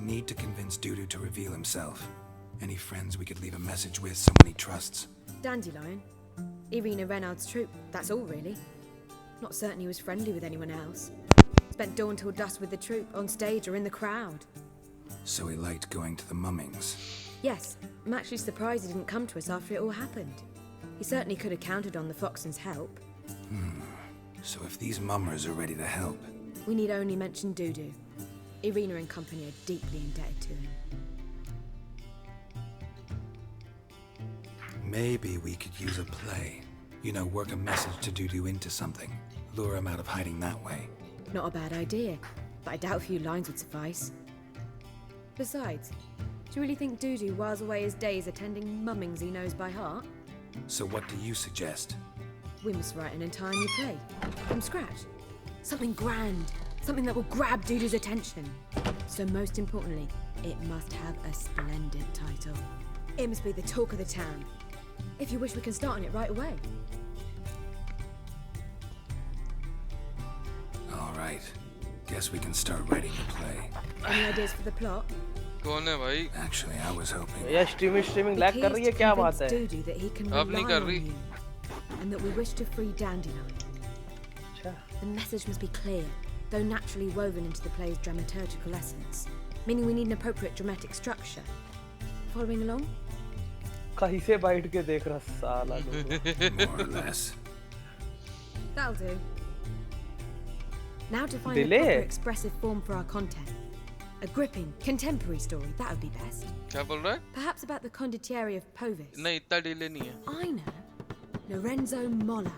need to convince Dudu to reveal himself. Any friends we could leave a message with, someone he trusts. Dandelion. Irina Renard's troupe, that's all really. Not certain he was friendly with anyone else. Spent dawn till dusk with the troupe, on stage or in the crowd. So he liked going to the mummings. Yes, I'm actually surprised he didn't come to us after it all happened. He certainly could have counted on the Foxton's help. So if these mummers are ready to help... We need only mention Dudu. Irina and company are deeply indebted to him. Maybe we could use a play. You know, work a message to Dudu into something. Lure him out of hiding that way. Not a bad idea, but I doubt a few lines would suffice. Besides, do you really think Dudu whiles away his days attending mummings he knows by heart? So what do you suggest? We must write an entire new play, from scratch. Something grand, something that will grab Dudu's attention. So most importantly, it must have a splendid title. It must be the talk of the town. If you wish, we can start on it right away. All right. Guess we can start writing the play. Any ideas for the plot? कौन है भाई? Actually, I was hoping... ये streaming lag कर रही है क्या बात है? Dudu that he can अब नहीं rely कर on रही। you, and that we wish to free Dandelion. The message must be clear, though naturally woven into the play's dramaturgical essence, meaning we need an appropriate dramatic structure. Following along? कहीं से बैठ के देख रहा साला लोग। More or less. That'll do. Now to find Delay. a proper expressive form for our content. A gripping, contemporary story, that would be best. क्या बोल रहा है? Perhaps about the condottieri of Povis. नहीं इतना डिले नहीं है। I know. Lorenzo Mola.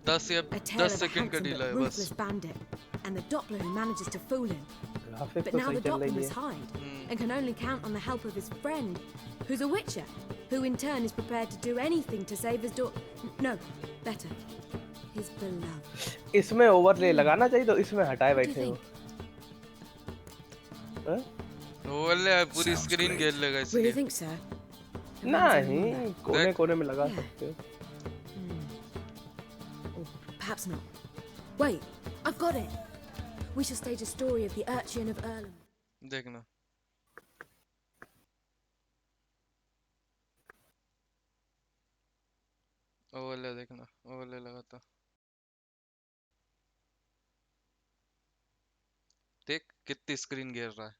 10 या A tale 10 of a second का handsome डिले but है ruthless बस। bandit, and the Doppler who manages to fool him. Graphic But तो now सही the चल Doppler रही must है। hide, and can only count on the help of his friend, who's a witcher, who in turn is prepared to do anything to save his daughter. No, better, his beloved. इसमें overlay लगाना चाहिए तो इसमें हटाए What do you बैठे हो। think? हाँ? Overlay पूरी Sounds स्क्रीन great. घेर लेगा Really इसलिए। think so? नहीं, कोने-कोने में लगा Yeah. सकते हो। Or perhaps not. Wait, I've got it. We shall stage a story of the urchin of Erlem. देखना। ओवरले देखना, ओवरले लगाता। देख कितनी स्क्रीन घेर रहा है।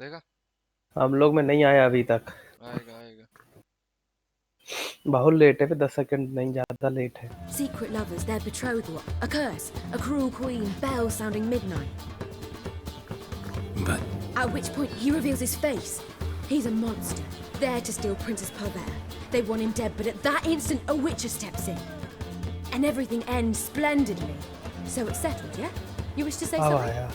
देखा? हम लोग में नहीं आया अभी तक। आएगा आएगा। बहुत लेट है, 10 सेकंड नहीं ज्यादा लेट है। Secret lovers, their betrothal, a curse, a cruel queen, bells sounding midnight. But At which point he reveals his face. He's a monster, there to steal Princess Pavere. They want him dead, but at that instant a witcher steps in. And everything ends splendidly. So it's settled, yeah? You wish to say अब something? आया।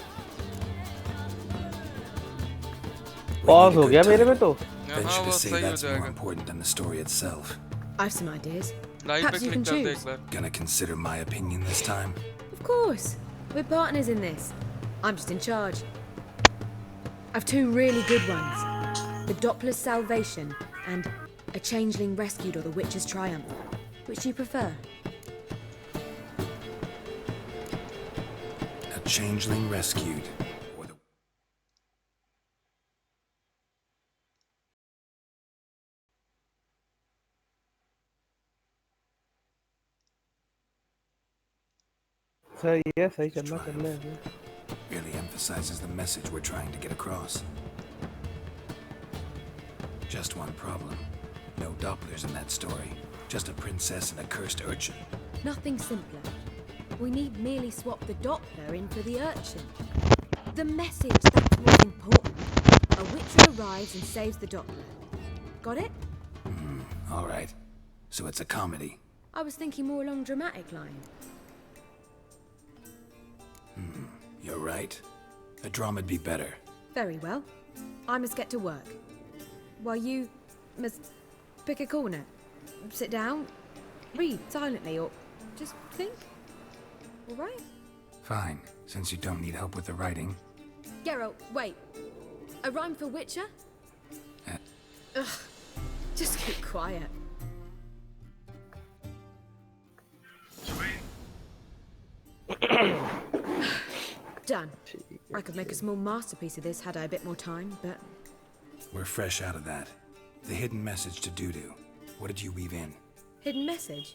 Pause हो गया मेरे में तो। venture हाँ to वो say सही हो that's more जाएगा। important than the story itself. I've some ideas. Live पे Perhaps you क्लिक can कर दे एक choose. Bar. Gonna consider my opinion this time? Of course. We're partners in this. I'm just in charge. I've two really good ones. The Doppler's Salvation and A Changeling Rescued or the Witch's Triumph. Which do you prefer? A changeling rescued. Or the... सही चलना है। Really emphasizes the message we're trying to get across. Just one problem. No Dopplers in that story. Just a princess and a cursed urchin. Nothing simpler. We need merely swap the Doppler in for the urchin. The message, that's what's important. A witcher arrives and saves the Doppler. Got it? All right. So it's a comedy. I was thinking more along dramatic line. You're right. A drama'd be better. Very well. I must get to work. While you must pick a corner. Sit down, read silently, or just think. All right? Fine, since you don't need help with the writing. Geralt, wait. A rhyme for Witcher? Ugh. Just keep quiet. Done. I could make a small masterpiece of this had I a bit more time, but... We're fresh out of that. The hidden message to Dudu. What did you weave in? Hidden message?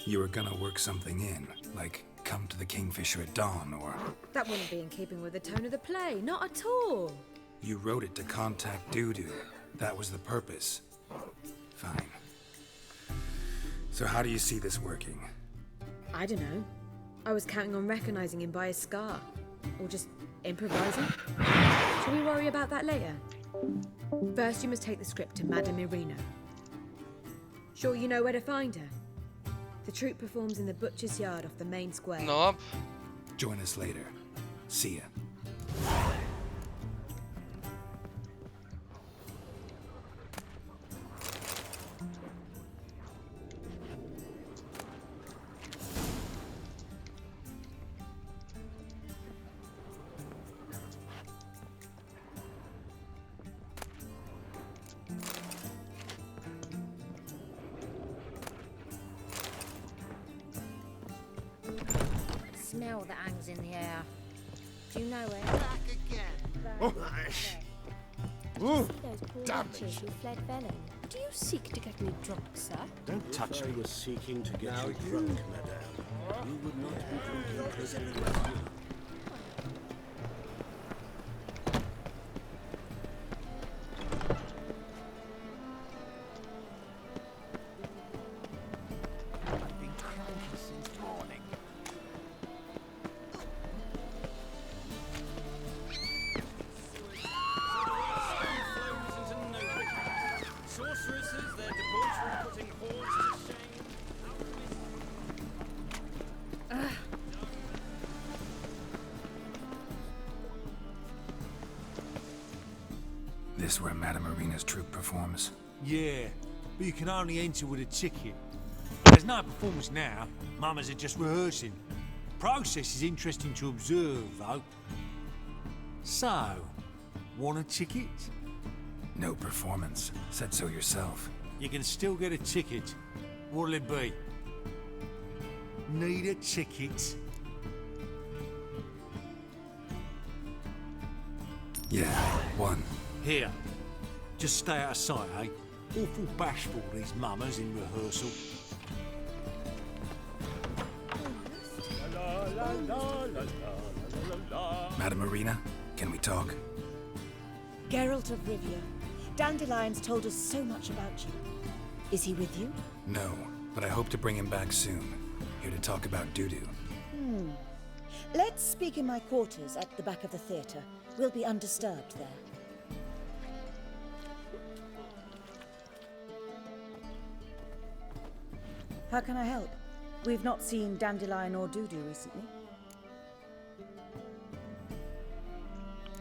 You were gonna work something in, like come to the Kingfisher at dawn, or... That wouldn't be in keeping with the tone of the play, not at all. You wrote it to contact Dudu. That was the purpose. Fine. So how do you see this working? I don't know. I was counting on recognizing him by his scar. Or just improvising. Shall we worry about that later? First, you must take the script to Madame Irina. Sure you know where to find her? The troupe performs in the butcher's yard off the main square. Nope. Join us later. See ya. Smell that hangs in the air. Do you know it? Back again. Oh, See oh, those poor damn wretches it. who fled Velen? Do you seek to get me drunk, sir? Don't touch me. I was seeking to get you drunk, madame. You would not be drinking close. I've been cranky since morning. Sorceresses, their debauchery putting horns to shame. This where Madame Irina's troupe performs? Yeah, but you can only enter with a ticket. There's no performance now. Mamas are just rehearsing. Process is interesting to observe, though. So, want a ticket? No performance. Said so yourself. You can still get a ticket. What'll it be? Need a ticket? Yeah, one. Here. Just stay out of sight, eh? Awful bashful, these mamas in rehearsal. Madame Irina, can we talk? Geralt of Rivia. Dandelion's told us so much about you. Is he with you? No, but I hope to bring him back soon. Here to talk about Dudu. Let's speak in my quarters at the back of the theatre. We'll be undisturbed there. How can I help? We've not seen Dandelion or Dudu recently.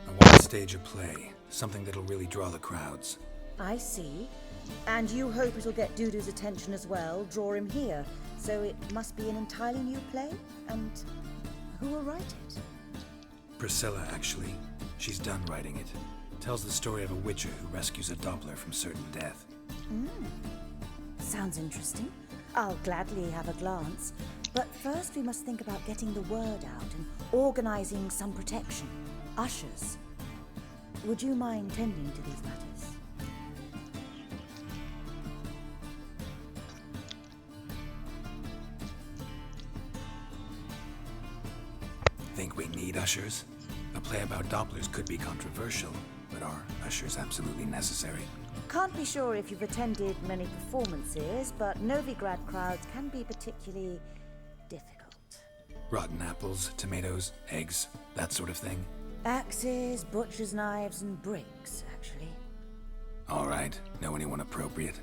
I want to stage a play. Something that'll really draw the crowds. I see. And you hope it'll get Dudu's attention as well, draw him here. So it must be an entirely new play? And who will write it? Priscilla, actually. She's done writing it. Tells the story of a witcher who rescues a Doppler from certain death. Sounds interesting. I'll gladly have a glance. But first we must think about getting the word out and organizing some protection. Ushers. Would you mind tending to these matters? Think we need ushers? A play about Dopplers could be controversial, but are ushers absolutely necessary? Can't be sure if you've attended many performances, but Novigrad crowds can be particularly difficult. Rotten apples, tomatoes, eggs, that sort of thing? Axes, butcher's knives, and bricks, actually. All right. Know anyone appropriate?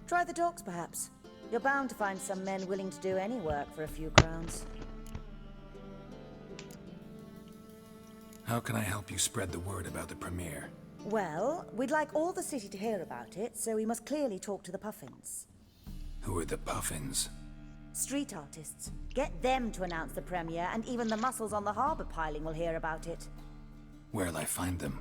Try the docks, perhaps. You're bound to find some men willing to do any work for a few crowns. How can I help you spread the word about the premiere? Well, we'd like all the city to hear about it, so we must clearly talk to the Puffins. Who are the Puffins? Street artists. Get them to announce the premiere, and even the muscles on the harbour piling will hear about it. Where'll I find them?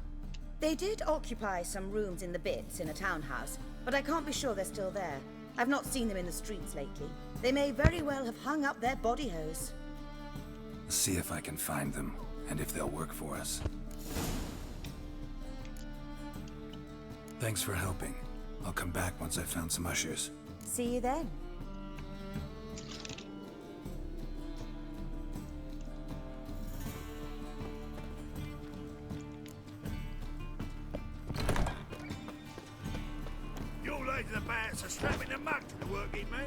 They did occupy some rooms in the Bits in a townhouse, but I can't be sure they're still there. I've not seen them in the streets lately. They may very well have hung up their body hose. See if I can find them, and if they'll work for us. Thanks for helping. I'll come back once I've found some ushers. See you then. Your lady the bats are slapping the mug to the working man.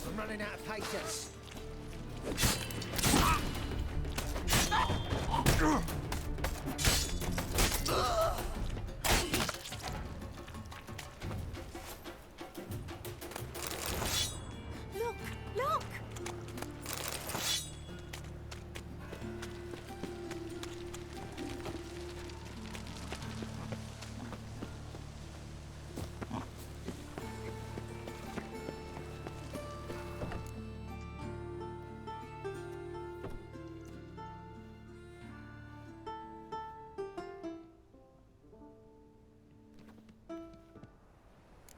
I'm running out of patience. Look, look!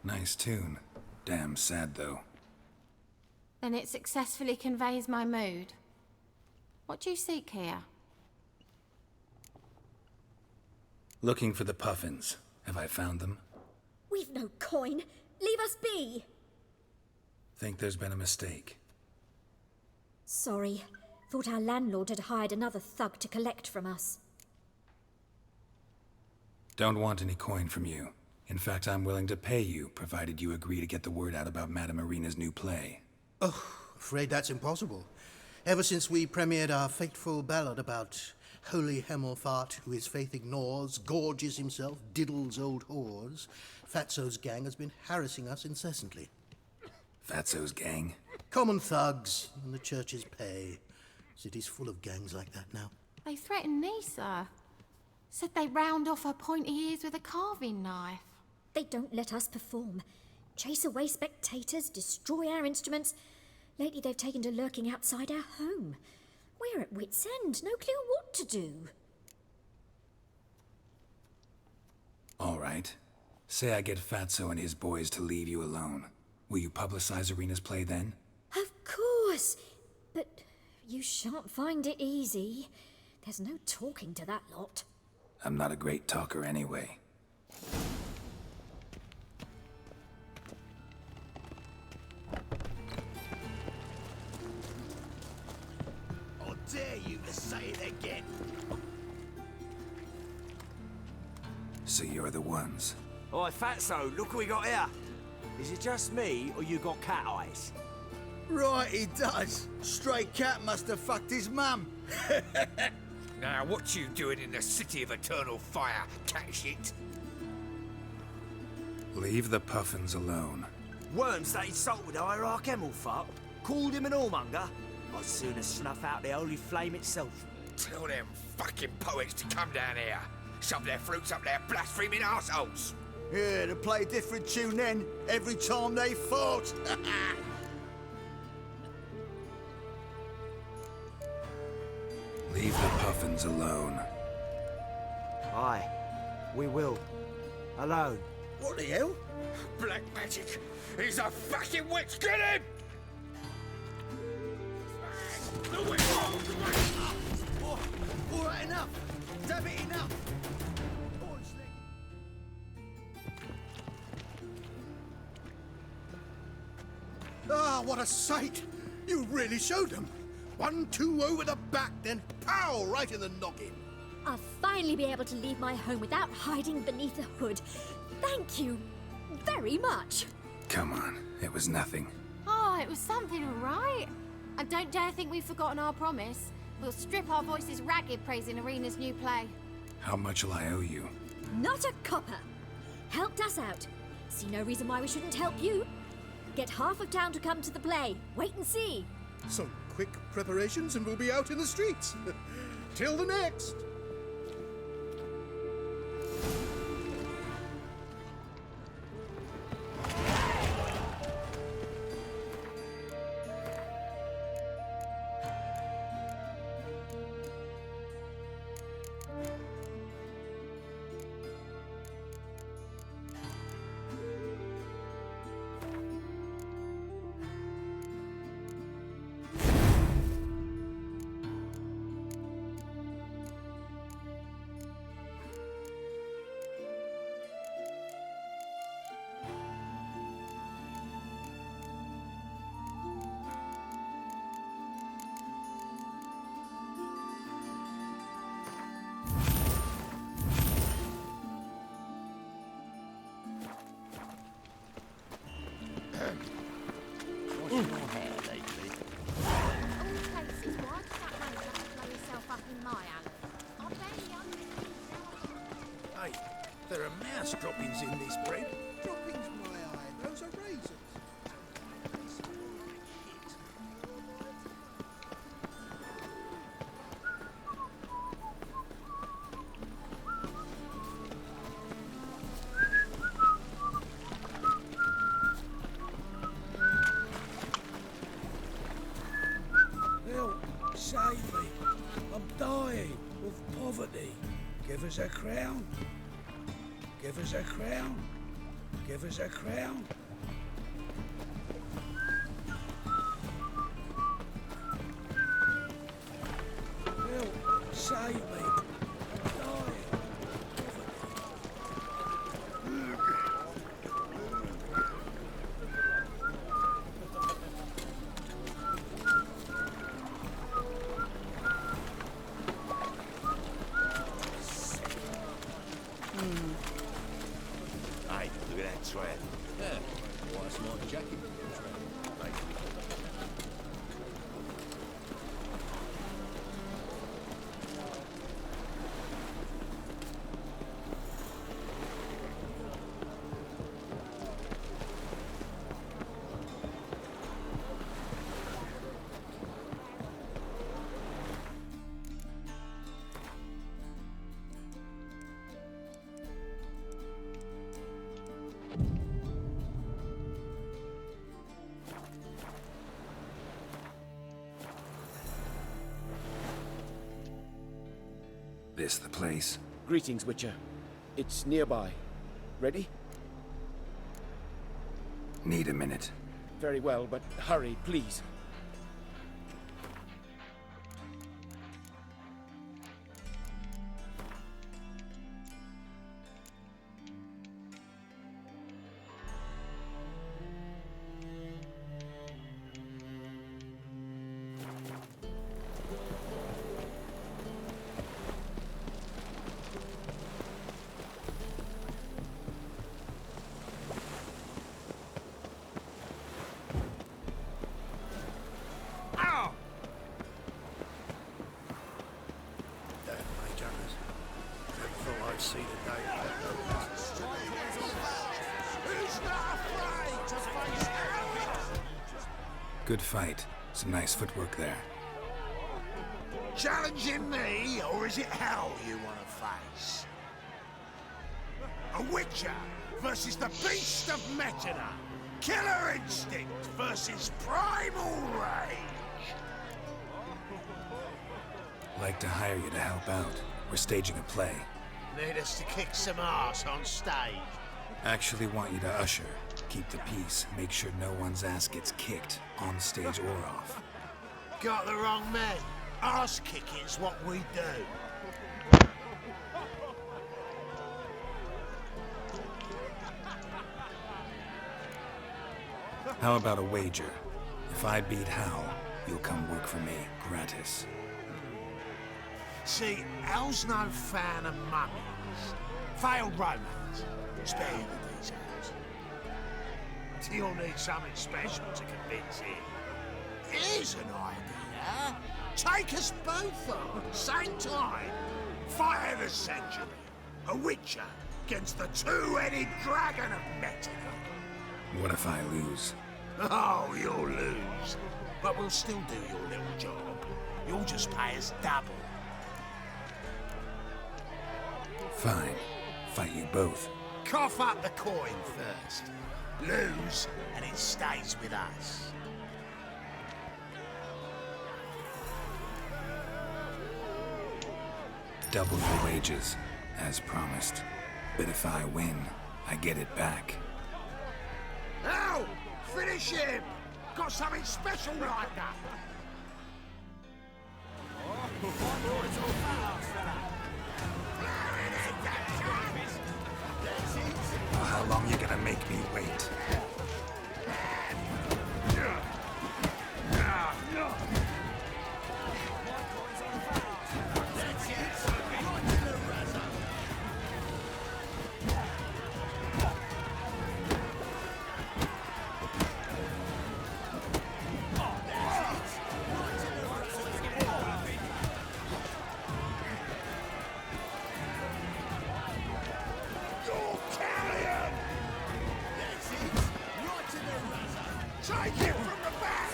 Nice tune. Damn sad, though. Then it successfully conveys my mood. What do you seek here? Looking for the puffins. Have I found them? We've no coin. Leave us be. Think there's been a mistake. Sorry. Thought our landlord had hired another thug to collect from us. Don't want any coin from you. In fact, I'm willing to pay you, provided you agree to get the word out about Madame Irina's new play. Oh, afraid that's impossible. Ever since we premiered our fateful ballad about holy Hemelfart, who his faith ignores, gorges himself, diddles old whores, Fatso's gang has been harassing us incessantly. Fatso's gang? Common thugs in the church's pay. City's full of gangs like that now. They threatened me, sir. Said they round off her pointy ears with a carving knife. They don't let us perform. Chase away spectators, destroy our instruments. Lately they've taken to lurking outside our home. We're at wit's end, no clue what to do. All right. Say I get Fatso and his boys to leave you alone. Will you publicize Irina's play then? Of course. But you shan't find it easy. There's no talking to that lot. I'm not a great talker anyway. I dare you to say it again. So you're the ones. Oi, Fatso, look what we got here. Is it just me, or you got cat eyes? Right, he does. Stray cat must have fucked his mum. Now, what you doing in the city of eternal fire, cat shit? Leave the puffins alone. Worms that insulted Hierarch Hemelfart, called him an whoremonger. I'd sooner snuff out the holy flame itself. Tell them fucking poets to come down here. Shove their fruits up their blaspheming arseholes. Yeah, to play a different tune then, every time they fought. Leave the puffins alone. Aye, we will. Alone. What the hell? Black magic! He's a fucking witch! Get him! All right, enough. Damn it, enough. Ah, what a sight! You really showed them. 1-2 over the back, then pow, right in the noggin. I'll finally be able to leave my home without hiding beneath a hood. Thank you very much. Come on, it was nothing. Oh, it was something, all right. And don't dare think we've forgotten our promise. We'll strip our voices ragged praising Irina's new play. How much will I owe you? Not a copper. Helped us out. See no reason why we shouldn't help you. Get half of town to come to the play. Wait and see. Some quick preparations and we'll be out in the streets. Till the next. Hey, there are mouse droppings in this bread. Droppings, my eye. Those are raisins. Help, save me. I'm dying of poverty. Give us a crown. Give us a crown. Give us a crown. Help, save me. I'm dying. Hey, look at that trap. Yeah, why it's my jacket. This the place? Greetings, Witcher. It's nearby. Ready? Need a minute. Very well, but hurry, please. See the day. Who's not afraid to face hell? Good fight. Some nice footwork there. Challenging me, or is it hell you want to face? A Witcher versus the beast of Metana. Killer instinct versus primal rage. Like to hire you to help out. We're staging a play. Need us to kick some ass on stage. Actually want you to usher. Keep the peace. Make sure no one's ass gets kicked, on stage or off. Got the wrong man. Ass kicking's what we do. How about a wager? If I beat Hal, you'll come work for me, gratis. See, Al's no fan of mummies. Failed romance. Spare you the details. You'll need something special to convince him. Here's an idea. Take us both on, same time. Fight of the century. A Witcher against the two-headed dragon of Metana. What if I lose? Oh, you'll lose. But we'll still do your little job. You'll just pay us double. Fine. Fight you both. Cough up the coin first. Lose, and it stays with us. Double your wages, as promised. But if I win, I get it back. Now, finish him! Got something special like that. How long you gonna make me wait? Take it from the back!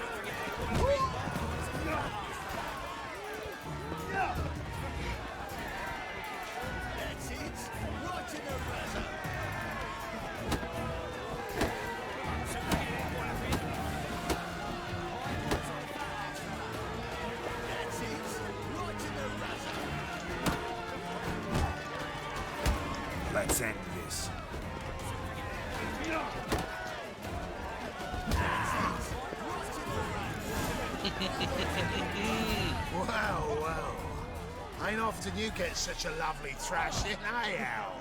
That's it. Right in the razor. That's it. Right in the razor. Let's end this. Well, well. Ain't often you get such a lovely thrashing, eh, Al?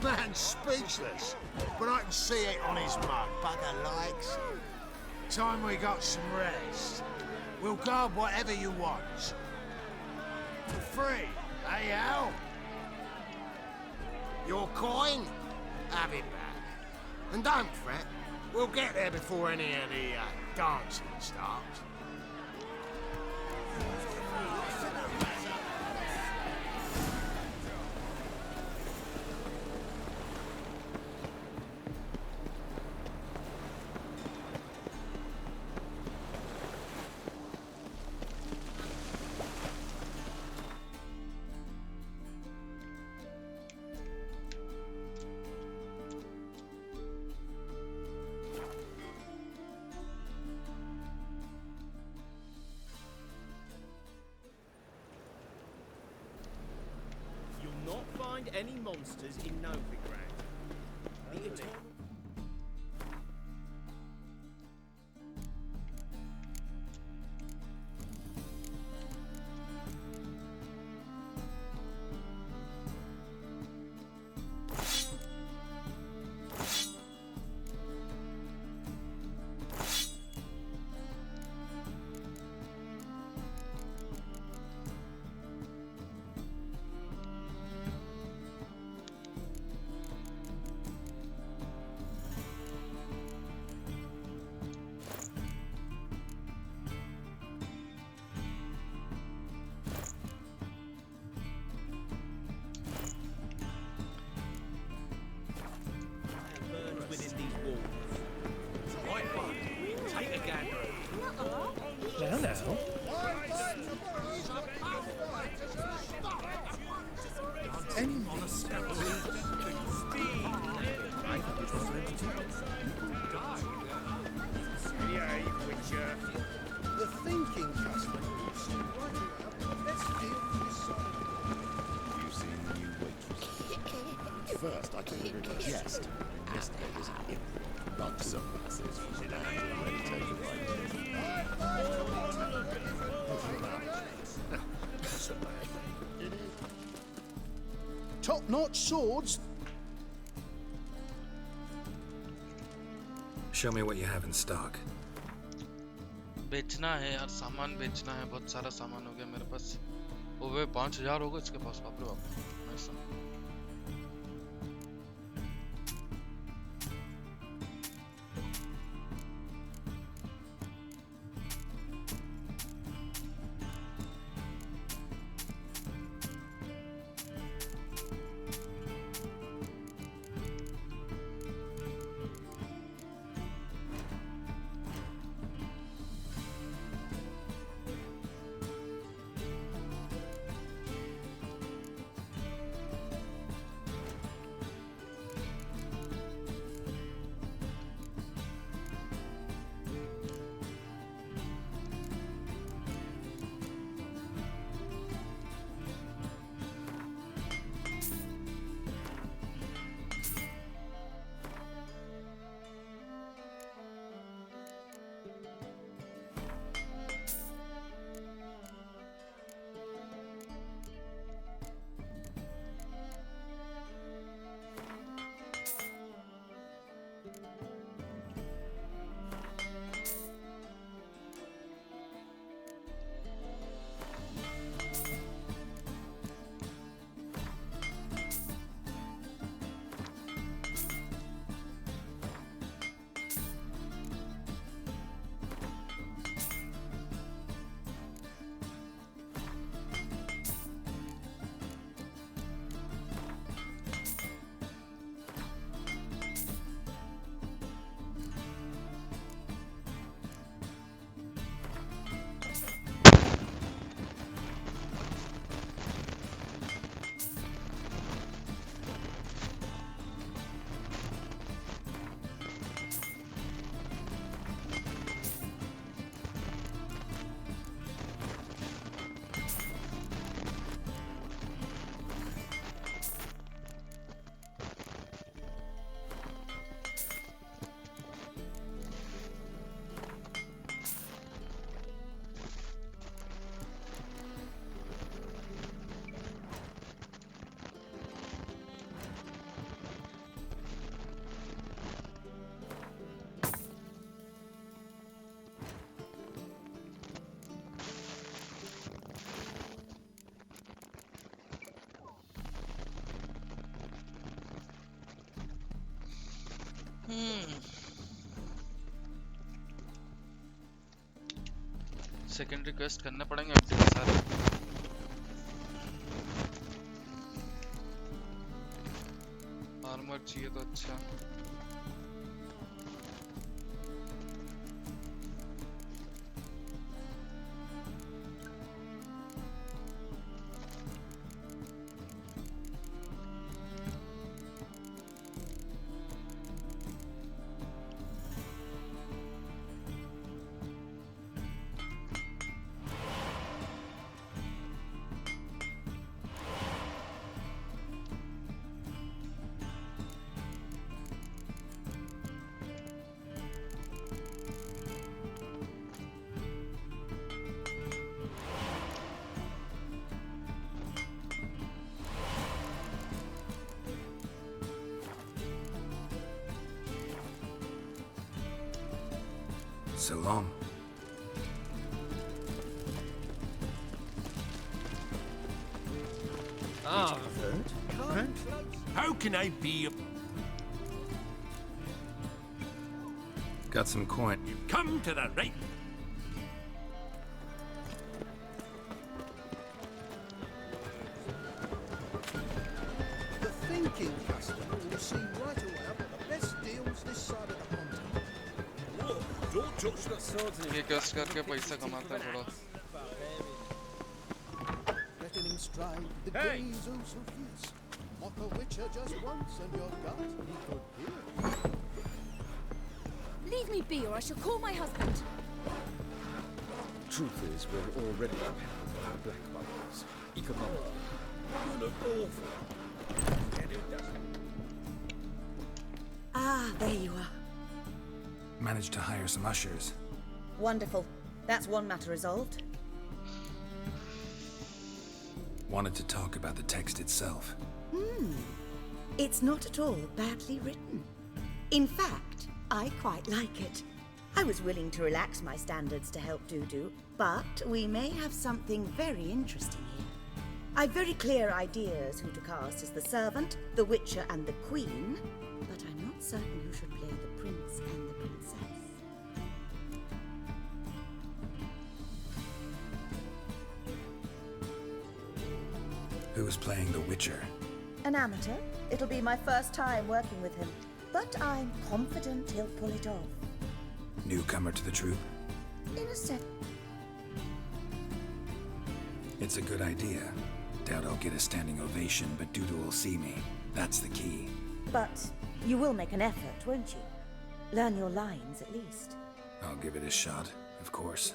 Man's speechless, but I can see it on his mug. Bugger likes it. Time we got some rest. We'll guard whatever you want. For free, eh, Al? Your coin? Have it back. And don't fret, we'll get there before any of the dancing starts. You'll not find any monsters in Novigrad. The eternal... burns within these walls. Right, bud. Take a gander. Now. Any monastery. The thinking customer. Let's deal with this side. You've seen the new waitress. At first, I thought you were in jest. Yesterday was an imp. Like some masses from the land and ready to take a Top-notch swords. Show me what you have in stock. बेचना है यार, सामान बेचना है, बहुत सारा सामान हो गया मेरे पास। ओवे 5000 होगा इसके पास, बाप रे बाप। नाइस। सेकंड रिक्वेस्ट करने पड़ेंगे एमपी के सारे। आर्मर चाहिए तो अच्छा। So long. Ah, how can I be? Got some coin. Come to the right. The thinking customer will see right away I've got the best deals this side of the pond. Don't touch the swords. ये कस्ट करके पैसा कमाता है थोड़ा। Letting him stride the gaze oh so fierce. Mock a witcher just once and your gut he could pierce. Leave me be, or I shall call my husband. Truth is, we're already compatible with the black bubbles. Economic. You look awful. Ah, there you are. Managed to hire some ushers. Wonderful. That's one matter resolved. Wanted to talk about the text itself. It's not at all badly written. In fact, I quite like it. I was willing to relax my standards to help Dudu, but we may have something very interesting here. I've very clear ideas who to cast as the servant, the witcher, and the queen, but I'm not certain who should play the prince and the princess. Who's playing the Witcher? An amateur. It'll be my first time working with him, but I'm confident he'll pull it off. Newcomer to the troupe? In a sec. It's a good idea. Doubt I'll get a standing ovation, but Dudu will see me. That's the key. But you will make an effort, won't you? Learn your lines, at least. I'll give it a shot, of course.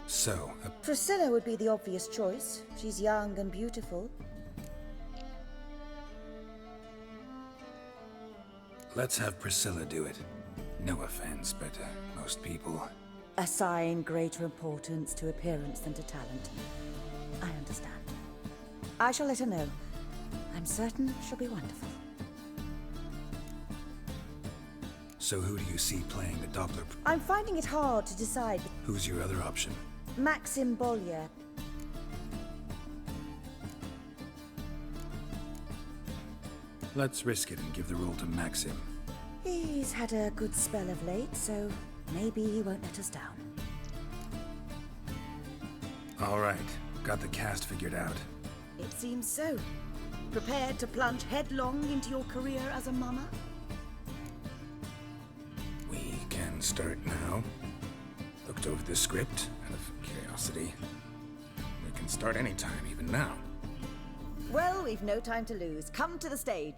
So, Priscilla would be the obvious choice. She's young and beautiful. let's have Priscilla do it. No offense, but most people... Assign greater importance to appearance than to talent. I understand. I shall let her know. I'm certain she'll be wonderful. So who do you see playing the Doppler? I'm finding it hard to decide. Who's your other option? Maxim Bollier. Let's risk it and give the role to Maxim. He's had a good spell of late, so maybe he won't let us down. All right, got the cast figured out. It seems so. Prepared to plunge headlong into your career as a mama? We can start now. Looked over the script out of curiosity. We can start anytime, even now. Well, we've no time to lose. Come to the stage.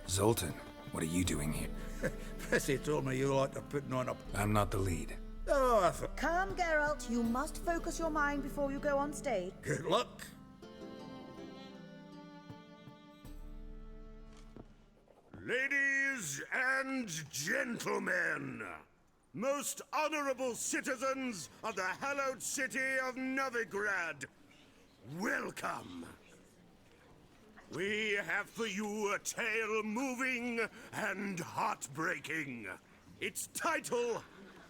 Zoltan, what are you doing here? Prissy told me you like to putting on a... I'm not the lead. Oh, I thought... Come, Geralt. You must focus your mind before you go on stage. Good luck. Ladies and gentlemen, most honorable citizens of the hallowed city of Novigrad, welcome. We have for you a tale moving and heartbreaking. Its title,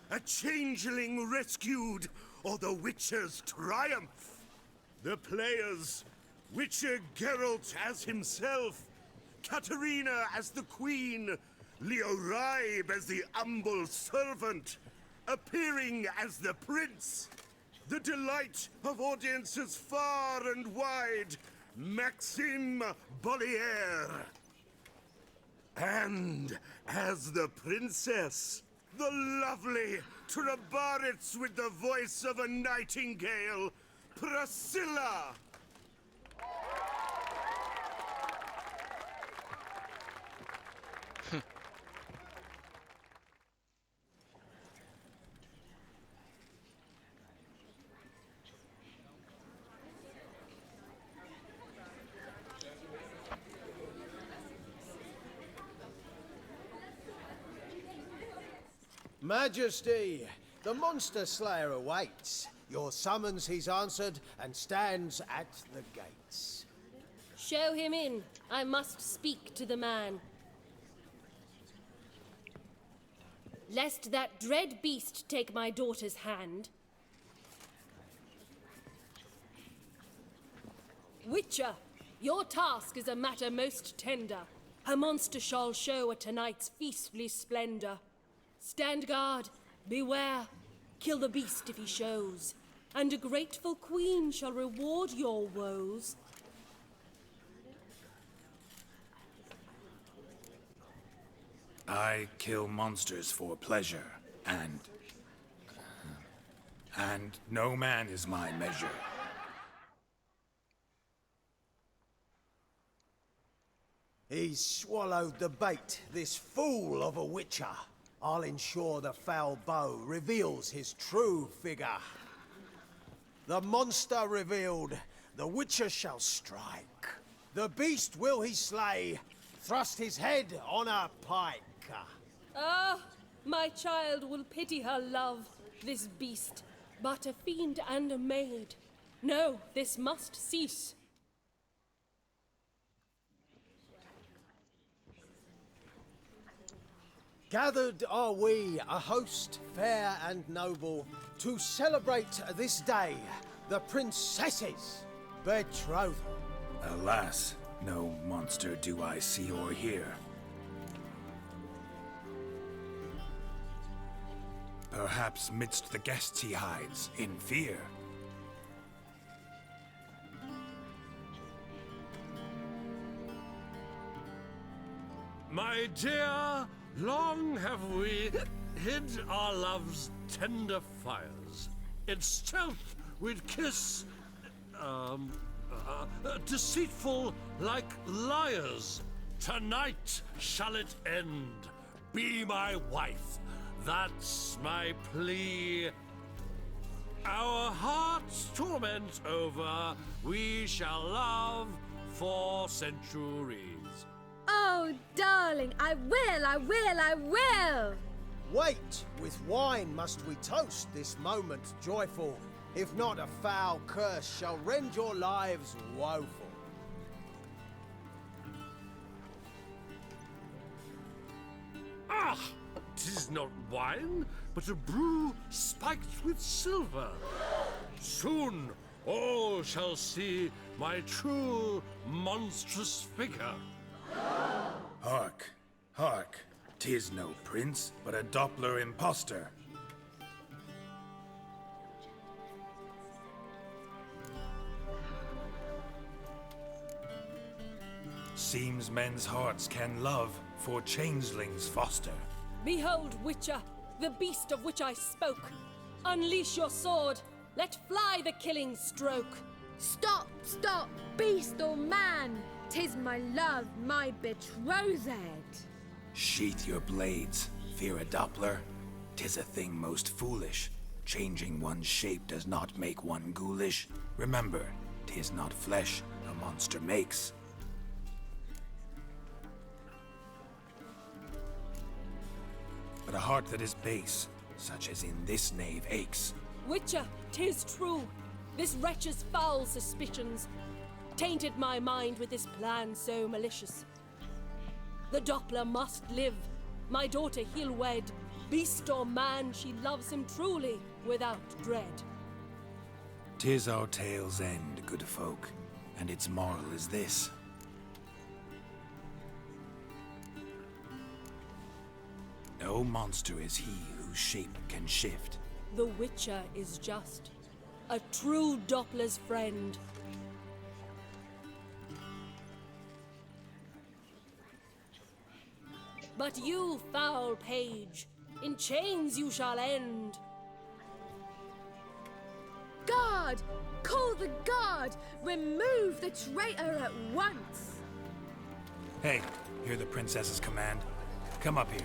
A Changeling Rescued, or The Witcher's Triumph. The players, Witcher Geralt as himself, Katerina as the queen, Leo Ribe as the humble servant, appearing as the prince, the delight of audiences far and wide, Maxime Bollier. And as the princess, the lovely Trabaritz with the voice of a nightingale, Priscilla. Majesty, the monster slayer awaits. Your summons he's answered and stands at the gates. Show him in. I must speak to the man. Lest that dread beast take my daughter's hand. Witcher, your task is a matter most tender. A monster shall show at tonight's feastly splendor. Stand guard, beware, kill the beast if he shows, and a grateful queen shall reward your woes. I kill monsters for pleasure, and no man is my measure. He's swallowed the bait, this fool of a witcher. I'll ensure the foul bow reveals his true figure. The monster revealed, the witcher shall strike. The beast will he slay, thrust his head on a pike. Ah, my child will pity her love, this beast, but a fiend and a maid. No, this must cease. Gathered are we, a host fair and noble, to celebrate this day, the princess's betrothal. Alas, no monster do I see or hear. Perhaps midst the guests he hides, in fear. My dear, long have we hid our love's tender fires. In stealth we'd kiss, deceitful like liars. Tonight shall it end. Be my wife. That's my plea. Our hearts' torment over, we shall love for centuries. Oh, darling, I will! Wait, with wine must we toast this moment joyful. If not, a foul curse shall rend your lives woeful. Ah! 'Tis not wine, but a brew spiked with silver. Soon all shall see my true monstrous figure. Hark, hark, 'tis no prince, but a Doppler impostor. Seems men's hearts can love, for changelings foster. Behold, Witcher, the beast of which I spoke. Unleash your sword. Let fly the killing stroke. Stop, stop, beast or man! 'Tis my love, my betrothed. Sheath your blades, fear a Doppler. 'Tis a thing most foolish. Changing one's shape does not make one ghoulish. Remember, 'tis not flesh a monster makes. But a heart that is base, such as in this knave aches. Witcher, 'tis true. This wretch's foul suspicions tainted my mind with this plan so malicious. The Doppler must live. My daughter he'll wed. Beast or man, she loves him truly, without dread. 'Tis our tale's end, good folk, and its moral is this. No monster is he whose shape can shift. The Witcher is just a true Doppler's friend. But you, foul page, in chains you shall end. Guard! Call the guard! Remove the traitor at once! Hey, hear the princess's command? Come up here.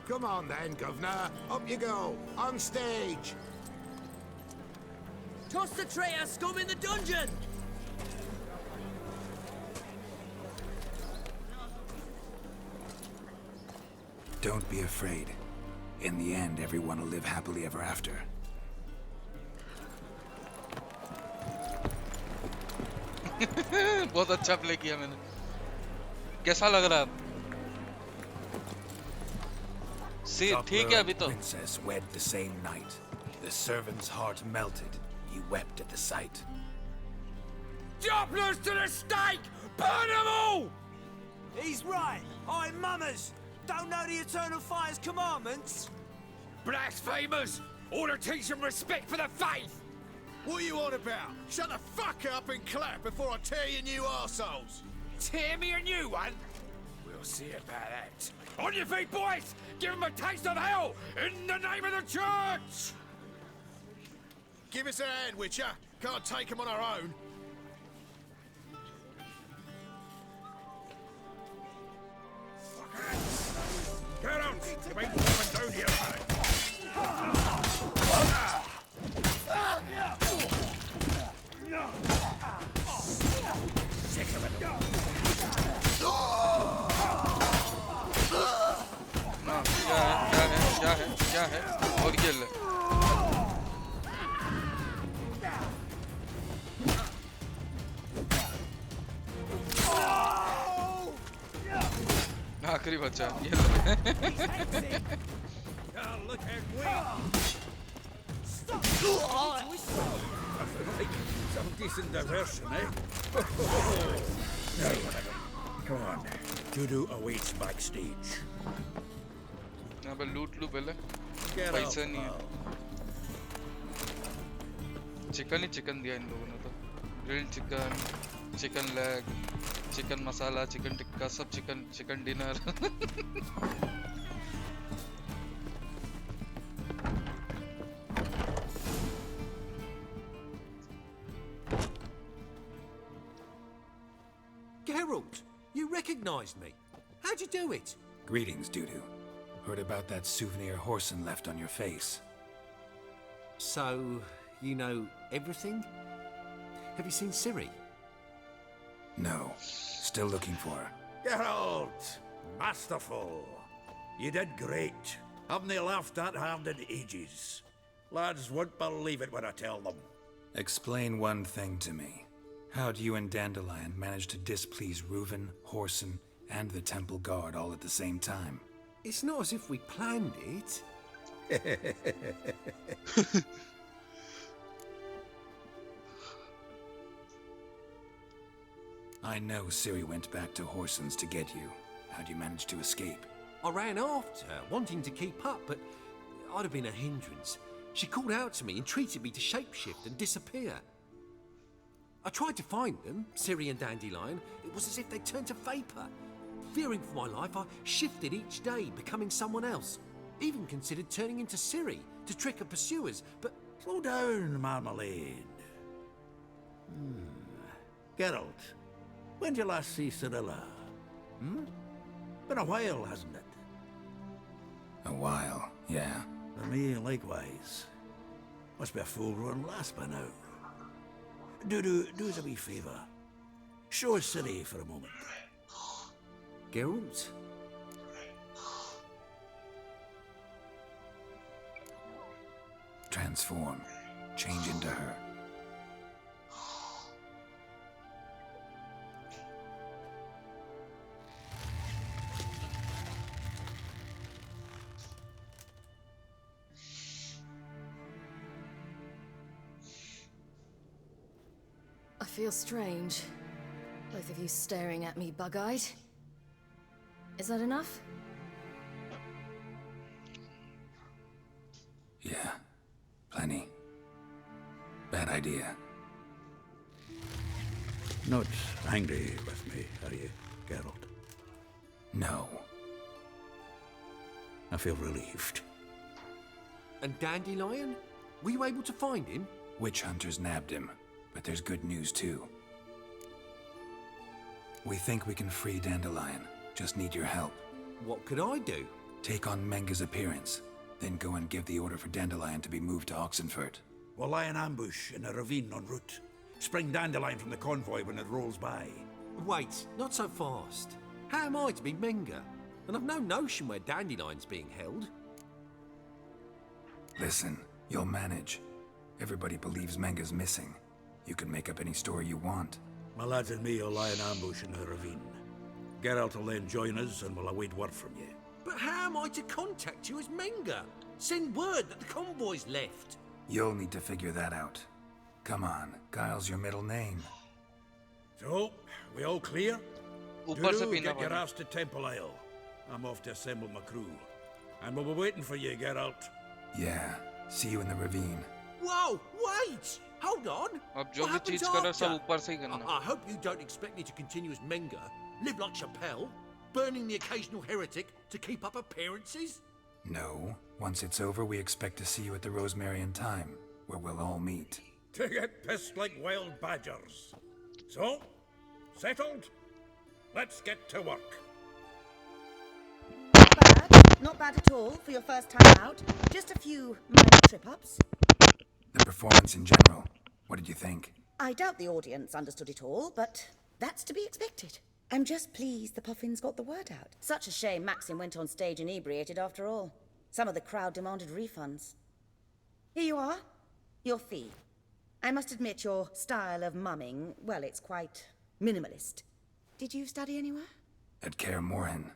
Come on then, Governor. Up you go. On stage. Toss the traitor scum in the dungeon! Don't be afraid. In the end, everyone will live happily ever after. बहुत अच्छा play किया मैंने. कैसा लग रहा है? See, ठीक है अभी तो. Princess wed the same night. The servant's heart melted. He wept at the sight. Dopplers to the stake! Burn them all! He's right. I'm mummers. Don't know the Eternal Fire's commandments? Blasphemers! Ought to teach them respect for the faith! What are you on about? Shut the fuck up and clap before I tear you new arseholes! Tear me a new one? We'll see about that. On your feet, boys! Give them a taste of hell in the name of the church! Give us a hand, Witcher. Can't take them on our own. Get out! You ain't coming down here, man! Sick of it. क्या है? और खेल ले. आखिरी बच्चा ये Look at me! Some decent diversion, eh? No, whatever. Come on. Judo awaits backstage. यहाँ पे लूट लूँ पहले. Get पैसा up, नहीं है. चिकन ही चिकन दिया इन लोगों ने तो. Grilled chicken, chicken leg, chicken masala, chicken tikka, सब chicken, chicken dinner. Geralt, you recognized me. How'd you do it? Greetings, Dudu. Heard about that souvenir Horson left on your face. So, you know everything? Have you seen Ciri? No. Still looking for her. Geralt! Masterful! You did great. Haven't they laughed that hard in ages? Lads won't believe it when I tell them. Explain one thing to me. How do you and Dandelion manage to displease Reuven, Horson, and the Temple Guard all at the same time? It's not as if we planned it. I know Ciri went back to Horson's to get you. How'd you manage to escape? I ran after her, wanting to keep up, but I'd have been a hindrance. She called out to me, entreated me to shapeshift and disappear. I tried to find them, Ciri and Dandelion. It was as if they turned to vapour. Fearing for my life, I shifted each day, becoming someone else. Even considered turning into Ciri to trick her pursuers, but... Slow down, Marmalade. Geralt, when did you last see Cirilla? Been a while, hasn't it? A while, yeah. For me, likewise. Must be a full-grown lass by now. Do us a wee favour. Show us Ciri for a moment. Geralt? Transform. Change into her. I feel strange, Both of you staring at me bug-eyed. Is that enough? Yeah, plenty. Bad idea. Not angry with me, are you, Geralt? No. I feel relieved. And Dandelion? Were you able to find him? Witch hunters nabbed him, but there's good news too. We think we can free Dandelion. Just need your help. What could I do? Take on Menga's appearance, then go and give the order for Dandelion to be moved to Oxenfurt. We'll lie in ambush in a ravine en route. Spring Dandelion from the convoy when it rolls by. Wait, not so fast. How am I to be Menga? And I've no notion where Dandelion's being held. Listen, you'll manage. Everybody believes Menga's missing. You can make up any story you want. My lads and me will lie in ambush in the ravine. Geralt will then join us and we'll await word from you. But how am I to contact you as Menga? Send word that the convoy's left. You'll need to figure that out. Come on, Guile's your middle name. So, we all clear? ऊपर से Duru, पीना get your पानी। ass to Temple Isle. I'm off to assemble my crew. And we'll be waiting for you, Geralt. Yeah, see you in the ravine. Whoa, wait! Hold on! अब जो What भी happens चीज कर रहा है after? सब ऊपर से ही करना। I hope you don't expect me to continue as Menga, live like Chappelle, burning the occasional heretic to keep up appearances? No, once it's over, we expect to see you at the Rosemary in time, where we'll all meet. To get pissed like wild badgers. So, settled? Let's get to work. Not bad at all for your first time out. Just a few minor trip-ups. The performance in general, what did you think? I doubt the audience understood it all, but that's to be expected. I'm just pleased the Puffins got the word out. Such a shame Maxim went on stage inebriated after all. Some of the crowd demanded refunds. Here you are. Your fee. I must admit your style of mumming, well, it's quite minimalist. Did you study anywhere? At Kaer Morhen.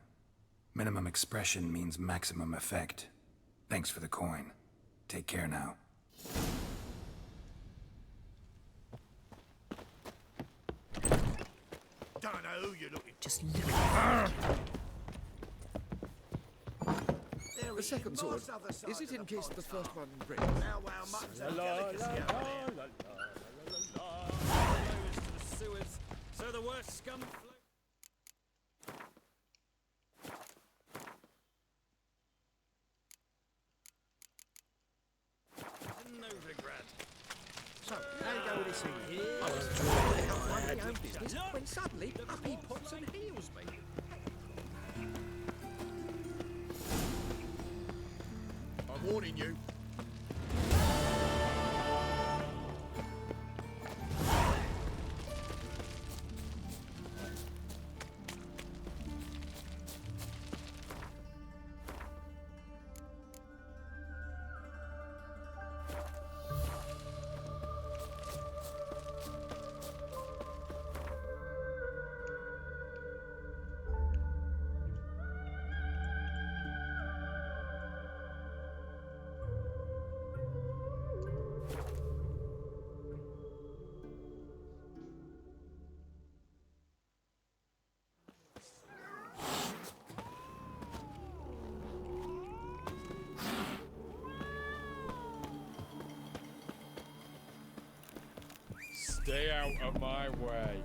Minimum expression means maximum effect. Thanks for the coin. Take care now. Don't know who you're looking. Just look. The second sword, is it in case the first one breaks? Now, wow, mutton's a delicacy over there. Sewers, so the worst scum Novigrad. So, how you go with this thing here? my own business when suddenly up he pops and heals me. I'm warning you. Stay out of my way.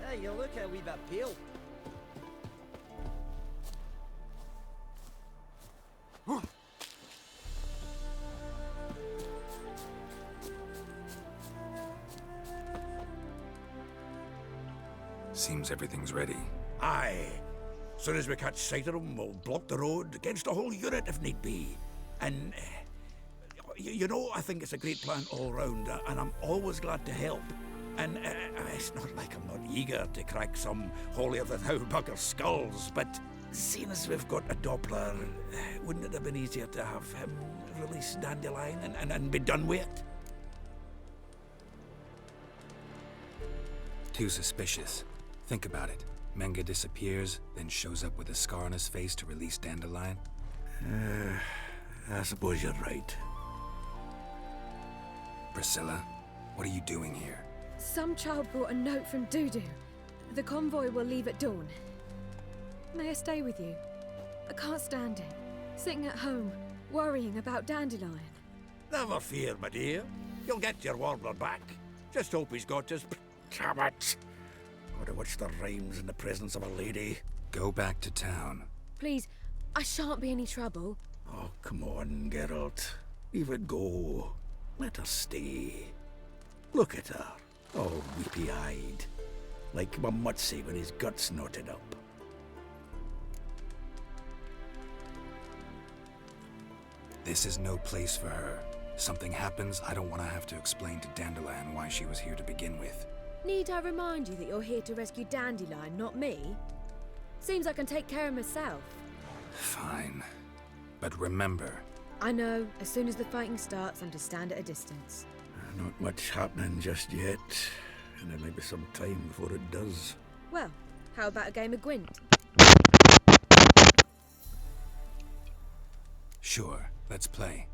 Hey, you look how we've appealed. Seems everything's ready. Aye. Soon as we catch sight of them, we'll block the road against the whole unit if need be. And, you know, I think it's a great plan all round, and I'm always glad to help. And it's not like I'm not eager to crack some holier-than-thou bugger skulls, but seeing as we've got a Doppler, wouldn't it have been easier to have him release Dandelion and be done with it? Too suspicious. Think about it. Menga disappears, then shows up with a scar on his face to release Dandelion. I suppose you're right. Priscilla, what are you doing here? Some child brought a note from Dudu. The convoy will leave at dawn. May I stay with you? I can't stand it. Sitting at home, worrying about Dandelion. Never fear, my dear. You'll get your warbler back. Just hope he's got his... Damn it! Gotta watch the rhymes in the presence of a lady. Go back to town. Please, I shan't be any trouble. Oh, come on, Geralt. Leave it go. Let her stay. Look at her, all weepy-eyed. Like Mamutsi with his guts knotted up. This is no place for her. Something happens, I don't want to have to explain to Dandelion why she was here to begin with. Need I remind you that you're here to rescue Dandelion, not me? Seems I can take care of myself. Fine. But remember... I know, as soon as the fighting starts, I'm to stand at a distance. Not much happening just yet. And there may be some time before it does. Well, how about a game of Gwent? Sure, let's play.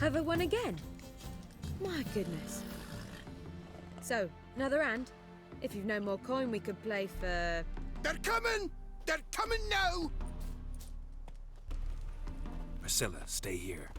Have I won again? My goodness. So, another hand? If you've no more coin, we could play for... They're coming! They're coming now! Priscilla, stay here.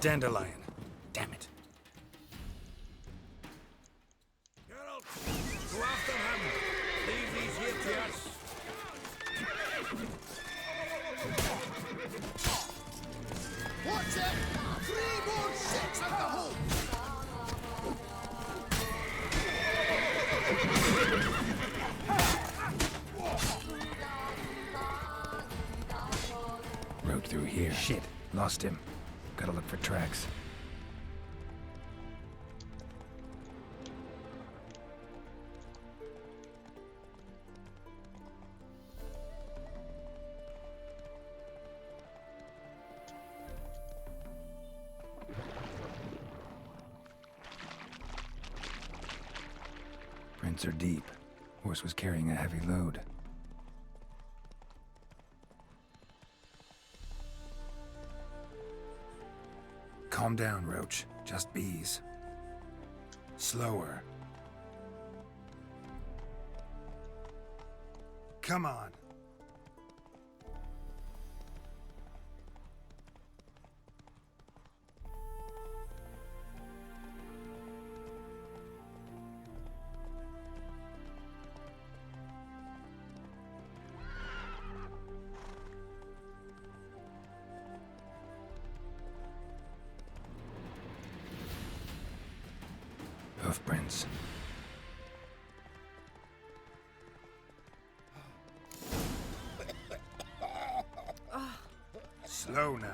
Dandelion. Damn it. Geralt, go after him. Leave these here to us. What's it? 3 more ships at the hole! Rode through here. Shit. Lost him. Gotta look for tracks. Prints are deep. Horse was carrying a heavy load. Calm down, Roach. Just bees. Slower. Come on. Hoofprints. Slow now.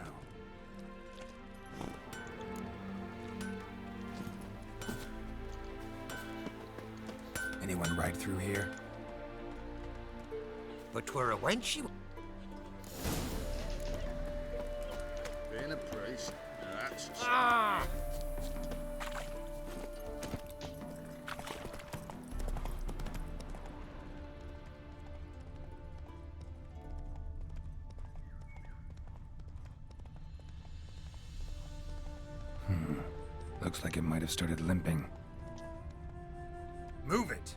Anyone ride through here? But 'twere a wench you... Being a priest, that's... Ah! Looks like it might have started limping. Move it!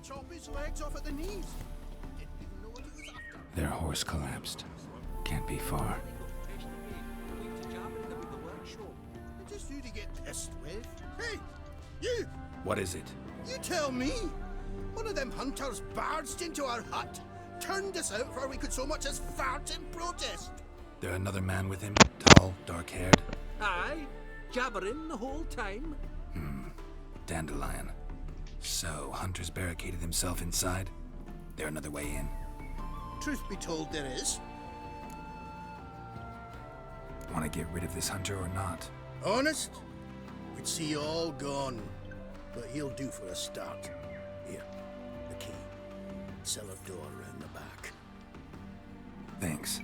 Chop his legs off at the knees. Didn't even know what he was after. Their horse collapsed. Can't be far. Just who to get pissed with? Hey, you! What is it? You tell me! One of them hunters barged into our hut, turned us out before we could so much as fart in protest. There another man with him? Tall, dark-haired? Aye, jabbering the whole time. Dandelion. So, Hunter's barricaded himself inside? There another way in? Truth be told, there is. Want to get rid of this Hunter or not? Honest? We'd see you all gone. But he'll do for a start. Here, the key. Cellar door around the back. Thanks.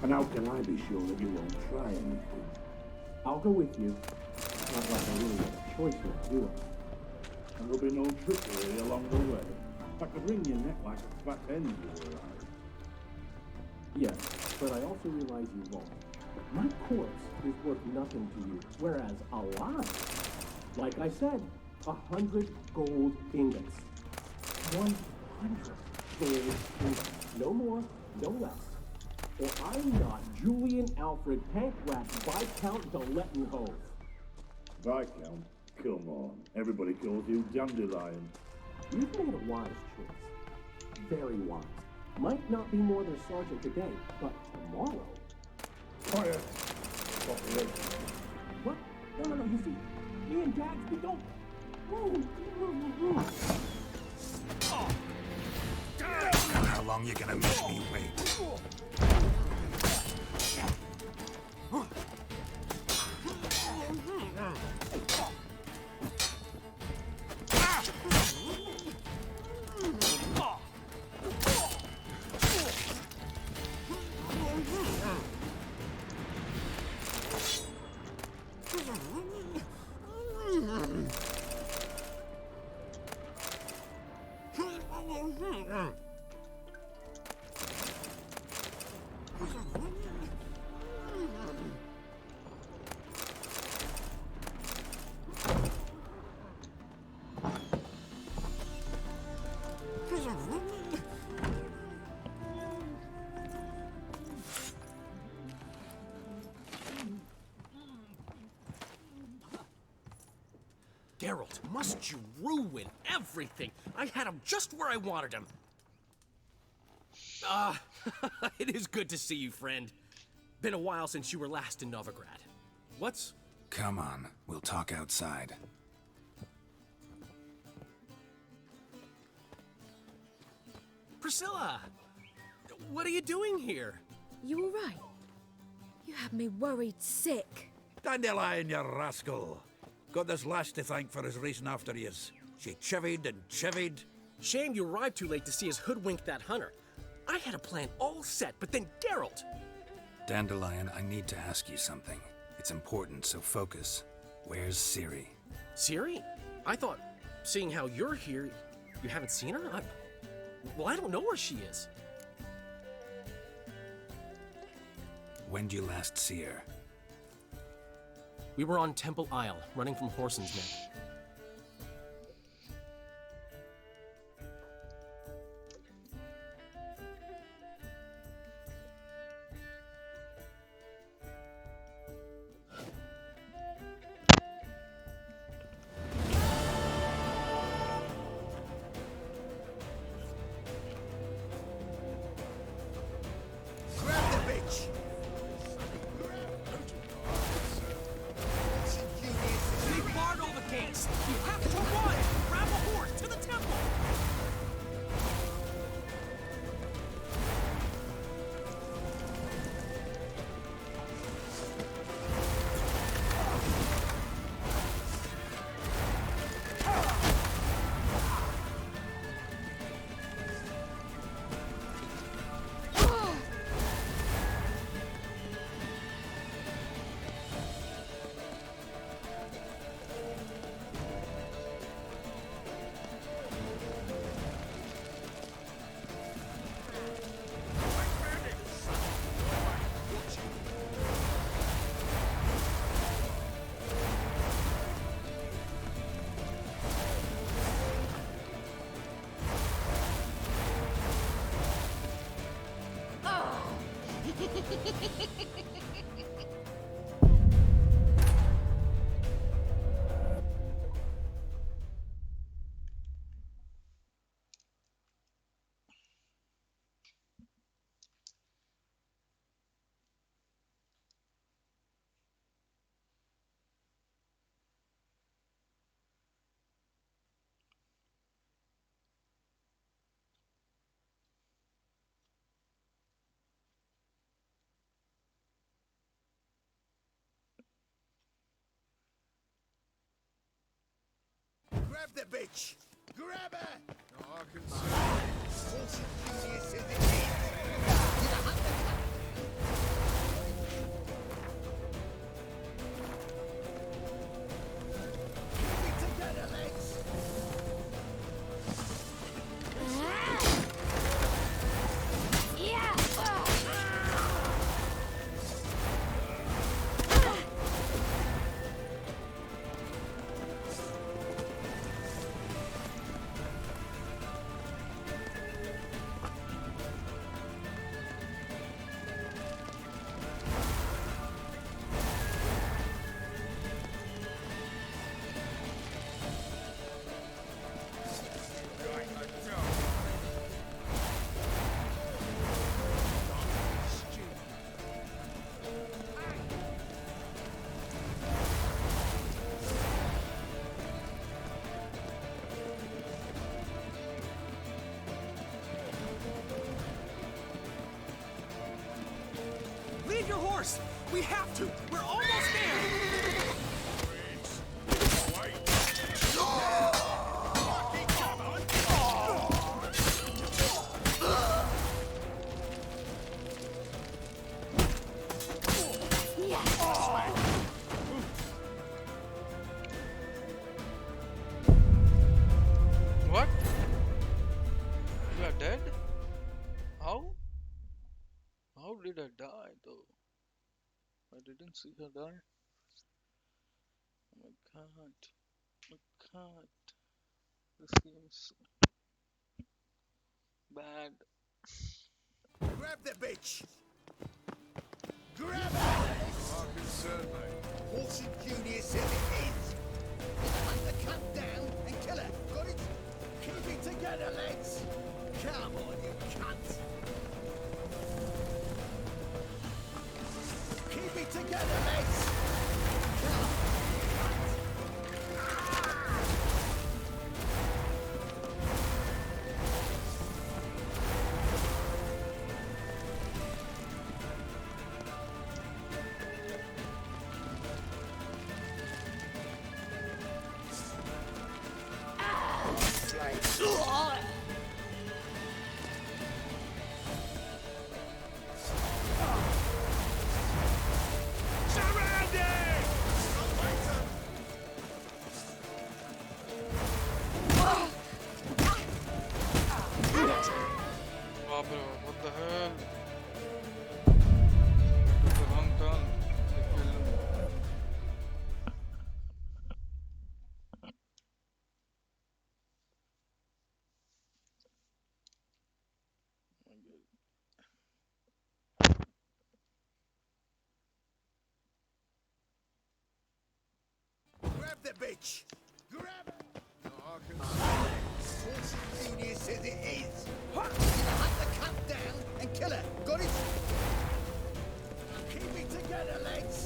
And how can I be sure that you won't try anything? I'll go with you. Not like I really have a choice here, do I? And there'll be no trickery along the way. I could wring your neck like a fat hen if you were right. Yes, but I also realize you won't. My corpse is worth nothing to you, whereas alive, like I said, 100 gold ingots. 100 gold ingots. No more, no less. Or I'm not Julian Alfred Pankrat Viscount de Lettenhove. Viscount? Come on. Everybody calls you Dandelion. You've made a wise choice. Very wise. Might not be more than sergeant today, but tomorrow. Quiet. What? No, you see, me and Dax, we don't. How long you gonna make me wait? Geralt, must you ruin everything? I had him just where I wanted him. It is good to see you, friend. Been a while since you were last in Novigrad. What's... Come on, we'll talk outside. Priscilla! What are you doing here? You all right? You had me worried sick. Dandelion, you rascal. Got this lass to thank for his racing after yous. She chivied and chivied. Shame you arrived too late to see us hoodwink that hunter. I had a plan all set, but then Geralt... Dandelion, I need to ask you something. It's important, so focus. Where's Ciri? Ciri? I thought, seeing how you're here, you haven't seen her? Well, I don't know where she is. When did you last see her? We were on Temple Isle, running from Whoreson's men. Grab the bitch! Grab her! I can see. horse! We have to! We're almost there! What? You are dead? How? How did I die though? I didn't see her die. Oh my god. Oh my god. This game is so bad. Grab the bitch! Grab her! Our concern, mate. Wilson Jr. said it is. Hunt the cunt down and kill her. Got it? Keep it together, lads. Come on, you cunt. Keep it together, lads. Come on. Wow, bro, what the hell? I took a wrong turn. They killed him. Grab the bitch! Grab her! Our concern. Wilson Jr. says it is. Hunt the cunt down and kill her. Got it? Keep it together, lads.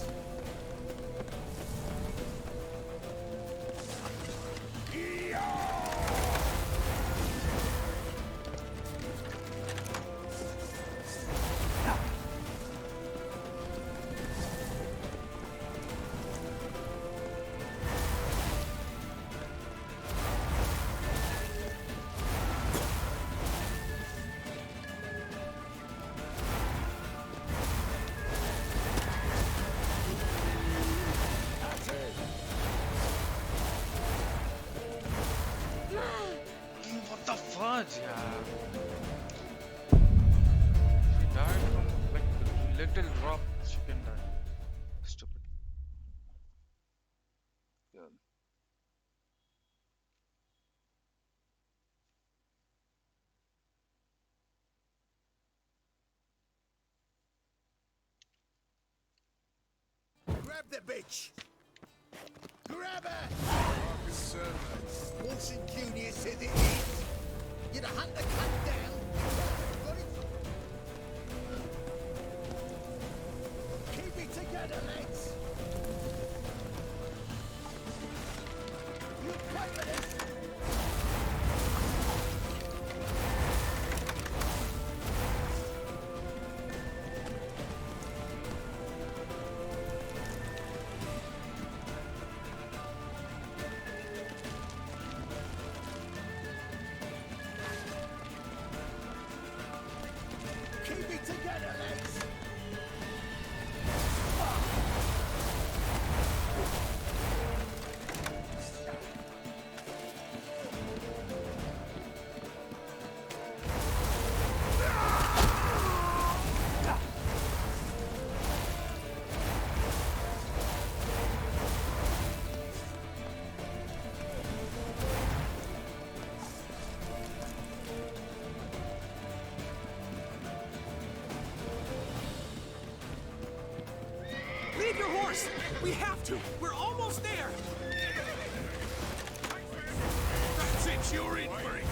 What the fudge, yeah? She died from like a little drop. She can die. Stupid. Girl. Grab the bitch! Grab her! Our concern, mate. Wilson Jr. says it is. You'd hunt the cunt down. Got it? Keep it together, lads. You play with this. Keep it together, lads. Leave your horse! We have to! We're almost there! That's it, you're in for it.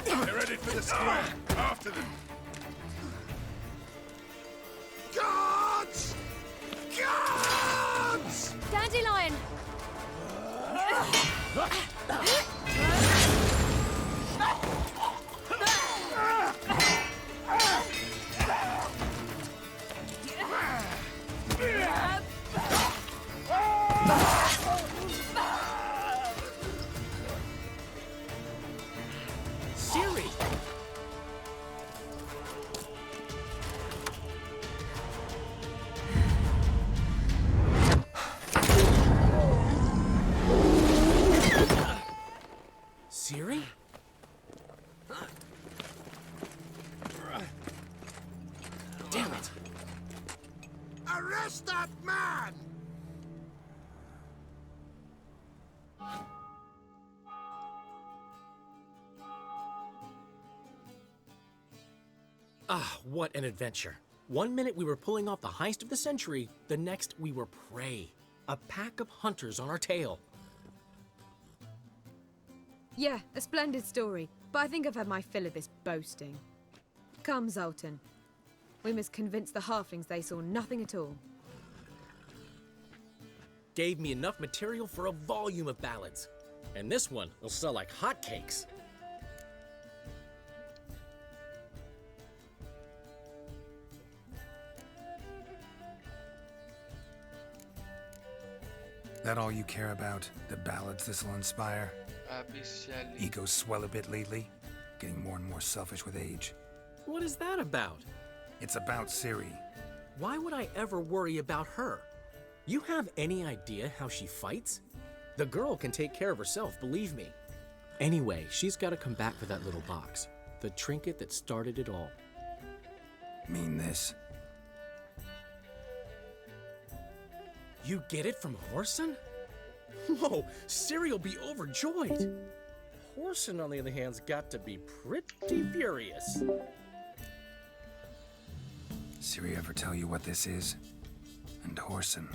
They're headed for the square. After them. Guards! Guards! Dandelion! Siri? Damn it! Arrest that man! Ah, what an adventure. 1 minute we were pulling off the heist of the century, the next we were prey. A pack of hunters on our tail. Yeah, a splendid story, but I think I've had my fill of this boasting. Come, Zoltan. We must convince the halflings they saw nothing at all. Gave me enough material for a volume of ballads. And this one will sell like hotcakes. That all you care about? The ballads this'll inspire? Egos swell a bit lately? Getting more and more selfish with age. What is that about? It's about Ciri. Why would I ever worry about her? You have any idea how she fights? The girl can take care of herself, believe me. Anyway, she's got to come back for that little box. The trinket that started it all. Mean this? You get it from Horson? Whoa, Ciri will be overjoyed. Horson, on the other hand's got to be pretty furious. Ciri ever tell you what this is? And Horson,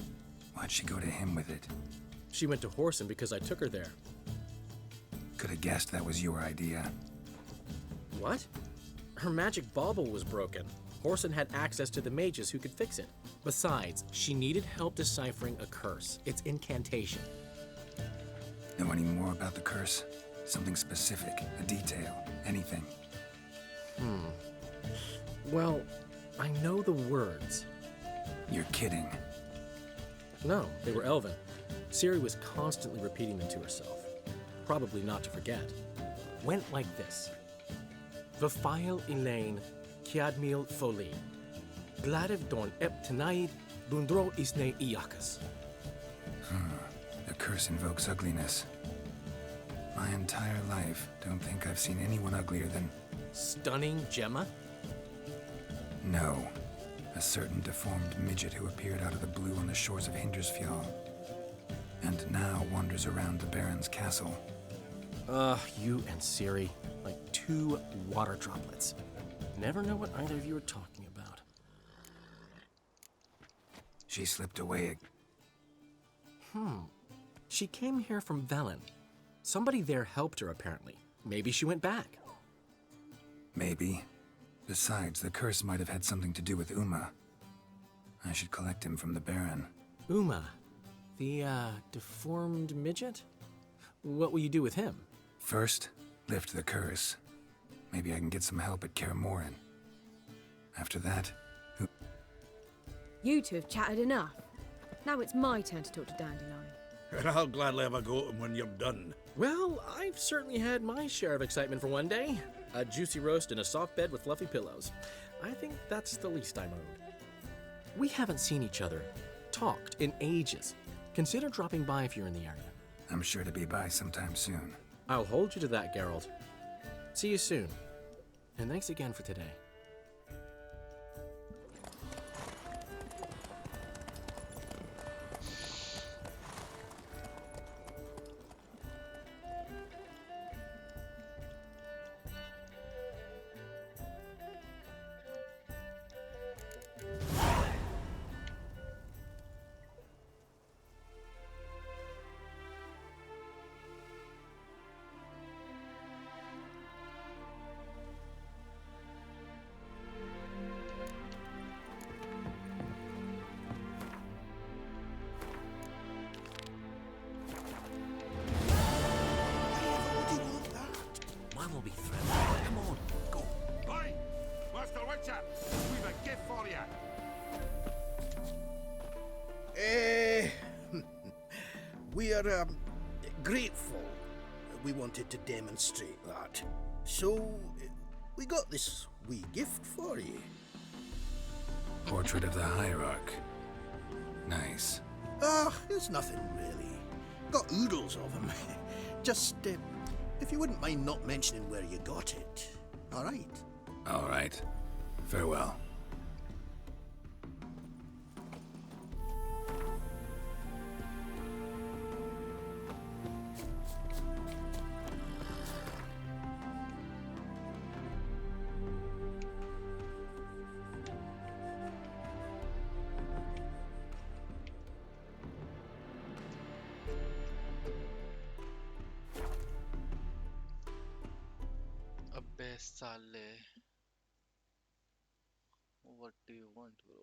why'd she go to him with it? She went to Horson because I took her there. Could have guessed that was your idea. What? Her magic bauble was broken. Horson had access to the mages who could fix it. Besides, she needed help deciphering a curse. It's incantation. Know any more about the curse? Something specific, a detail, anything? Well, I know the words. You're kidding. No, they were Elven. Ciri was constantly repeating them to herself. Probably not to forget. Went like this. Vafile Elaine, Kiadmil Foli. Gladev Don Ep Tanaid, Bundro Isne Iakas. The curse invokes ugliness. My entire life, don't think I've seen anyone uglier than... Stunning Gemma? No. A certain deformed midget who appeared out of the blue on the shores of Hindersfjall. And now wanders around the Baron's castle. You and Ciri, like two water droplets. Never know what either of you are talking about. She slipped away. She came here from Velen. Somebody there helped her, apparently. Maybe she went back. Maybe. Besides, the curse might have had something to do with Uma. I should collect him from the Baron. Uma, the, deformed midget? What will you do with him? First, lift the curse. Maybe I can get some help at Kaer Morhen. After that, You two have chatted enough. Now it's my turn to talk to Dandelion. And I'll gladly have a go at him when you're done. Well, I've certainly had my share of excitement for one day. A juicy roast in a soft bed with fluffy pillows. I think that's the least I'm owed. We haven't seen each other, talked in ages. Consider dropping by if you're in the area. I'm sure to be by sometime soon. I'll hold you to that, Geralt. See you soon. And thanks again for today. Mine will be thrilled. Come on, go. Hey, Master Witcher, we've a gift for you. We are grateful. We wanted to demonstrate that. So, we got this wee gift for you. Portrait of the Hierarch. Nice. It's nothing really. Got oodles of them. Just If you wouldn't mind not mentioning where you got it. All right. All right. Farewell. अबे साले. What do you want, bro?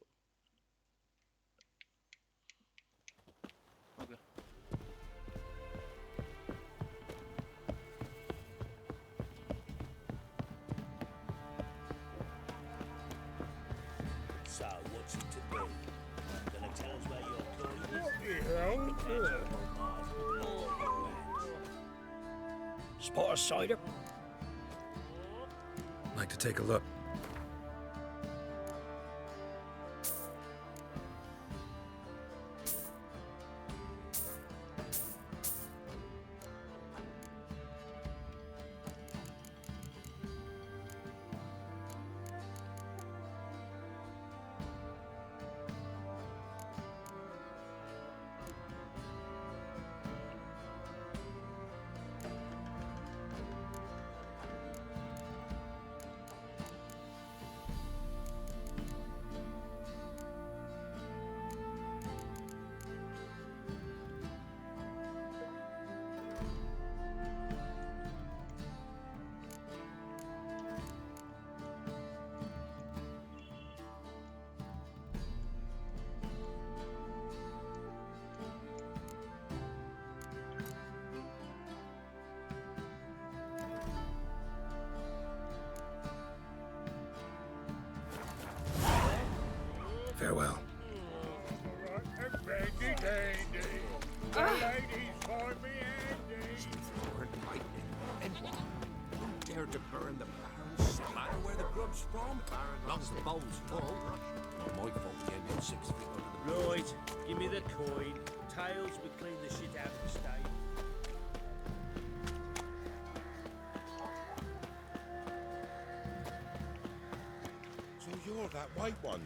Okay. So, what's it to do? Gonna tell us where you're going? What the hell? Spot a cider? Like to take a look. Farewell. Dare to burn the barrels. No matter where the grub's from. As long as the bowl's full. Not my fault again, it's 6 feet under the Right, give me the coin. Tails, we clean the shit out of the stable. So you're that white one.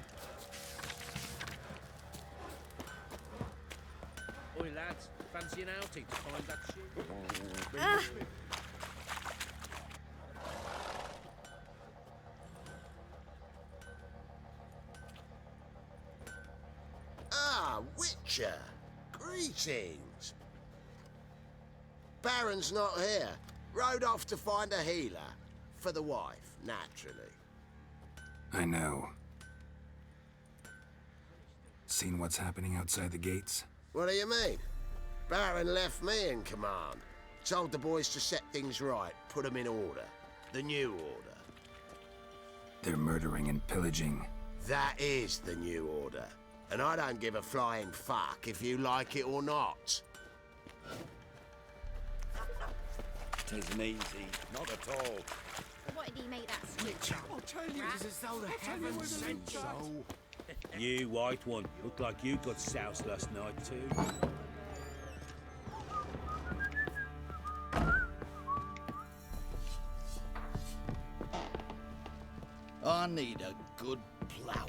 Oi, lads, fancy an outing to find that shit? Ah, Witcher. Greetings. Baron's not here. Rode off to find a healer. For the wife, naturally. I know. Seen what's happening outside the gates? What do you mean? Baron left me in command. Told the boys to set things right, put them in order. The new order. They're murdering and pillaging. That is the new order. And I don't give a flying fuck if you like it or not. Tisn't easy, not at all. What did he make that switch? I'll tell you, it's as though the heavens sent so. You, white one, look like you got soused last night too. I need a good plough.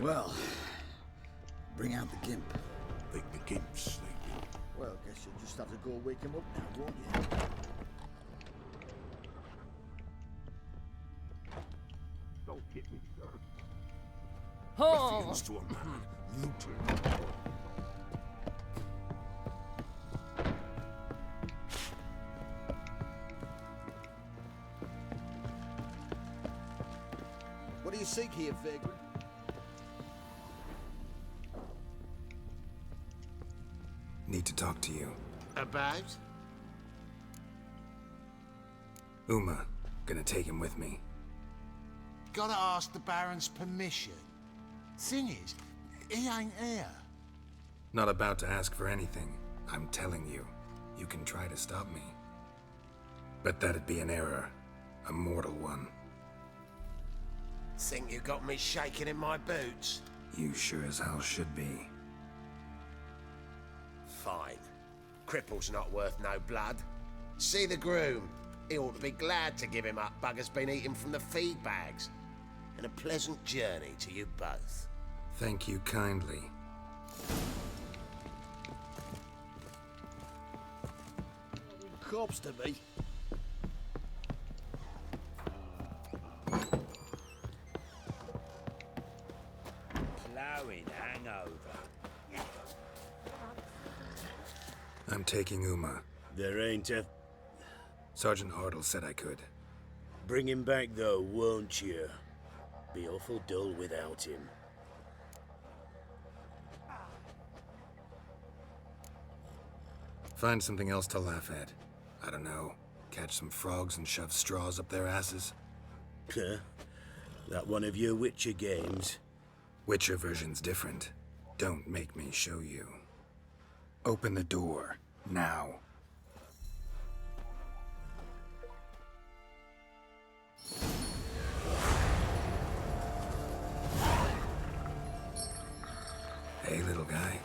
Well, bring out the gimp. Think the gimp's sleeping. Well, guess you'll just have to go wake him up now, won't you? Don't hit me, sir. Oh. Ruffians to a man, looter. What do you seek here, vagrant? Need to talk to you. About? Uma, gonna take him with me. Gotta ask the Baron's permission. Thing is, he ain't here. Not about to ask for anything. I'm telling you, you can try to stop me. But that'd be an error. A mortal one. Think you got me shaking in my boots? You sure as hell should be. Fine. Cripple's not worth no blood. See the groom. He ought to be glad to give him up. Bugger's been eating from the feed bags. And a pleasant journey to you both. Thank you kindly. Corpse to me. Plowing hangover. I'm taking Uma. There ain't a... Sergeant Hartle said I could. Bring him back though, won't you? Be awful dull without him. Find something else to laugh at. I don't know. Catch some frogs and shove straws up their asses. Huh? That one of your Witcher games? Witcher version's different. Don't make me show you. Open the door. Now. Hey, little guy.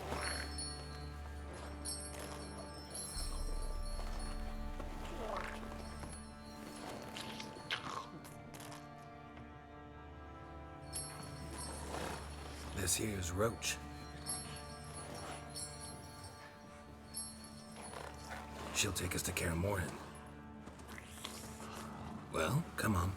This here's Roach. She'll take us to Kaer Morhen. Well, come on.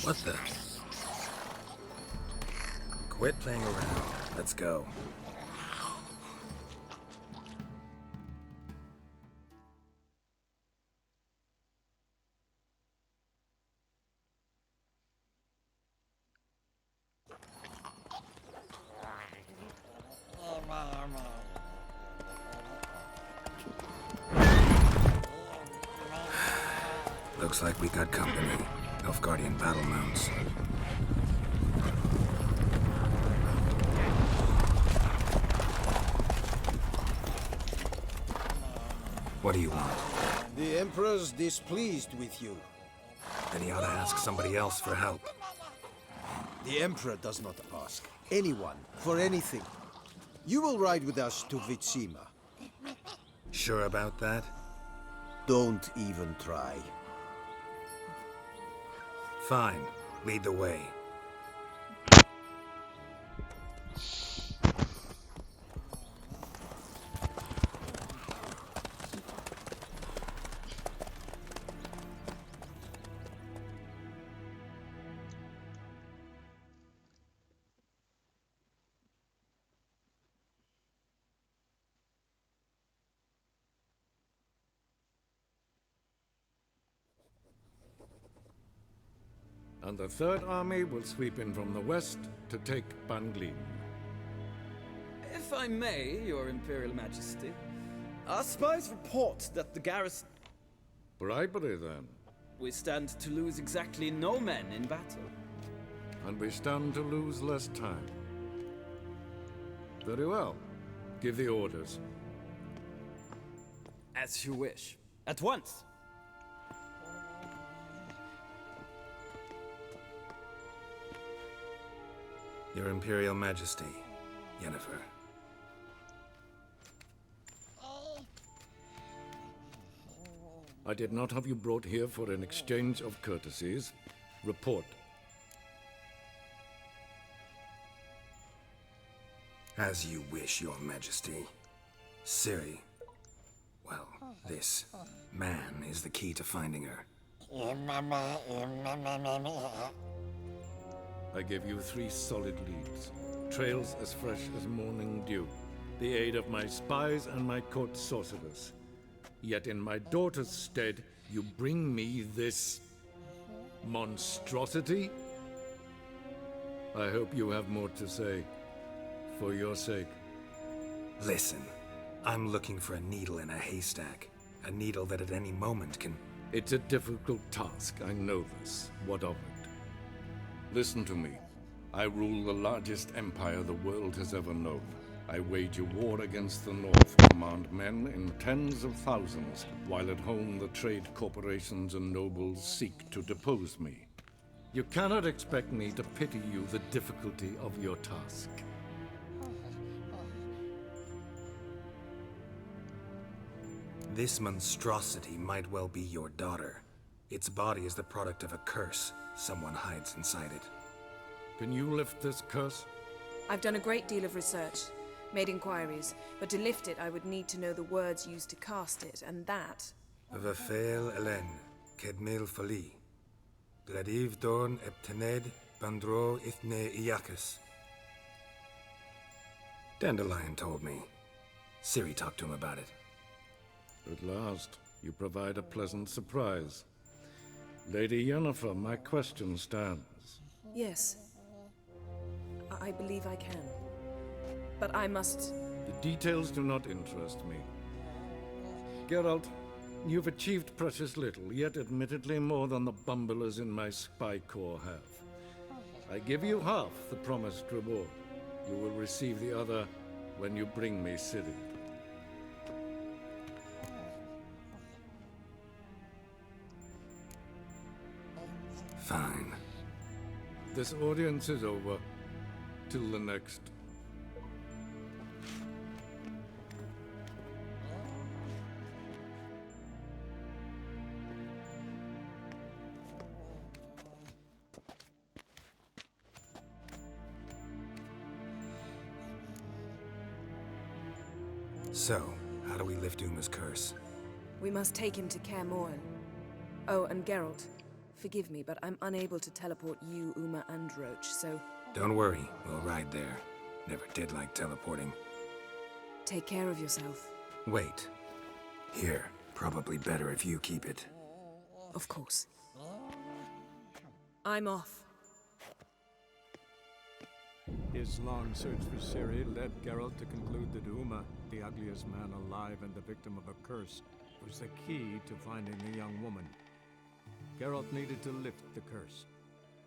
What the? Quit playing around. Let's go. Looks like we got company. Nilfgaardian battle mounts. What do you want? The Emperor's displeased with you. Then he ought to ask somebody else for help. The Emperor does not ask anyone for anything. You will ride with us to Vitsima. Sure about that? Don't even try. Fine. Lead the way. And the Third Army will sweep in from the west to take Banglin. If I may, Your Imperial Majesty, our spies report that the garrison... Bribery, then. We stand to lose exactly no men in battle. And we stand to lose less time. Very well. Give the orders. As you wish. At once. Your Imperial Majesty, Yennefer. I did not have you brought here for an exchange of courtesies. Report. As you wish, Your Majesty. Ciri. Well, this man is the key to finding her. I give you 3 solid leads. Trails as fresh as morning dew. The aid of my spies and my court sorcerers. Yet in my daughter's stead, you bring me this... monstrosity? I hope you have more to say. For your sake. Listen, I'm looking for a needle in a haystack. A needle that at any moment can... It's a difficult task, I know this. What of it? Listen to me. I rule the largest empire the world has ever known. I wage a war against the North, command men in tens of thousands, while at home the trade corporations and nobles seek to depose me. You cannot expect me to pity you the difficulty of your task. This monstrosity might well be your daughter. Its body is the product of a curse. Someone hides inside it. Can you lift this curse? I've done a great deal of research, made inquiries, but to lift it I would need to know the words used to cast it, and that... Vafel Elen, Kedmil Fali. Gladiv Dorn Eptened Bandro Ithne Iacus. Dandelion told me. Ciri talked to him about it. At last, you provide a pleasant surprise. Lady Yennefer, my question stands. Yes. I believe I can. But I must... The details do not interest me. Geralt, you've achieved precious little, yet admittedly more than the bumblers in my spy corps have. I give you half the promised reward. You will receive the other when you bring me Ciri. Fine. This audience is over. Till the next. So, how do we lift Uma's curse? We must take him to Kaer Morhen. Oh, and Geralt, forgive me, but I'm unable to teleport you, Uma, and Roach, so... Don't worry, we'll ride there. Never did like teleporting. Take care of yourself. Wait. Here, probably better if you keep it. Of course. I'm off. His long search for Ciri led Geralt to conclude that Uma, the ugliest man alive and the victim of a curse, was the key to finding the young woman. Geralt needed to lift the curse,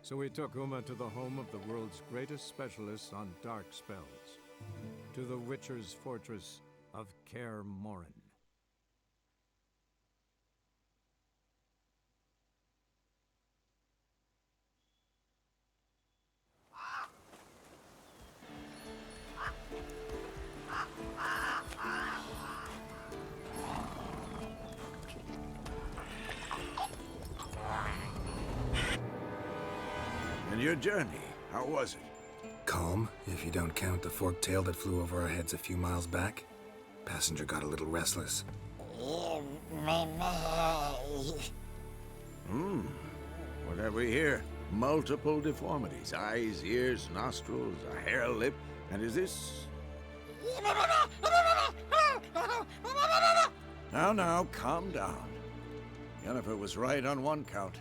so he took Uma to the home of the world's greatest specialists on dark spells, to the Witcher's fortress of Kaer Morhen. And your journey, how was it? Calm, if you don't count the forked tail that flew over our heads a few miles back. Passenger got a little restless. What have we here? Multiple deformities. Eyes, ears, nostrils, a hair lip. And is this... Now, calm down. Yennefer was right on one count.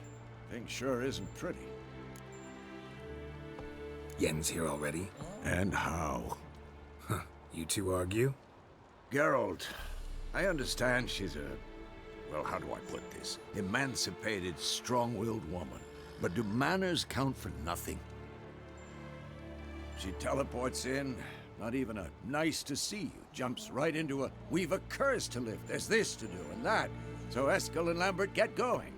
Thing sure isn't pretty. Yen's here already? And how? Huh. You two argue? Geralt, I understand she's a... well, how do I put this? Emancipated, strong-willed woman. But do manners count for nothing? She teleports in, not even a nice to see you, jumps right into a we've a curse to lift, there's this to do and that. So Eskel and Lambert get going.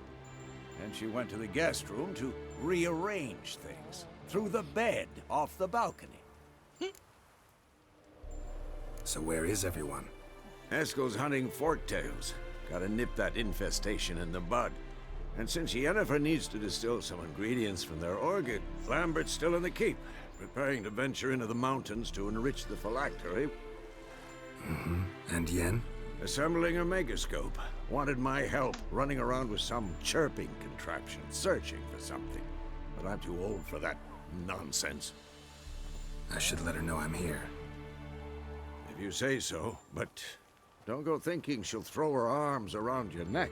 And she went to the guest room to rearrange things. Through the bed, off the balcony. So where is everyone? Eskel's hunting forktails. Gotta nip that infestation in the bud. And since Yennefer needs to distill some ingredients from their orchid, Lambert's still in the keep, preparing to venture into the mountains to enrich the phylactery. And Yen? Assembling a megascope. Wanted my help running around with some chirping contraption, searching for something. But I'm too old for that nonsense. I should let her know I'm here. If you say so, but don't go thinking she'll throw her arms around your neck.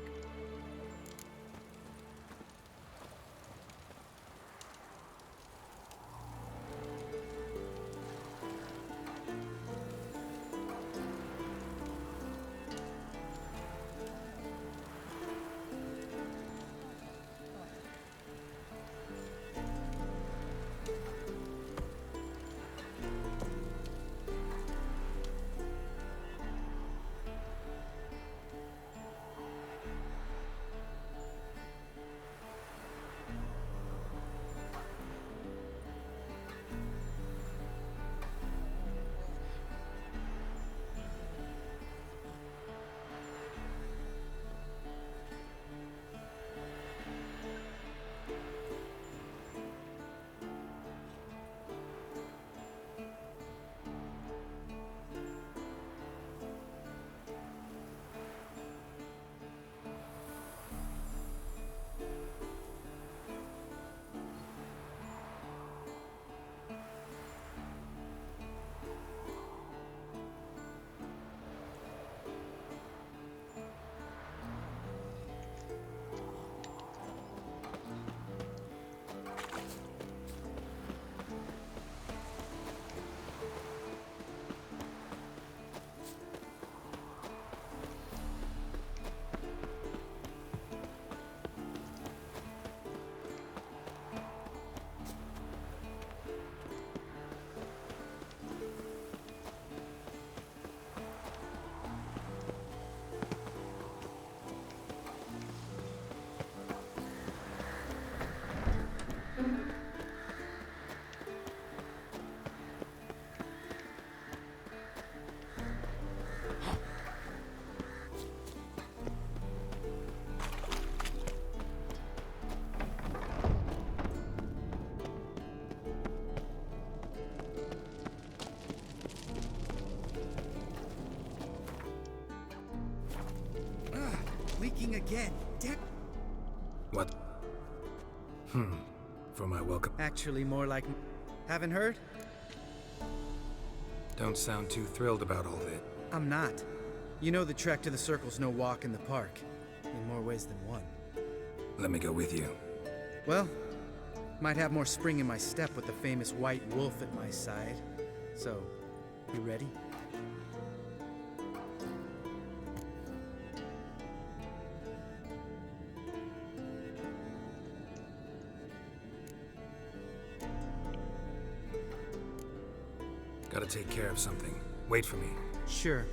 again. What? For my welcome. Actually, more like... Haven't heard? Don't sound too thrilled about all that. I'm not. You know the trek to the Circle's no walk in the park. In more ways than one. Let me go with you. Well, might have more spring in my step with the famous white wolf at my side. So, you ready? Gotta take care of something. Wait for me. Sure.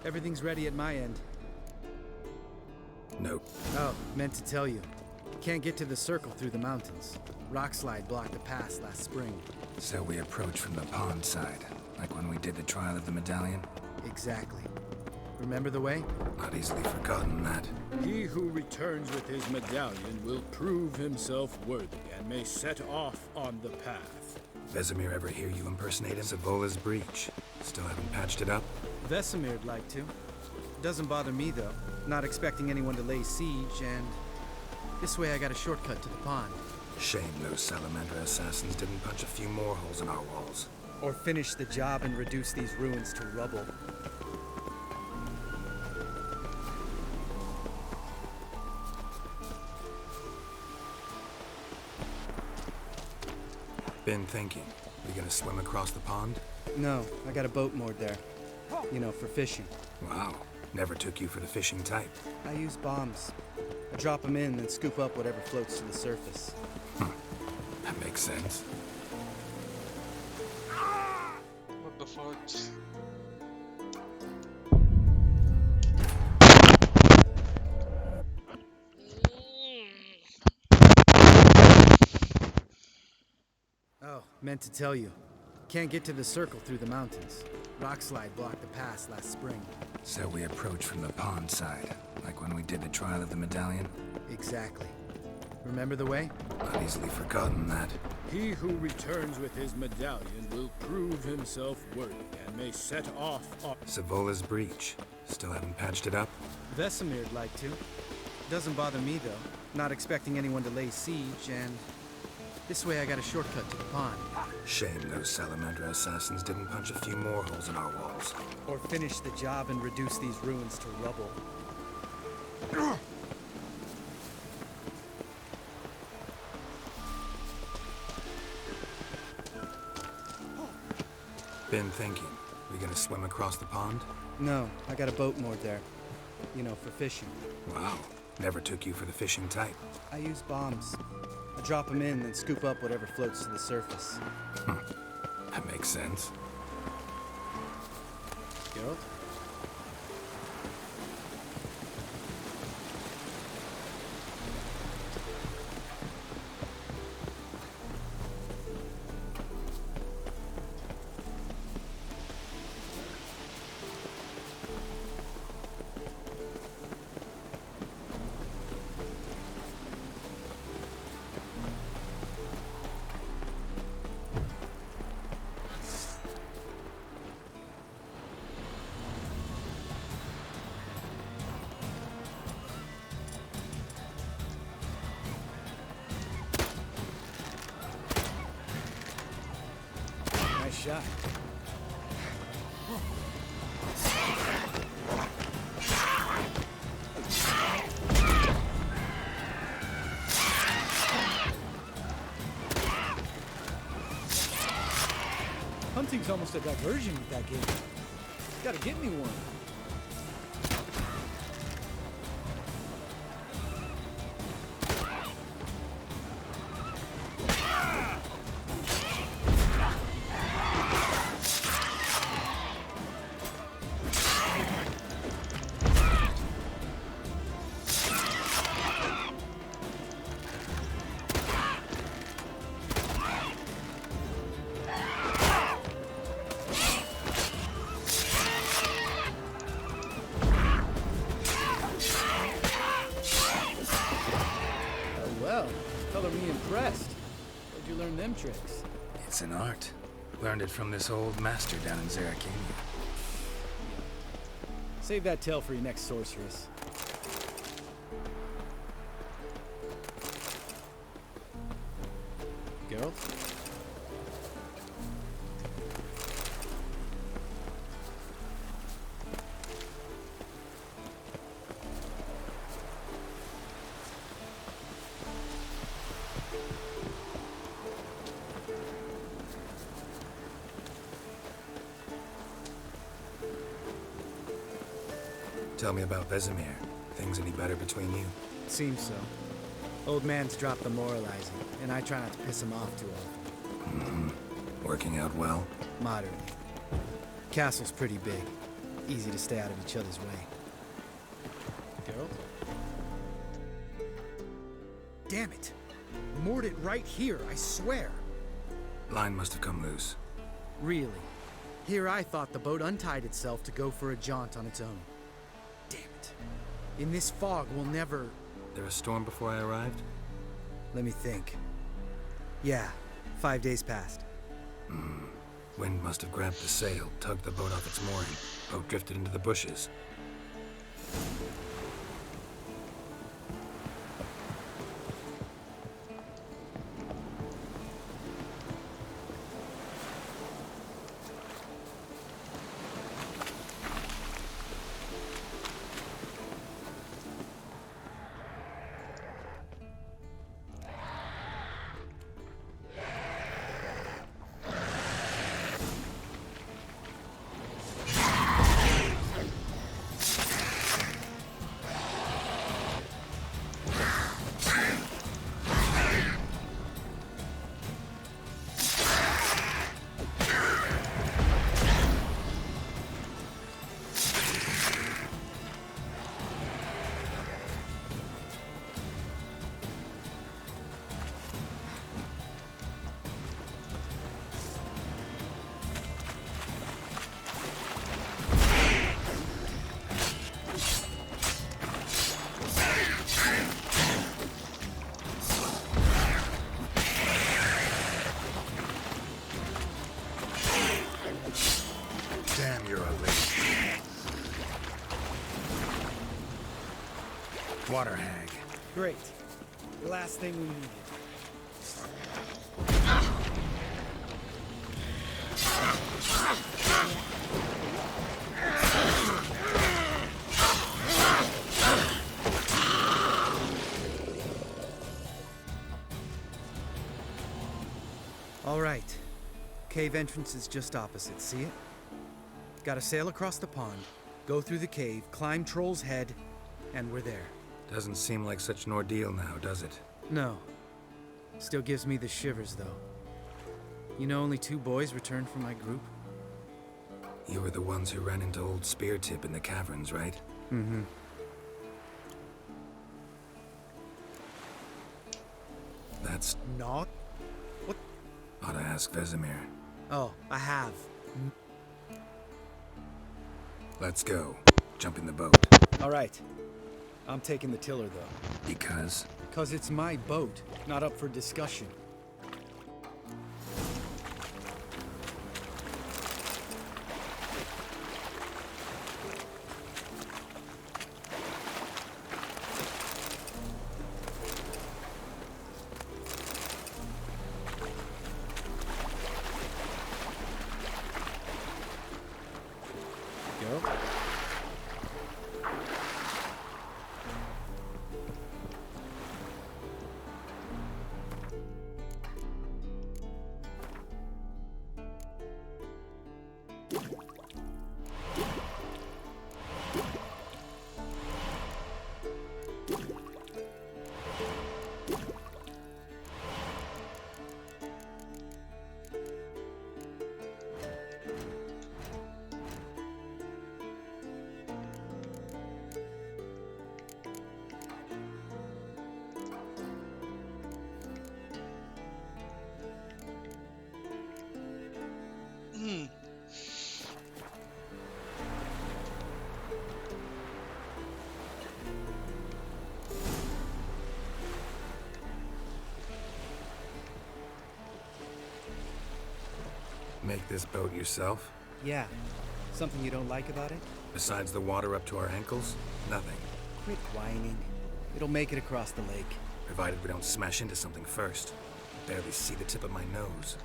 Everything's ready at my end. Nope. Oh, meant to tell you. Can't get to the Circle through the mountains. Rockslide blocked the pass last spring. So we approach from the pond side, like when we did the trial of the medallion? Exactly. Remember the way? Not easily forgotten that. He who returns with his medallion will prove himself worthy and may set off on the path. Vesemir ever hear you impersonate him? Savola's breach. Still haven't patched it up? Vesemir'd like to. Doesn't bother me, though. Not expecting anyone to lay siege, and... this way I got a shortcut to the pond. Shame those Salamander assassins didn't punch a few more holes in our walls. Or finish the job and reduce these ruins to rubble. Been thinking. We gonna swim across the pond? No, I got a boat moored there. You know, for fishing. Wow. Never took you for the fishing type. I use bombs. I drop them in, then scoop up whatever floats to the surface. That makes sense. What the fudge? Oh, meant to tell you. Can't get to the Circle through the mountains. Rockslide blocked the pass last spring. So we approach from the pond side, like when we did the trial of the medallion? Exactly. Remember the way? Not easily forgotten that. He who returns with his medallion will prove himself worthy and may set off on... Savola's breach. Still haven't patched it up? Vesemir'd like to. Doesn't bother me, though. Not expecting anyone to lay siege, and... this way I got a shortcut to the pond. Shame those Salamander assassins didn't punch a few more holes in our walls. Or finish the job and reduce these ruins to rubble. Been thinking. We gonna swim across the pond? No, I got a boat moored there. You know, for fishing. Wow. Never took you for the fishing type. I use bombs. I drop them in, then scoop up whatever floats to the surface. That makes sense. Geralt? Shot. Hunting's almost a diversion with that game. Gotta get me one. Tricks. It's an art. Learned it from this old master down in Zeracania. Save that tale for your next sorceress. Geralt? Tell me about Vesemir. Things any better between you? Seems so. Old man's dropped the moralizing, and I try not to piss him off too often. Mm-hmm. Working out well? Moderately. Castle's pretty big. Easy to stay out of each other's way. Geralt? Damn it! Moored it right here, I swear! Line must have come loose. Really? Here I thought the boat untied itself to go for a jaunt on its own. Damn it. In this fog, we'll never... There a storm before I arrived? Let me think. Yeah, 5 days passed. Wind must have grabbed the sail, tugged the boat off its mooring. Boat drifted into the bushes. Damn, you're ugly. Water hag. Great. The last thing we needed. All right. Cave entrance is just opposite, see it? Gotta sail across the pond, go through the cave, climb Troll's Head, and we're there. Doesn't seem like such an ordeal now, does it? No. Still gives me the shivers, though. You know only 2 boys returned from my group? You were the ones who ran into old Spear Tip in the caverns, right? Mm-hmm. That's... Not? What? Ought to ask Vesemir. Oh, I have. Let's go. Jump in the boat. All right. I'm taking the tiller, though. Because? 'Cause it's my boat, not up for discussion. Go. Make this boat yourself? Yeah. Something you don't like about it? Besides the water up to our ankles? Nothing. Quit whining. It'll make it across the lake. Provided we don't smash into something first. Barely see the tip of my nose.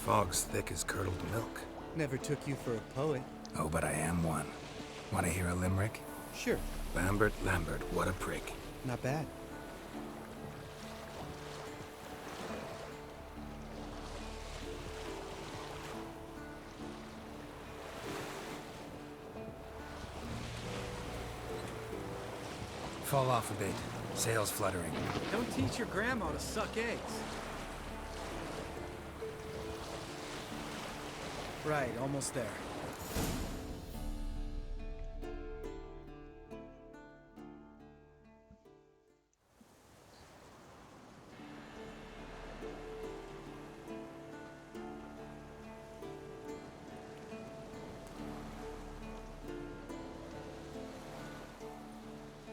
Fog's thick as curdled milk. Never took you for a poet. Oh, but I am one. Want to hear a limerick? Sure. Lambert, Lambert, what a prick. Not bad. Fall off a bit. Sails fluttering. Don't teach your grandma to suck eggs. Right, almost there.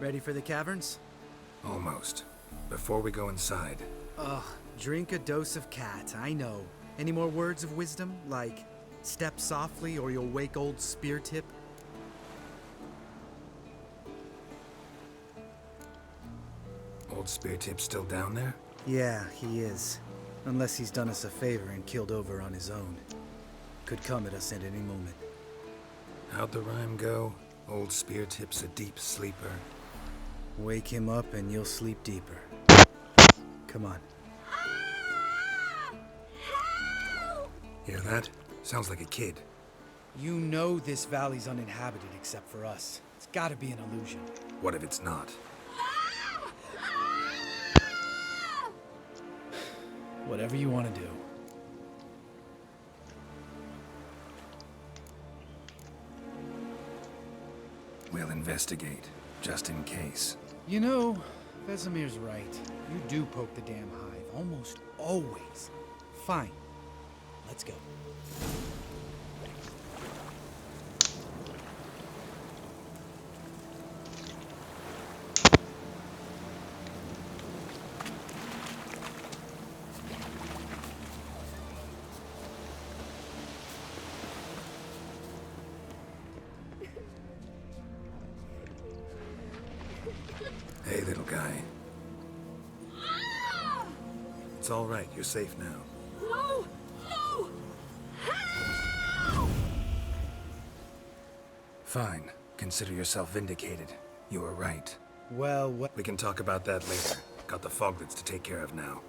Ready for the caverns? Almost. Before we go inside. Ugh, drink a dose of cat, I know. Any more words of wisdom, like step softly or you'll wake old spear tip? Old spear tip still down there? Yeah, he is. Unless he's done us a favor and killed over on his own. Could come at us at any moment. How'd the rhyme go? Old spear tip's a deep sleeper. Wake him up and you'll sleep deeper. Come on. Hear that? Sounds like a kid. You know this valley's uninhabited except for us. It's gotta be an illusion. What if it's not? Whatever you want to do. We'll investigate, just in case. You know, Vesemir's right. You do poke the damn hive, almost always. Fine. Let's go. Hey, little guy. It's all right. You're safe now. No! No! Fine. Consider yourself vindicated. You were right. Well, what? We can talk about that later. Got the foglets to take care of now.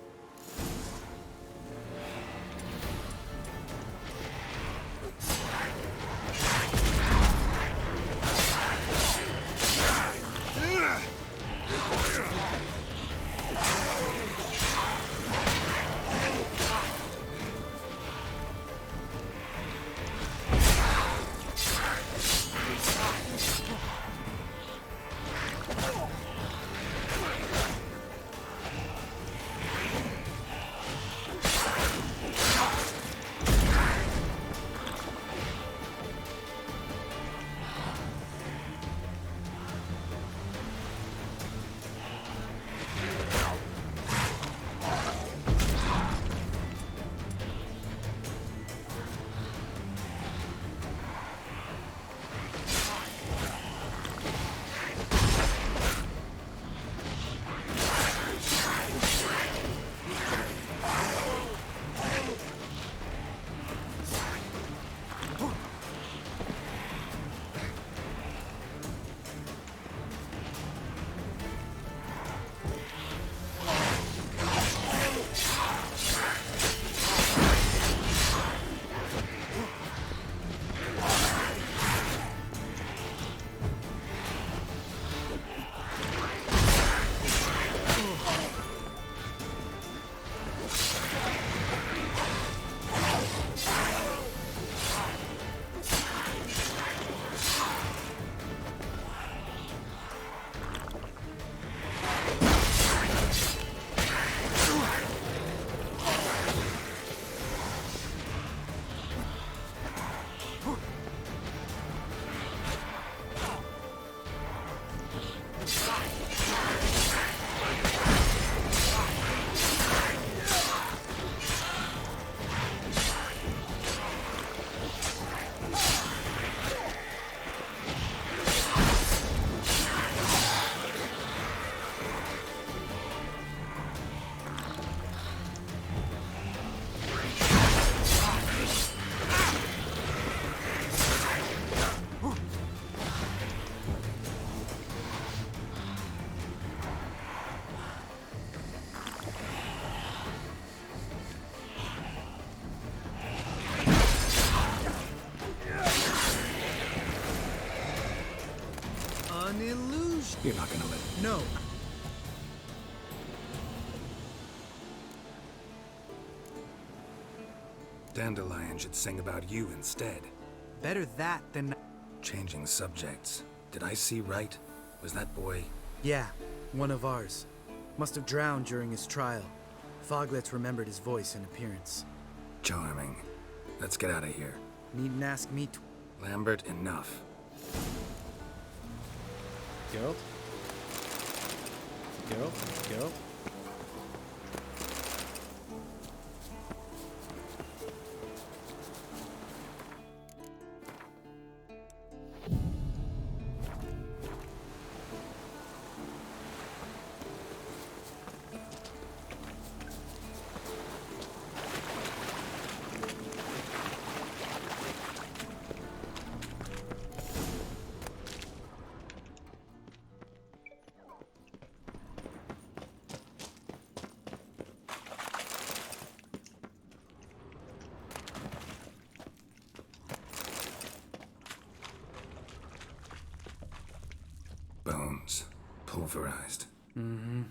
You're not gonna let... No. Dandelion should sing about you instead. Better that than... Changing subjects. Did I see right? Was that boy... Yeah, one of ours. Must have drowned during his trial. Foglets remembered his voice and appearance. Charming. Let's get out of here. Needn't ask me to... Lambert, enough. Geralt? Geralt? Geralt? Bones. Pulverized. Mm-hmm.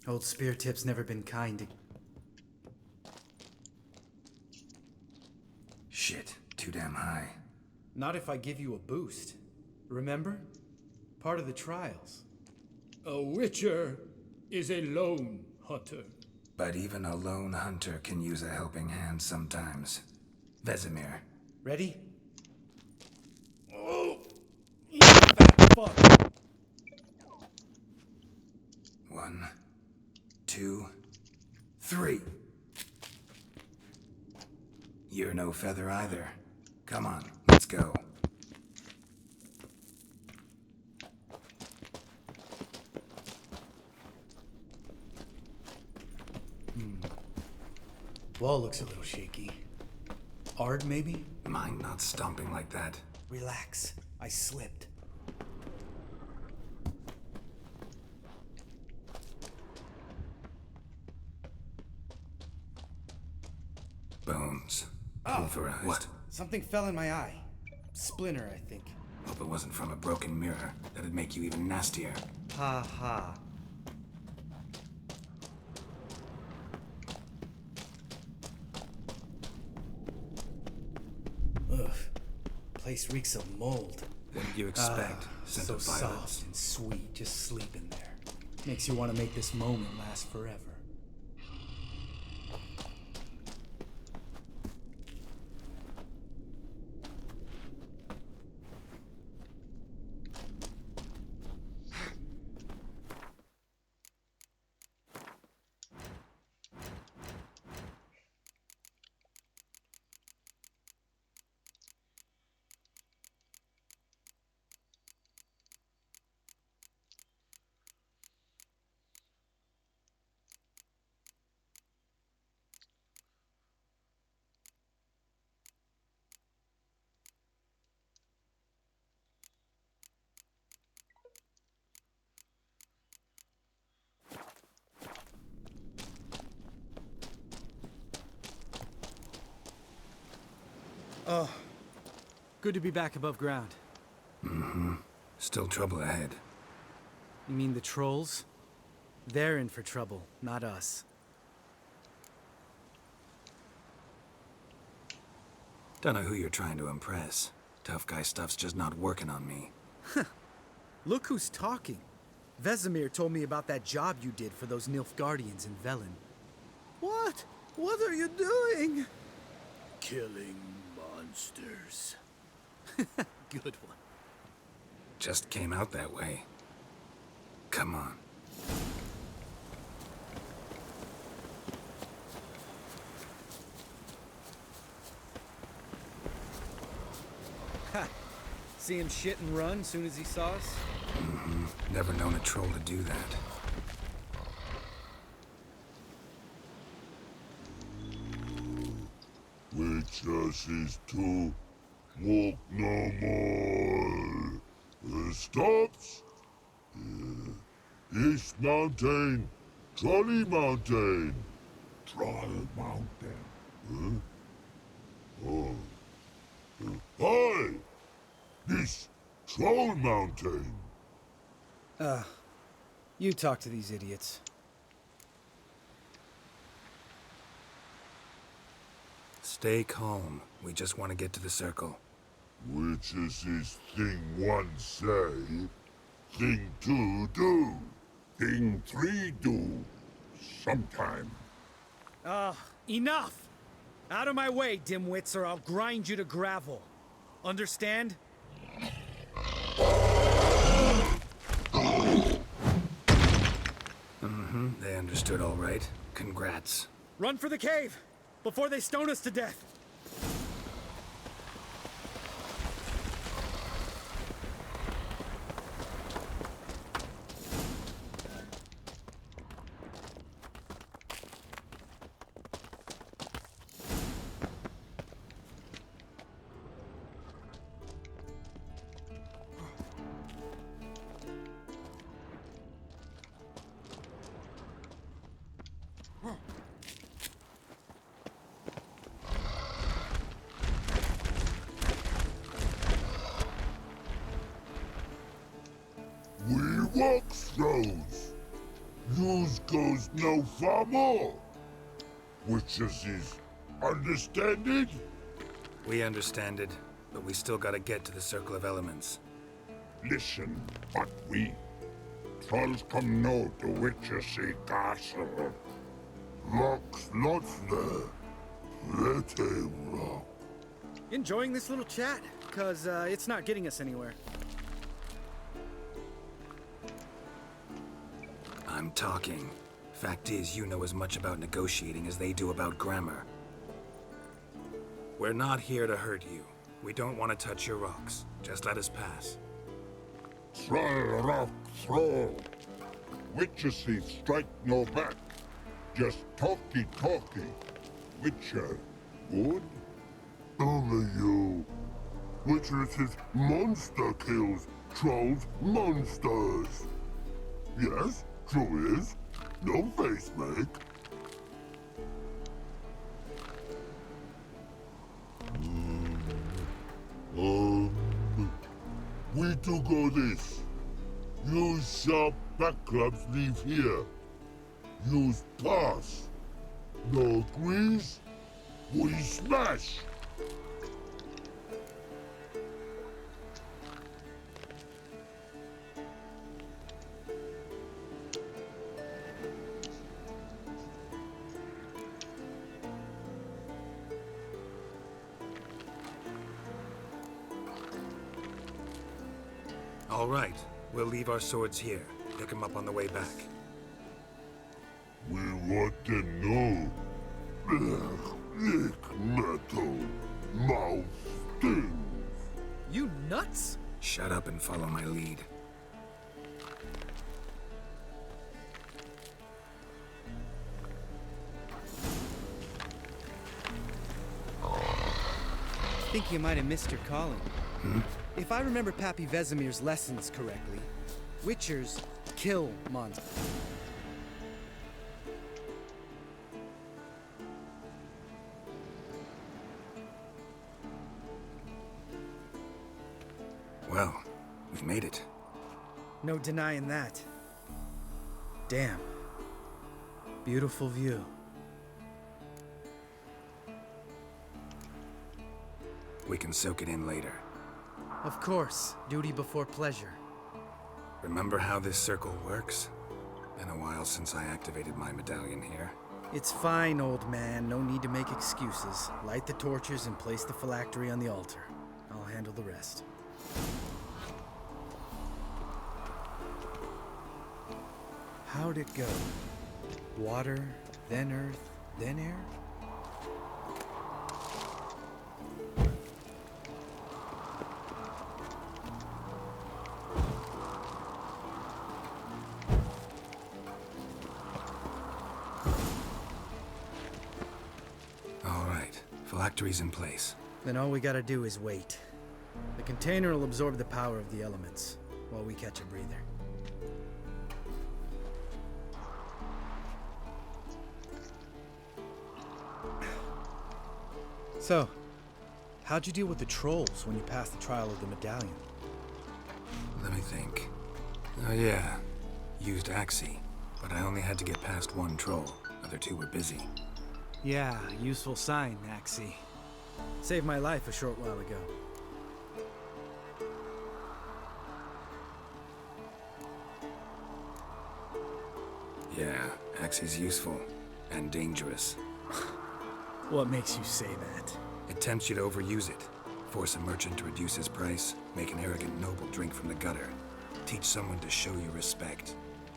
Old Spear Tip's never been kind to... Shit. Too damn high. Not if I give you a boost. Remember? Part of the trials. A witcher is a lone hunter. But even a lone hunter can use a helping hand sometimes. Vesemir. Ready? Oh! You fat fuck! 1, 2, 3. You're no feather either. Come on, let's go. Wall looks a little shaky. Ard, maybe? Mind not stomping like that. Relax. I slipped. Bones. Pulverized. What? Something fell in my eye. Splinter, I think. Hope it wasn't from a broken mirror. That'd make you even nastier. Ha ha. Ugh. Place reeks of mold. What did you expect? Scent So of violets. soft and sweet, just sleeping there. Makes you want to make this moment last forever. Oh, good to be back above ground. Mm-hmm. Still trouble ahead. You mean the trolls? They're in for trouble, not us. Don't know who you're trying to impress. Tough guy stuff's just not working on me. Look who's talking. Vesemir told me about that job you did for those Nilfgaardians in Velen. What? What are you doing? Killing monsters. Good one. Just came out that way. Come on. Ha! See him shit and run soon as he saw us? Mm-hmm. Never known a troll to do that. Witches to walk no more. Stops. East Mountain, Trolley Mountain. Troll Mountain. Huh? Oh. Hi! This Troll Mountain. You talk to these idiots. Stay calm. We just want to get to the circle. Which is his thing one say, thing two do, thing three do, sometime. Enough! Out of my way, dimwits, or I'll grind you to gravel. Understand? They understood all right. Congrats. Run for the cave! Before they stone us to death! We walk throws. Yous goes no far more. Which is understanded? We understand it, but we still gotta get to the Circle of Elements. Listen, but we trolls come no to Witchersea Castle. Rocks lots there. Pretty rock. Enjoying this little chat? Cause it's not getting us anywhere. I'm talking. Fact is, you know as much about negotiating as they do about grammar. We're not here to hurt you. We don't want to touch your rocks. Just let us pass. Troll rock throw. Witchersea strike no back. Just talky. Witcher, good? Only you. Witchersea monster kills. Trolls monsters. Yes, true is. No face make. We do go this. Use sharp back clubs leave here. Use pass. No agrees? We smash. All right. We'll leave our swords here. Pick them up on the way back. We want to know. Lick metal. Mouth stings. You nuts? Shut up and follow my lead. Think you might have missed your calling. If I remember Pappy Vesemir's lessons correctly, Witchers kill monsters. Well, we've made it. No denying that. Damn. Beautiful view. We can soak it in later. Of course, duty before pleasure. Remember how this circle works? Been a while since I activated my medallion here. It's fine, old man. No need to make excuses. Light the torches and place the phylactery on the altar. I'll handle the rest. How'd it go? Water, then earth, then air? All right, phylactery's in place. Then all we gotta do is wait. The container will absorb the power of the elements, while we catch a breather. So, how'd you deal with the trolls when you passed the trial of the medallion? Let me think. Oh yeah, used Axie, but I only had to get past one troll. Other two were busy. Yeah, useful sign, Axie. Saved my life a short while ago. Yeah, Axie's useful. And dangerous. What makes you say that? It tempts you to overuse it. Force a merchant to reduce his price. Make an arrogant noble drink from the gutter. Teach someone to show you respect.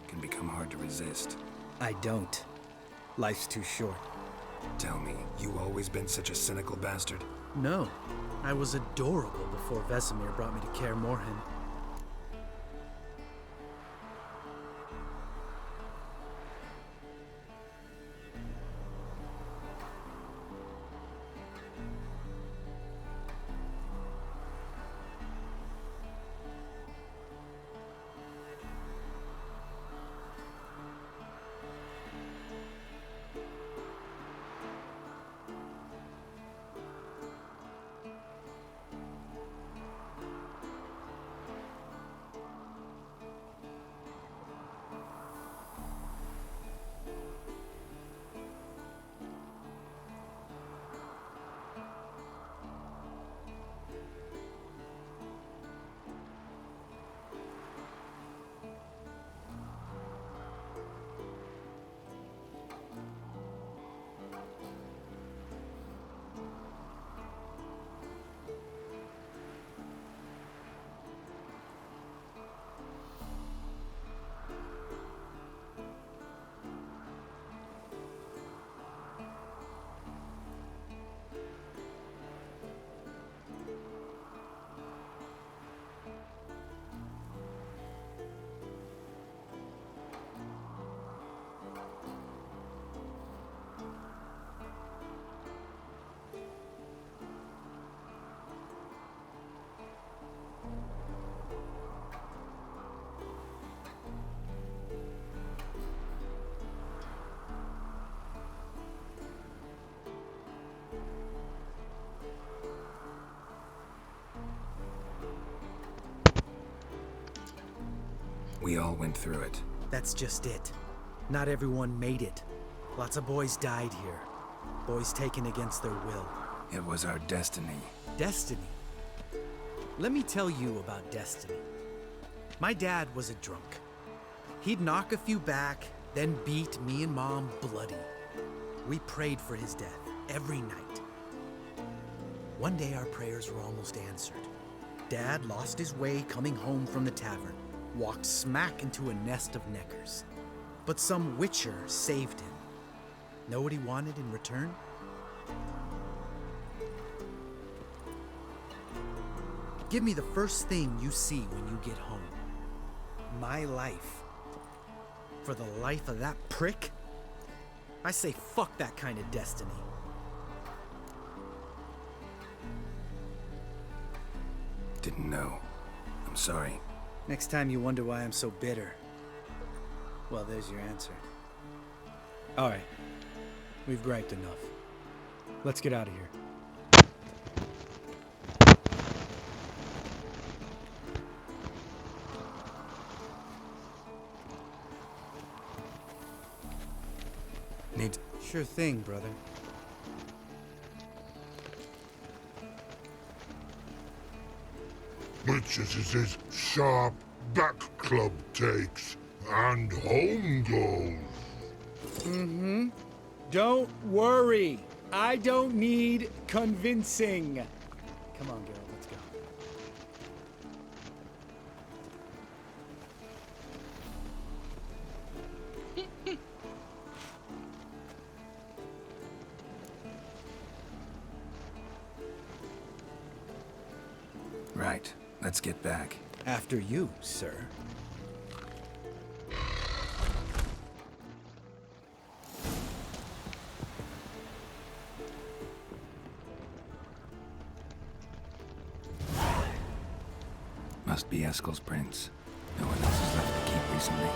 Can become hard to resist. I don't. Life's too short. Tell me, you always been such a cynical bastard? No. I was adorable before Vesemir brought me to Kaer Morhen. We all went through it. That's just it. Not everyone made it. Lots of boys died here. Boys taken against their will. It was our destiny. Destiny? Let me tell you about destiny. My dad was a drunk. He'd knock a few back, then beat me and Mom bloody. We prayed for his death every night. One day our prayers were almost answered. Dad lost his way coming home from the tavern, walked smack into a nest of neckers. But some witcher saved him. Know what he wanted in return? Give me the first thing you see when you get home. My life. For the life of that prick? I say fuck that kind of destiny. Didn't know. I'm sorry. Next time you wonder why I'm so bitter, well, there's your answer. All right. We've griped enough. Let's get out of here. Need... Sure thing, brother. Bitches is his sharp back club takes, and home goes. Mm-hmm. Don't worry. I don't need convincing. Come on, girl, let's go. Right. Let's get back. After you, sir. Must be Eskel's prints. No one else has left the keep recently.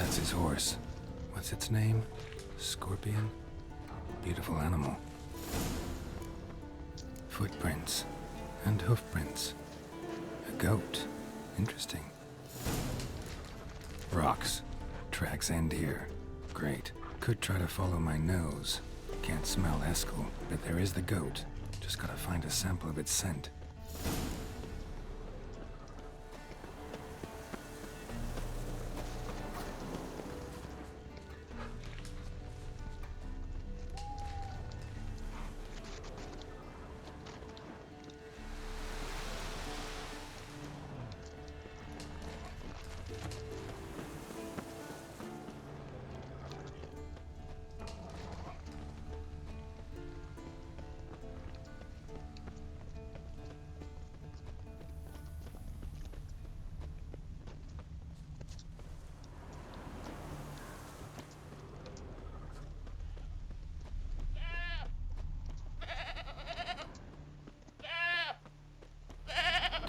That's his horse. What's its name? Scorpion? Beautiful animal. Footprints. And hoofprints. A goat. Interesting. Rocks. Tracks end here. Great. Could try to follow my nose. Can't smell Eskel, but there is the goat. Just gotta find a sample of its scent.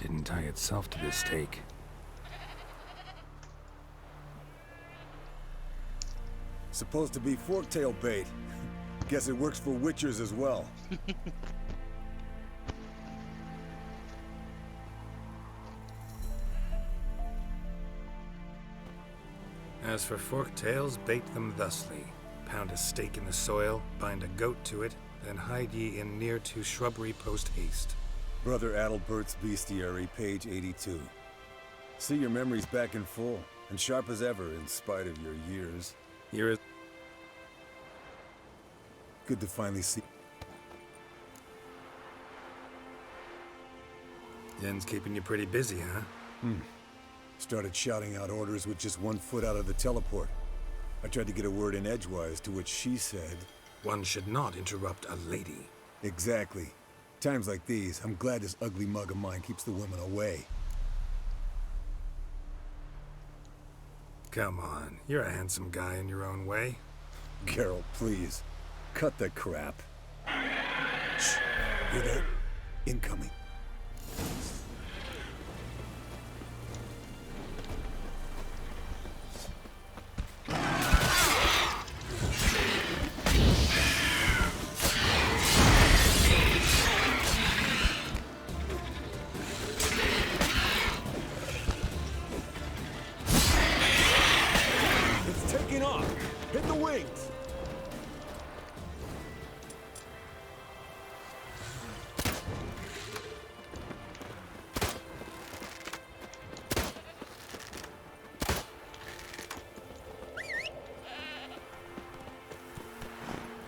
Didn't tie itself to the stake. Supposed to be forktail bait. Guess it works for witchers as well. As for forktails, bait them thusly. Pound a stake in the soil, bind a goat to it, then hide ye in near to shrubbery post haste. Brother Adalbert's Bestiary, page 82. See your memories back in full, and sharp as ever in spite of your years. You're good to finally see. Yen's keeping you pretty busy, huh? Started shouting out orders with just 1 foot out of the teleport. I tried to get a word in edgewise, to which she said... One should not interrupt a lady. Exactly. Times like these, I'm glad this ugly mug of mine keeps the women away. Come on, you're a handsome guy in your own way. Geralt, please. Cut the crap. Shh. Hear that? Incoming.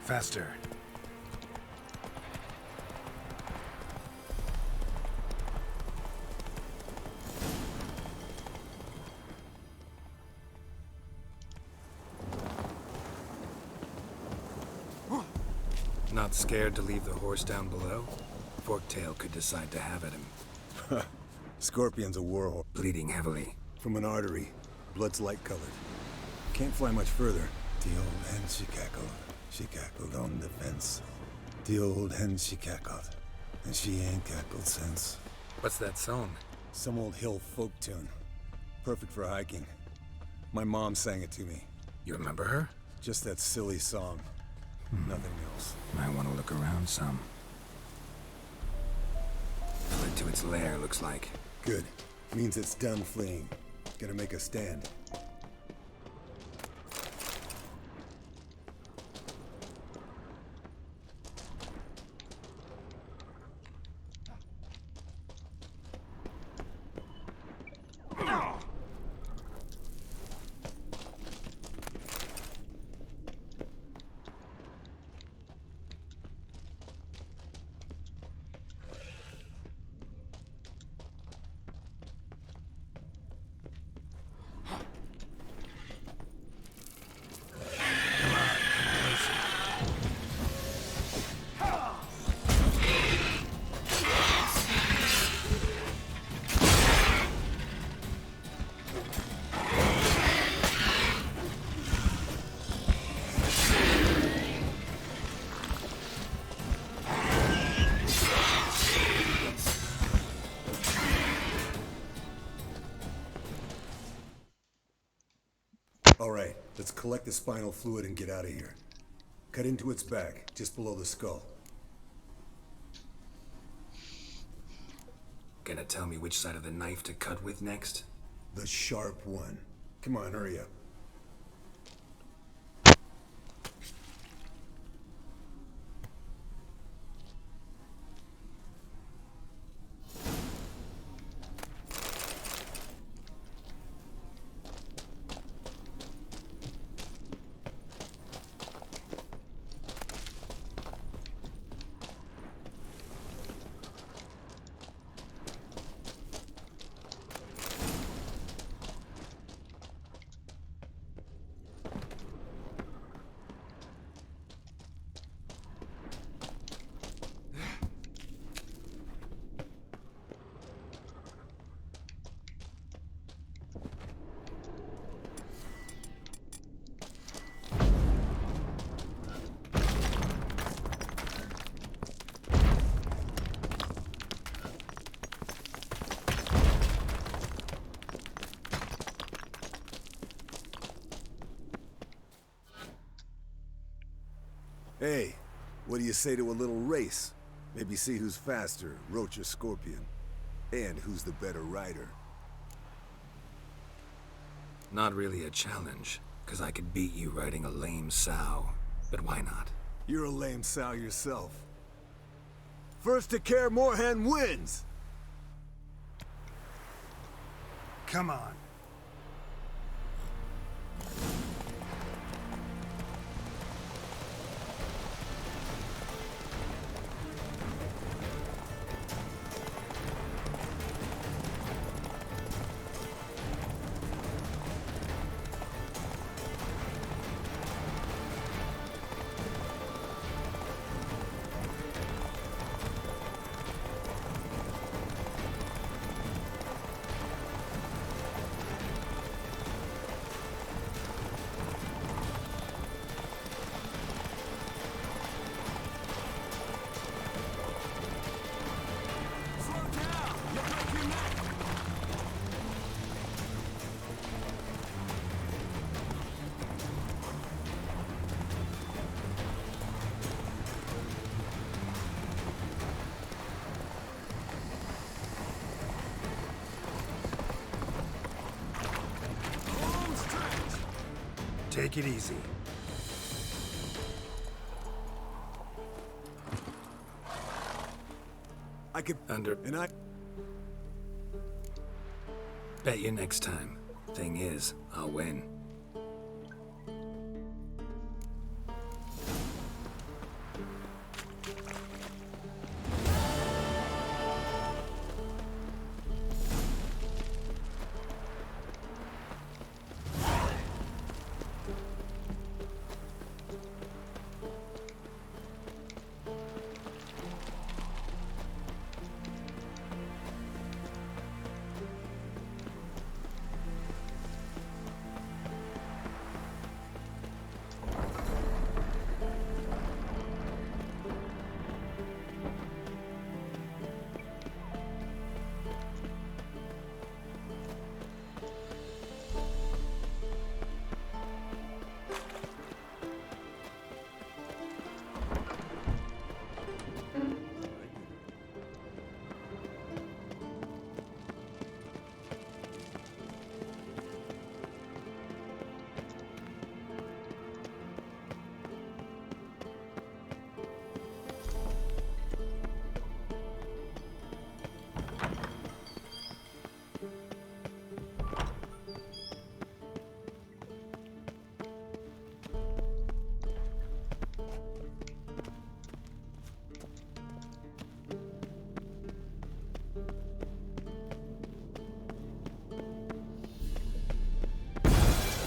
Faster. Not scared to leave the horse down below? Forktail could decide to have at him. Scorpion's a warhorse. Bleeding heavily. From an artery. Blood's light-colored. Can't fly much further. The old hen she cackled. She cackled on the fence. The old hen she cackled. And she ain't cackled since. What's that song? Some old hill folk tune. Perfect for hiking. My mom sang it to me. You remember her? Just that silly song. Nothing else. Might want to look around some. Fled to its lair, looks like. Good. Means it's done fleeing. Gotta make a stand. Let's collect the spinal fluid and get out of here. Cut into its back, just below the skull. Gonna tell me which side of the knife to cut with next? The sharp one. Come on, hurry up. Hey, what do you say to a little race? Maybe see who's faster, Roach or Scorpion. And who's the better rider. Not really a challenge, because I could beat you riding a lame sow. But why not? You're a lame sow yourself. First to Kaer Morhen wins! Come on. Take it easy. I could... And I... Bet you next time. Thing is, I'll win.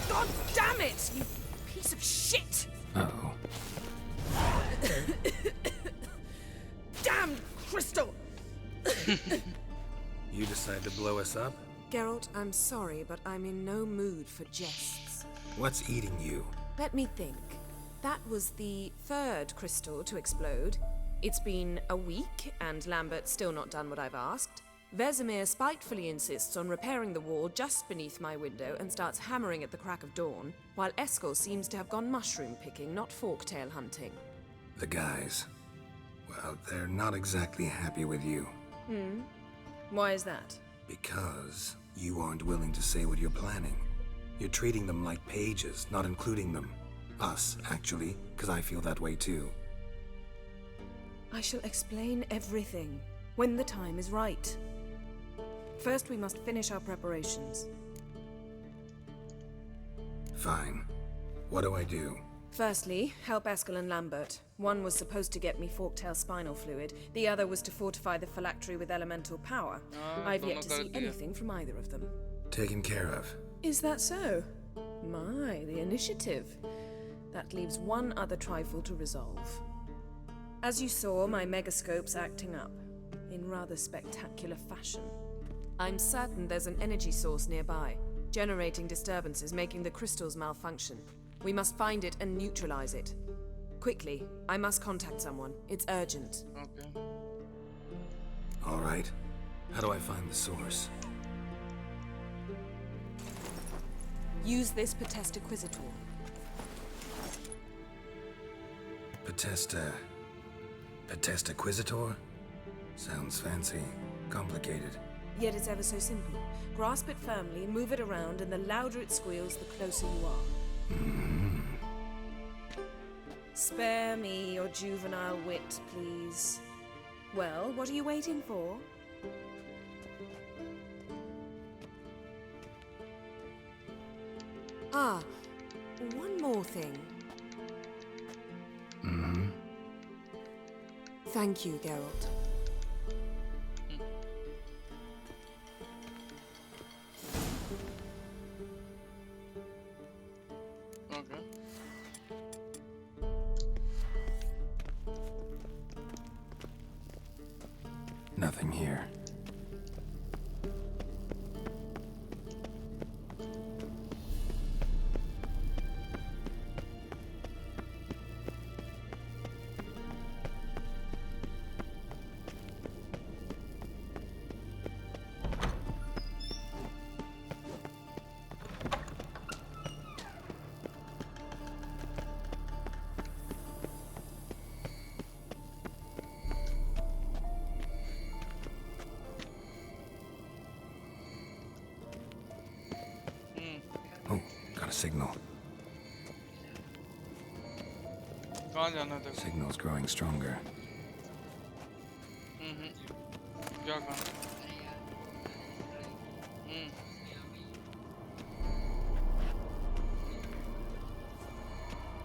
God damn it, you piece of shit! Uh-oh. Damn crystal! You decide to blow us up? Geralt, I'm sorry, but I'm in no mood for jests. What's eating you? Let me think. That was the third crystal to explode. It's been a week, and Lambert's still not done what I've asked. Vesemir spitefully insists on repairing the wall just beneath my window and starts hammering at the crack of dawn, while Eskel seems to have gone mushroom picking, not forktail hunting. The guys. Well, they're not exactly happy with you. Why is that? Because you aren't willing to say what you're planning. You're treating them like pages, not including them. Us, actually, because I feel that way too. I shall explain everything when the time is right. First, we must finish our preparations. Fine. What do I do? Firstly, help Eskel and Lambert. One was supposed to get me forktail spinal fluid, the other was to fortify the phylactery with elemental power. I've yet to see anything from either of them. Taken care of. Is that so? My, the initiative. That leaves one other trifle to resolve. As you saw, my megascope's acting up, in rather spectacular fashion. I'm certain there's an energy source nearby, generating disturbances, making the crystals malfunction. We must find it and neutralize it. Quickly, I must contact someone. It's urgent. Okay. All right. How do I find the source? Use this Potestaquisitor. Potestaquisitor? Sounds fancy. Complicated. Yet it's ever so simple. Grasp it firmly, move it around, and the louder it squeals, the closer you are. Spare me your juvenile wit, please. Well, what are you waiting for? Ah, one more thing. Thank you, Geralt. Okay. Nothing here. Oh, got a signal. कहाँ जाना था? Signal's growing stronger. क्या कहाँ?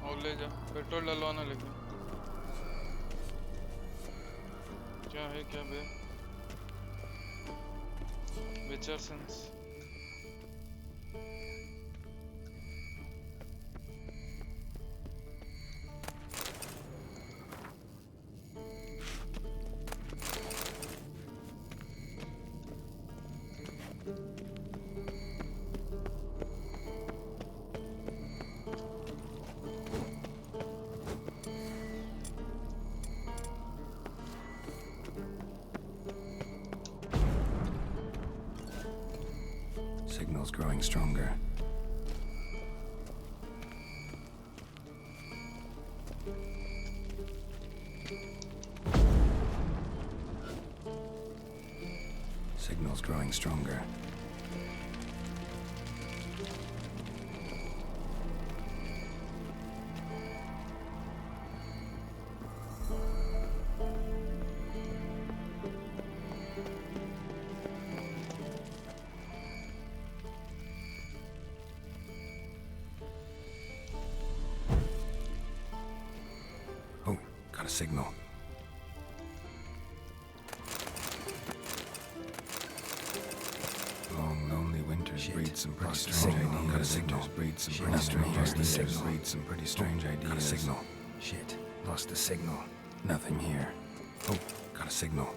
और ले जा petrol डलवाना लेकिन क्या है क्या बे विचर sense Signal's growing stronger. Signal's growing stronger. Oh, got a signal. Long, lonely winters breed some pretty strange ideas. Got a signal. Breed some pretty strange ideas. Breed some pretty strange ideas. Got a signal. Shit. Lost the signal. Nothing here. Oh, got a signal.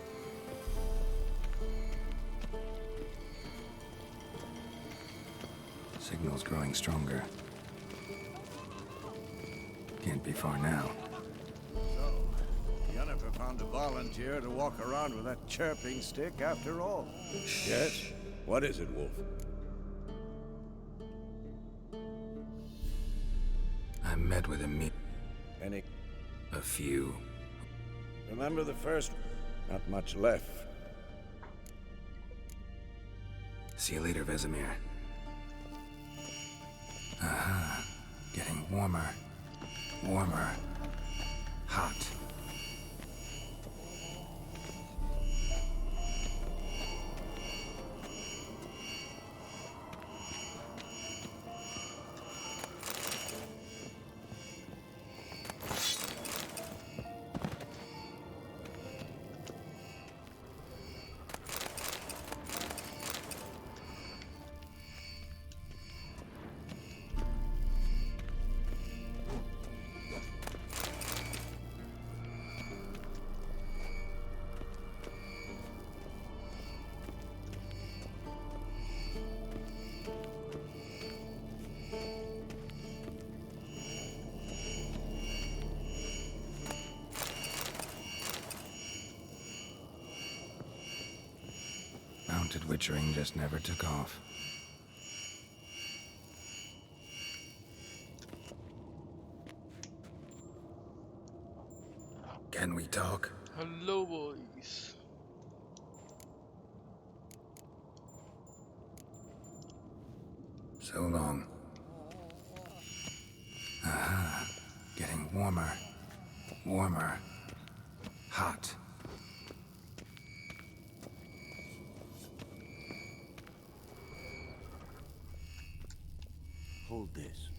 Signal's growing stronger. Can't be far now. So, Jennifer found a volunteer to walk around with that chirping stick after all. Yes? What is it, Wolf? I met with him. Any? A few. Remember the first? Not much left. See you later, Vesemir. Aha. Getting warmer. Warmer. Hot. Mounted witchering just never took off. Can we talk? Hello, boys. So long. Aha. Getting warmer. Warmer. Hot. Hold this.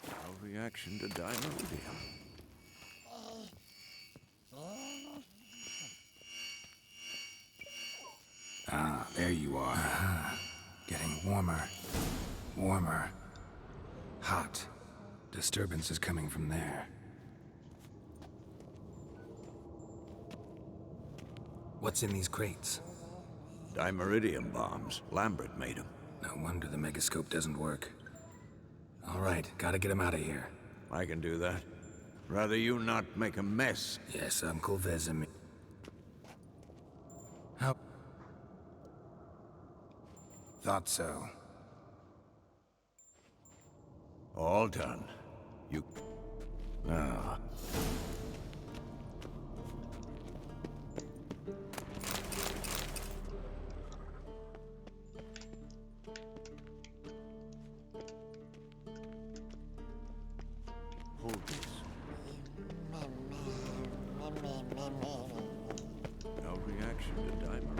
No reaction to dimeridium. Ah, there you are. Aha. Getting warmer. Warmer. Hot. Disturbance is coming from there. What's in these crates? Dimeridium bombs. Lambert made them. No wonder the megascope doesn't work. All right, gotta get him out of here. I can do that. Rather you not make a mess. Yes, Uncle Vesemir. How? Thought so. All done. You... Now... Hold this. No reaction to dimeridium.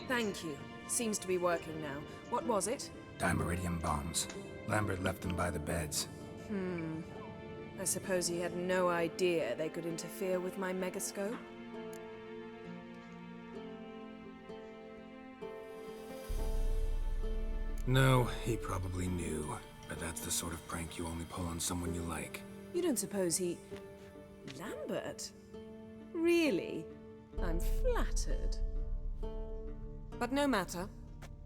Thank you. Seems to be working now. What was it? Dimeridium bombs. Lambert left them by the beds. I suppose he had no idea they could interfere with my megascope? No, he probably knew. But that's the sort of prank you only pull on someone you like. You don't suppose he... Lambert? Really? I'm flattered. But no matter.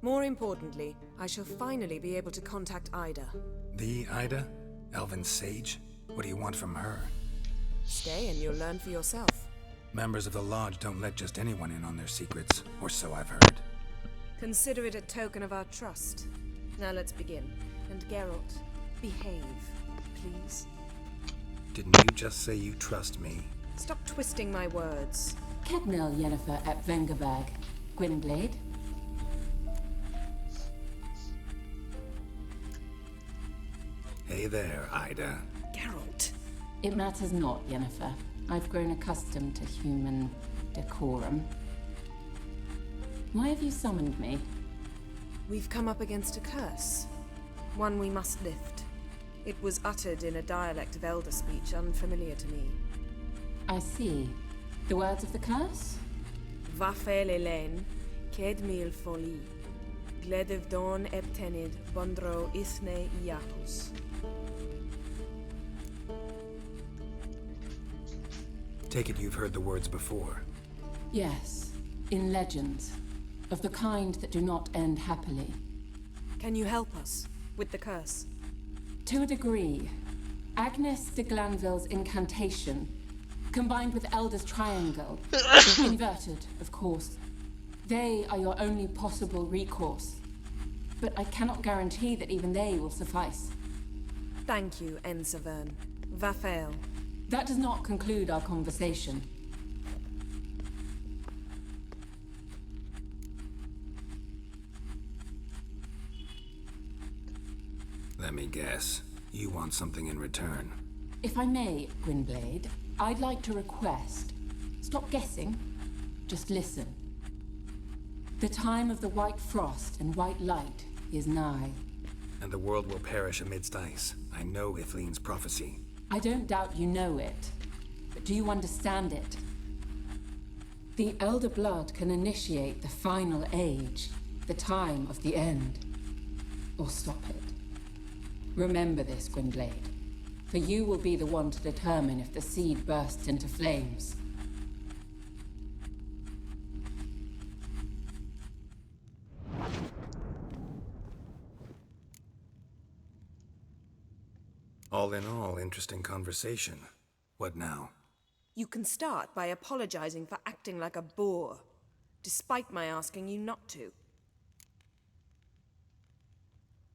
More importantly, I shall finally be able to contact Ida. The Ida? Elven sage? What do you want from her? Stay and you'll learn for yourself. Members of the Lodge don't let just anyone in on their secrets, or so I've heard. Consider it a token of our trust. Now let's begin. And Geralt, behave, please. Didn't you just say you trust me? Stop twisting my words. Kednel Yennefer at Vengerberg. Gwynblade. Hey there, Ida. Geralt. It matters not, Yennefer. I've grown accustomed to human decorum. Why have you summoned me? We've come up against a curse. One we must lift. It was uttered in a dialect of Elder speech unfamiliar to me. I see. The words of the curse? Vafel Elaine, Ked mil foli, Gledev don ebtenid, Bondro ithne iacus. Take it you've heard the words before. Yes, in legends. Of the kind that do not end happily. Can you help us with the curse? To a degree. Agnes de Glanville's incantation, combined with Elder's triangle, inverted, of course. They are your only possible recourse. But I cannot guarantee that even they will suffice. Thank you, Ensavern. Vafel. That does not conclude our conversation. Let me guess. You want something in return. If I may, Gwynblade, I'd like to request. Stop guessing. Just listen. The time of the white frost and white light is nigh. And the world will perish amidst ice. I know Ithleen's prophecy. I don't doubt you know it. But do you understand it? The Elder Blood can initiate the final age, the time of the end. Or stop it. Remember this, Gwynblade. For you will be the one to determine if the seed bursts into flames. All in all, interesting conversation. What now? You can start by apologizing for acting like a boor, despite my asking you not to.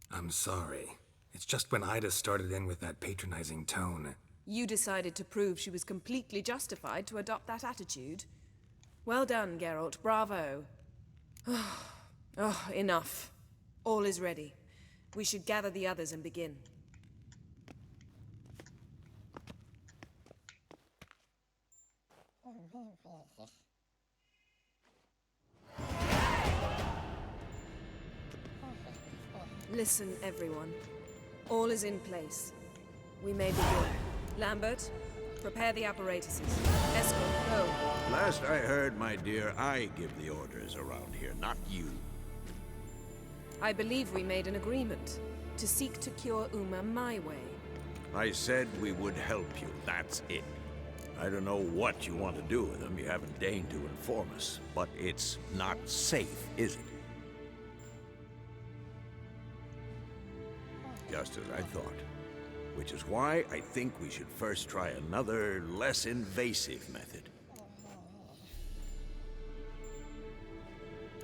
I'm sorry. It's just when Ida started in with that patronizing tone. You decided to prove she was completely justified to adopt that attitude. Well done, Geralt. Bravo. Enough. All is ready. We should gather the others and begin. Listen, everyone. All is in place. We may begin. Lambert, prepare the apparatuses. Escort, go. Last I heard, my dear, I give the orders around here, not you. I believe we made an agreement to seek to cure Uma my way. I said we would help you, that's it. I don't know what you want to do with them, you haven't deigned to inform us, but it's not safe, is it? Just as I thought. Which is why I think we should first try another, less invasive method.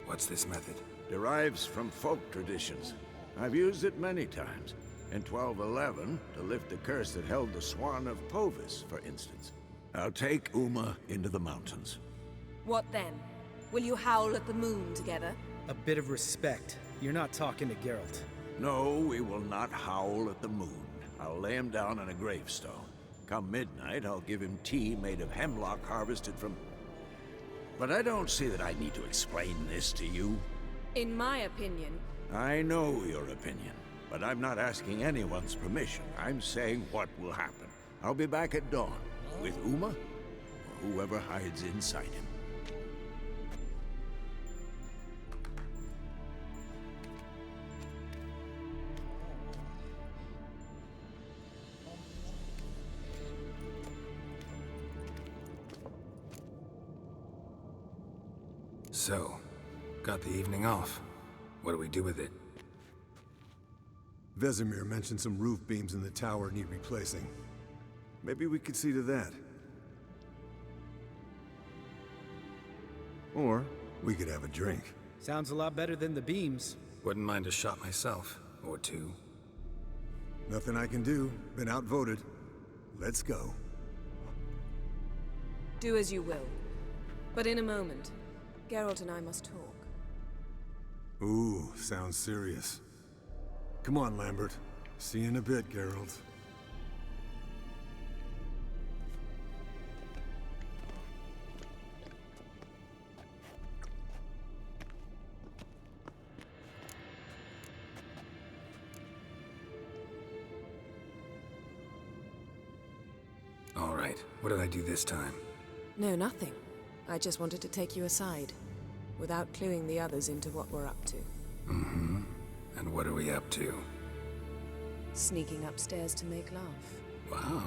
What's this method? Derives from folk traditions. I've used it many times. In 1211, to lift the curse that held the Swan of Povis, for instance. I'll take Uma into the mountains. What then? Will you howl at the moon together? A bit of respect. You're not talking to Geralt. No, we will not howl at the moon. I'll lay him down on a gravestone. Come midnight, I'll give him tea made of hemlock harvested from... But I don't see that I need to explain this to you. In my opinion... I know your opinion, but I'm not asking anyone's permission. I'm saying what will happen. I'll be back at dawn, with Uma, or whoever hides inside him. So, got the evening off. What do we do with it? Vesemir mentioned some roof beams in the tower need replacing. Maybe we could see to that. Or we could have a drink. Sounds a lot better than the beams. Wouldn't mind a shot myself, or two. Nothing I can do. Been outvoted. Let's go. Do as you will. But in a moment, Geralt and I must talk. Ooh, sounds serious. Come on, Lambert. See you in a bit, Geralt. right, what did I do this time? No, nothing. I just wanted to take you aside, without cluing the others into what we're up to. Mm-hmm. And what are we up to? Sneaking upstairs to make love. Wow,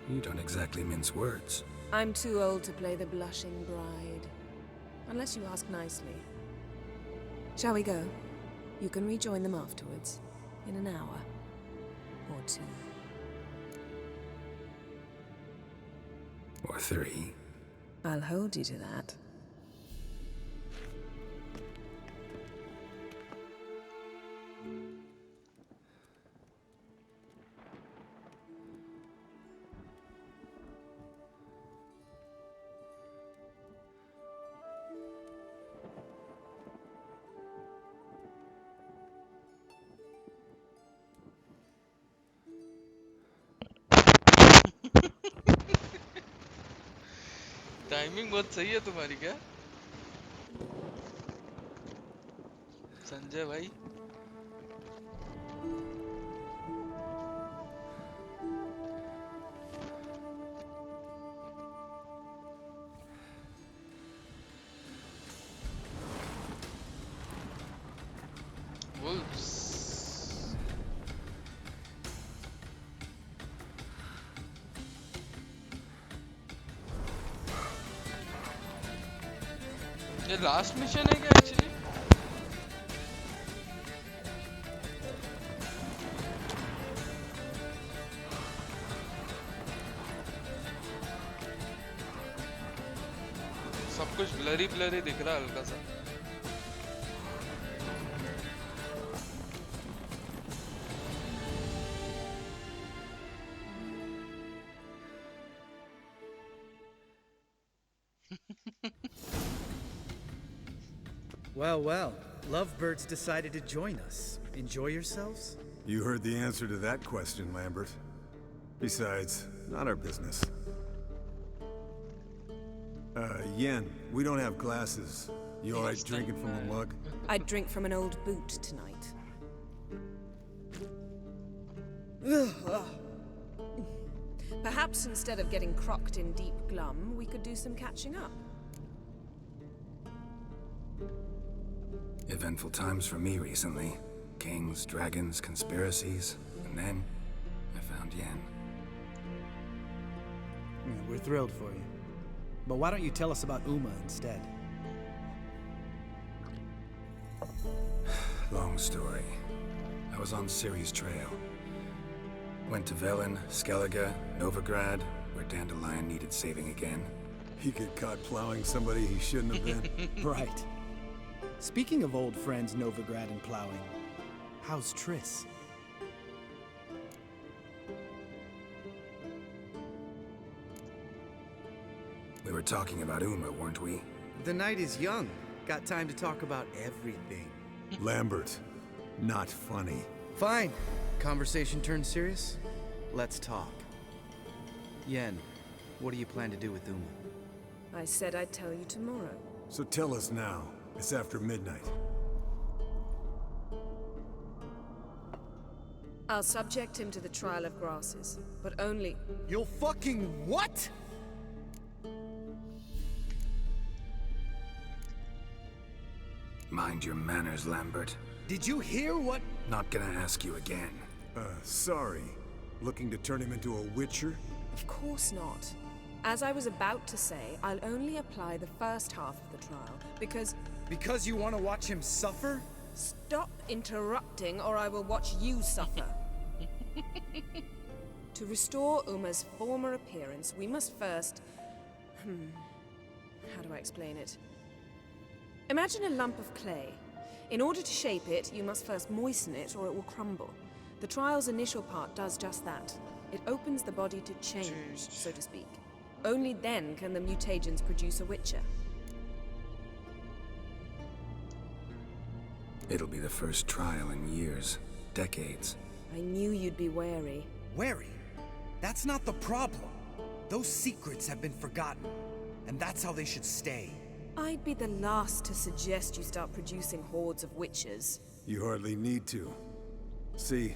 you don't exactly mince words. I'm too old to play the blushing bride. Unless you ask nicely. Shall we go? You can rejoin them afterwards, in an hour or 2. Or 3. I'll hold you to that. Timing बहुत सही है तुम्हारी क्या संजय भाई Wolves. ये last mission है क्या actually सब कुछ ब्लरी ब्लरी दिख रहा है हल्का सा Well, well. Lovebirds decided to join us. Enjoy yourselves? You heard the answer to that question, Lambert. Besides, not our business. Yen, we don't have glasses. You alright drinking from a mug? I'd drink from an old boot tonight. Perhaps instead of getting crocked in deep glum, we could do some catching up. Eventful times for me recently. Kings, dragons, conspiracies. And then, I found Yen. Yeah, we're thrilled for you. But why don't you tell us about Uma instead? Long story. I was on Ciri's trail. Went to Velen, Skellige, Novigrad, where Dandelion needed saving again. He get caught plowing somebody he shouldn't have been. Right. Speaking of old friends Novigrad and plowing, how's Triss? We were talking about Uma, weren't we? The night is young. Got time to talk about everything. Lambert, not funny. Fine. Conversation turned serious? Let's talk. Yen, what do you plan to do with Uma? I said I'd tell you tomorrow. So tell us now. It's after midnight. I'll subject him to the trial of grasses, but only... You'll fucking what? Mind your manners, Lambert. Did you hear what? Not gonna ask you again. Sorry. Looking to turn him into a witcher? Of course not. As I was about to say, I'll only apply the first half of the trial, because... Because you want to watch him suffer? Stop interrupting, or I will watch you suffer. To restore Uma's former appearance, we must first... How do I explain it? Imagine a lump of clay. In order to shape it, you must first moisten it, or it will crumble. The trial's initial part does just that. It opens the body to change, so to speak. Only then can the mutagens produce a witcher. It'll be the first trial in years, decades. I knew you'd be wary. Wary? That's not the problem. Those secrets have been forgotten, and that's how they should stay. I'd be the last to suggest you start producing hordes of witches. You hardly need to. See,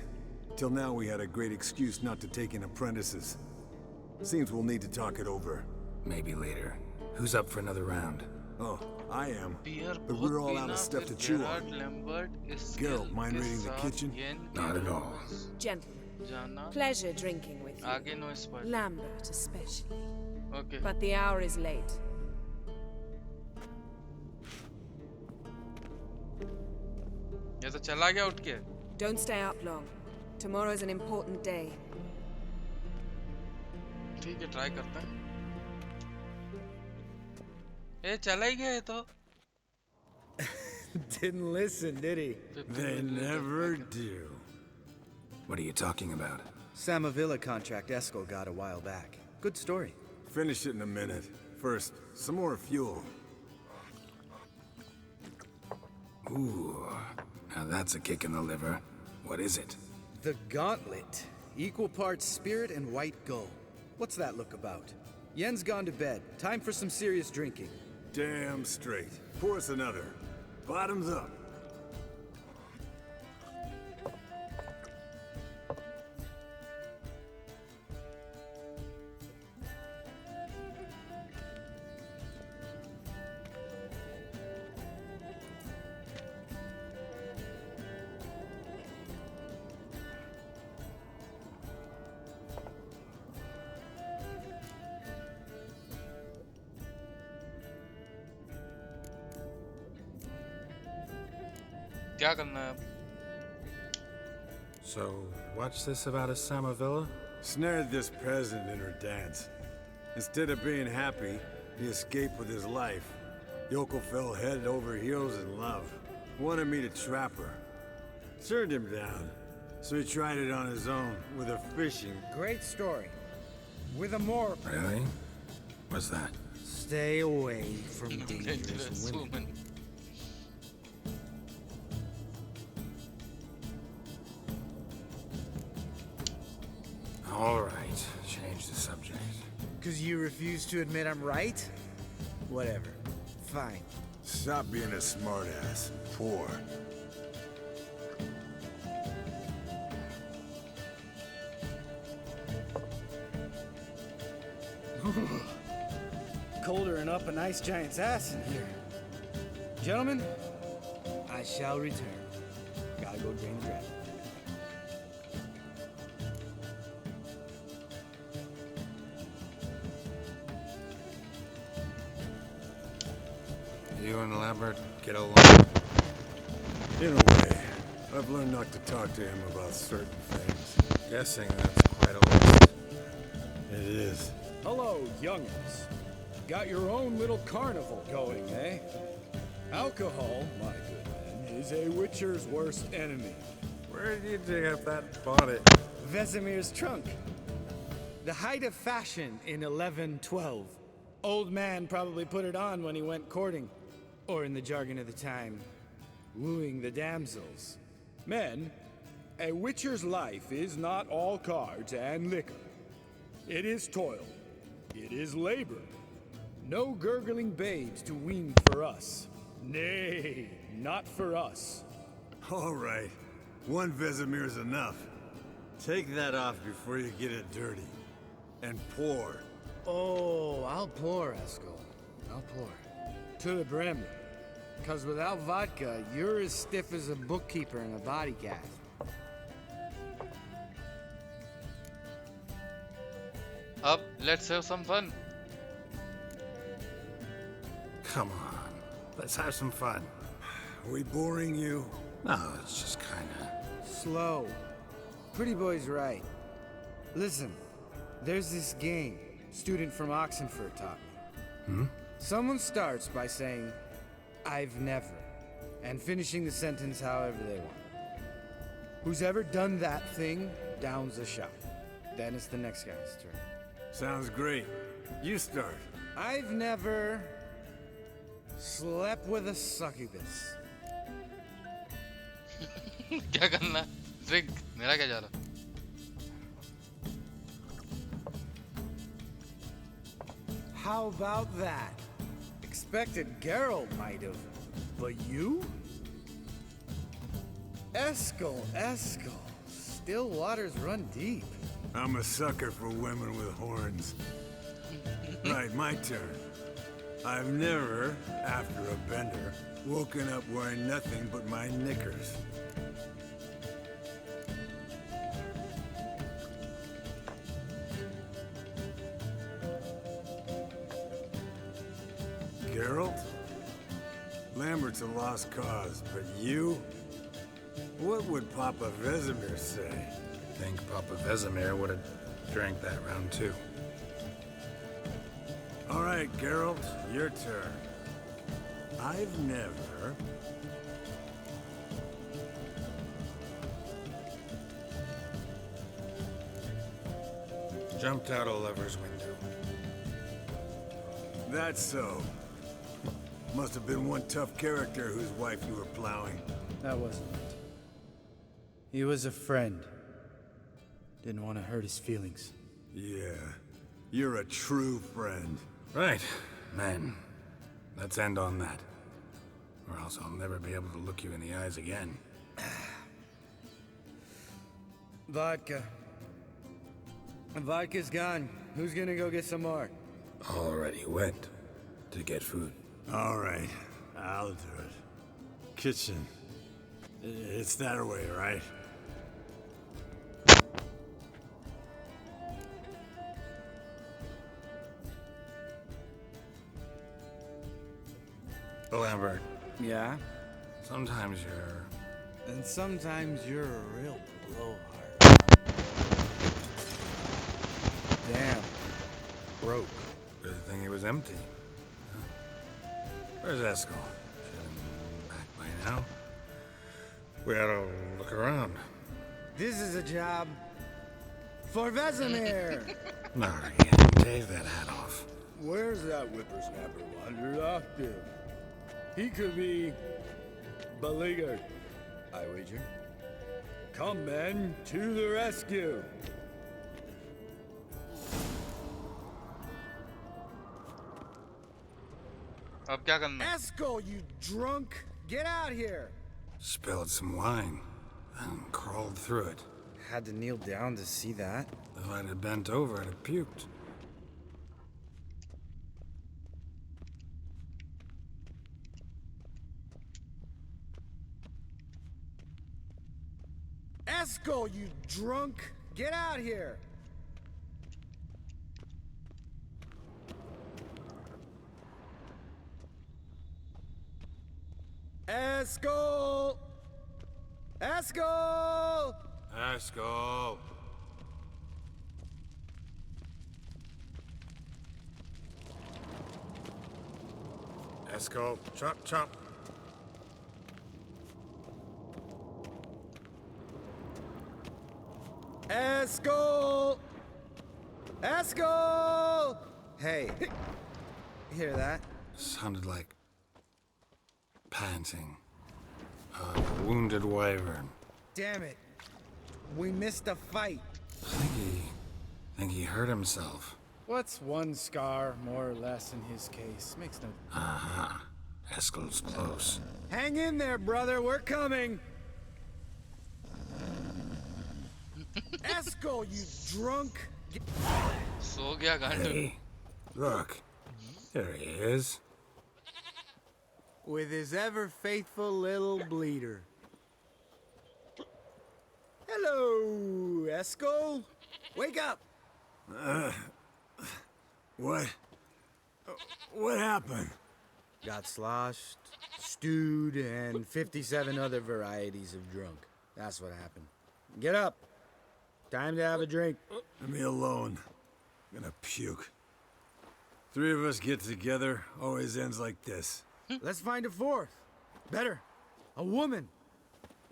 till now we had a great excuse not to take in apprentices. Seems we'll need to talk it over. Maybe later. Who's up for another round? Oh, I am. Beer But we're all out of stuff to chew on. Geralt, mind raiding the kitchen? Not at all. Gentlemen, pleasure drinking with you. Lambert especially. Okay. But the hour is late. ये तो चला गया उठ के. Don't stay up long. Tomorrow's an important day. ठीक है, try करते हैं. ए चला ही गया ये तो. Didn't listen, did he? They never do. What are you talking about? Samavilla contract Eskel got a while back. Good story. Finish it in a minute. First, some more fuel. Ooh, now that's a kick in the liver. What is it? The Gauntlet. Equal parts spirit and white gull. What's that look about? Yen's gone to bed. Time for some serious drinking. Damn straight. Pour us another. Bottoms up. क्या करना है अब? So, what's this about a Samavilla? Snared this peasant in her dance. Instead of being happy, he escaped with his life. Yoko fell head over heels in love. Wanted me to trap her. Turned him down. So he tried it on his own, with a fishing. Great story. With a more... Really? What's that? Stay away from dangerous women. All right, change the subject. Because you refuse to admit I'm right? Whatever. Fine. Stop being a smartass. Poor. Colder and up a nice giant's ass in here. Gentlemen, I shall return. Gotta go drain the dragon. You and Lambert get along? In a way. I've learned not to talk to him about certain things. Guessing that's quite a list. It is. Hello, youngins. Got your own little carnival going, eh? Alcohol, my good man, is a witcher's worst enemy. Where did you dig up that bonnet? Vesemir's trunk. The height of fashion in 1112. Old man probably put it on when he went courting. Or in the jargon of the time, wooing the damsels. Men, a witcher's life is not all cards and liquor. It is toil. It is labor. No gurgling babes to wean for us. Nay, not for us. All right. One Vesemir's enough. Take that off before you get it dirty. And pour. Oh, I'll pour, Eskel. I'll pour. To the brim. Because without vodka, you're as stiff as a bookkeeper in a body cast. Up, let's have some fun. Come on, let's have some fun. Are we boring you? No, it's just kinda... Slow. Pretty boy's right. Listen, there's this game student from Oxenford taught me. Someone starts by saying, I've never, and finishing the sentence however they want. Who's ever done that thing downs a shot. Then it's the next guy's turn. Sounds great. You start. I've never slept with a succubus. क्या करना? Drink. मेरा क्या जा रहा? How about that? Expected Geralt might have, but you? Eskel. Still waters run deep. I'm a sucker for women with horns. Right, my turn. I've never, after a bender, woken up wearing nothing but my knickers. Geralt? Lambert's a lost cause, but you? What would Papa Vesemir say? Think Papa Vesemir would have drank that round too. All right, Geralt, your turn. I've never... Jumped out a lover's window. That's so. Must have been one tough character whose wife you were plowing. That wasn't it. He was a friend. Didn't want to hurt his feelings. Yeah, you're a true friend. Right, man. Let's end on that. Or else I'll never be able to look you in the eyes again. Vodka. Vodka's gone. Who's gonna go get some more? Already went to get food. All right, I'll do it. Kitchen. It's that way, right? Lambert. Yeah? Sometimes you're... And sometimes you're a real blowhard. Damn. Broke. Good thing it was empty. Huh? Where's Eskel? Should have been back by now. We ought to look around. This is a job for Vesemir. No, Ian, take that hat off. Where's that whippersnapper wandered off to? He could be beleaguered, I wager. Come, men, to the rescue. अब क्या करना है? Eskel, you drunk! Get out here! Spilled some wine and crawled through it. Had to kneel down to see that. If I'd have bent over, I'd have puked. Eskel, you drunk! Get out here! Eskel! Eskel! Eskel! Eskel, chop, chop. Eskel! Eskel! Hey, hear that? Sounded like panting. A wounded wyvern. Damn it. We missed a fight. Think he hurt himself. What's one scar, more or less, in his case? Makes no... Aha. Eskel's close. Hang in there, brother. We're coming. Eskel, you drunk... सो गया गांडू. Hey, look. There he is. With his ever-faithful little bleeder. Hello, Eskel. Wake up. What? What happened? Got sloshed, stewed, and 57 other varieties of drunk. That's what happened. Get up. Time to have a drink. Leave me alone. I'm gonna puke. Three of us get together, always ends like this. Let's find a fourth. Better. A woman.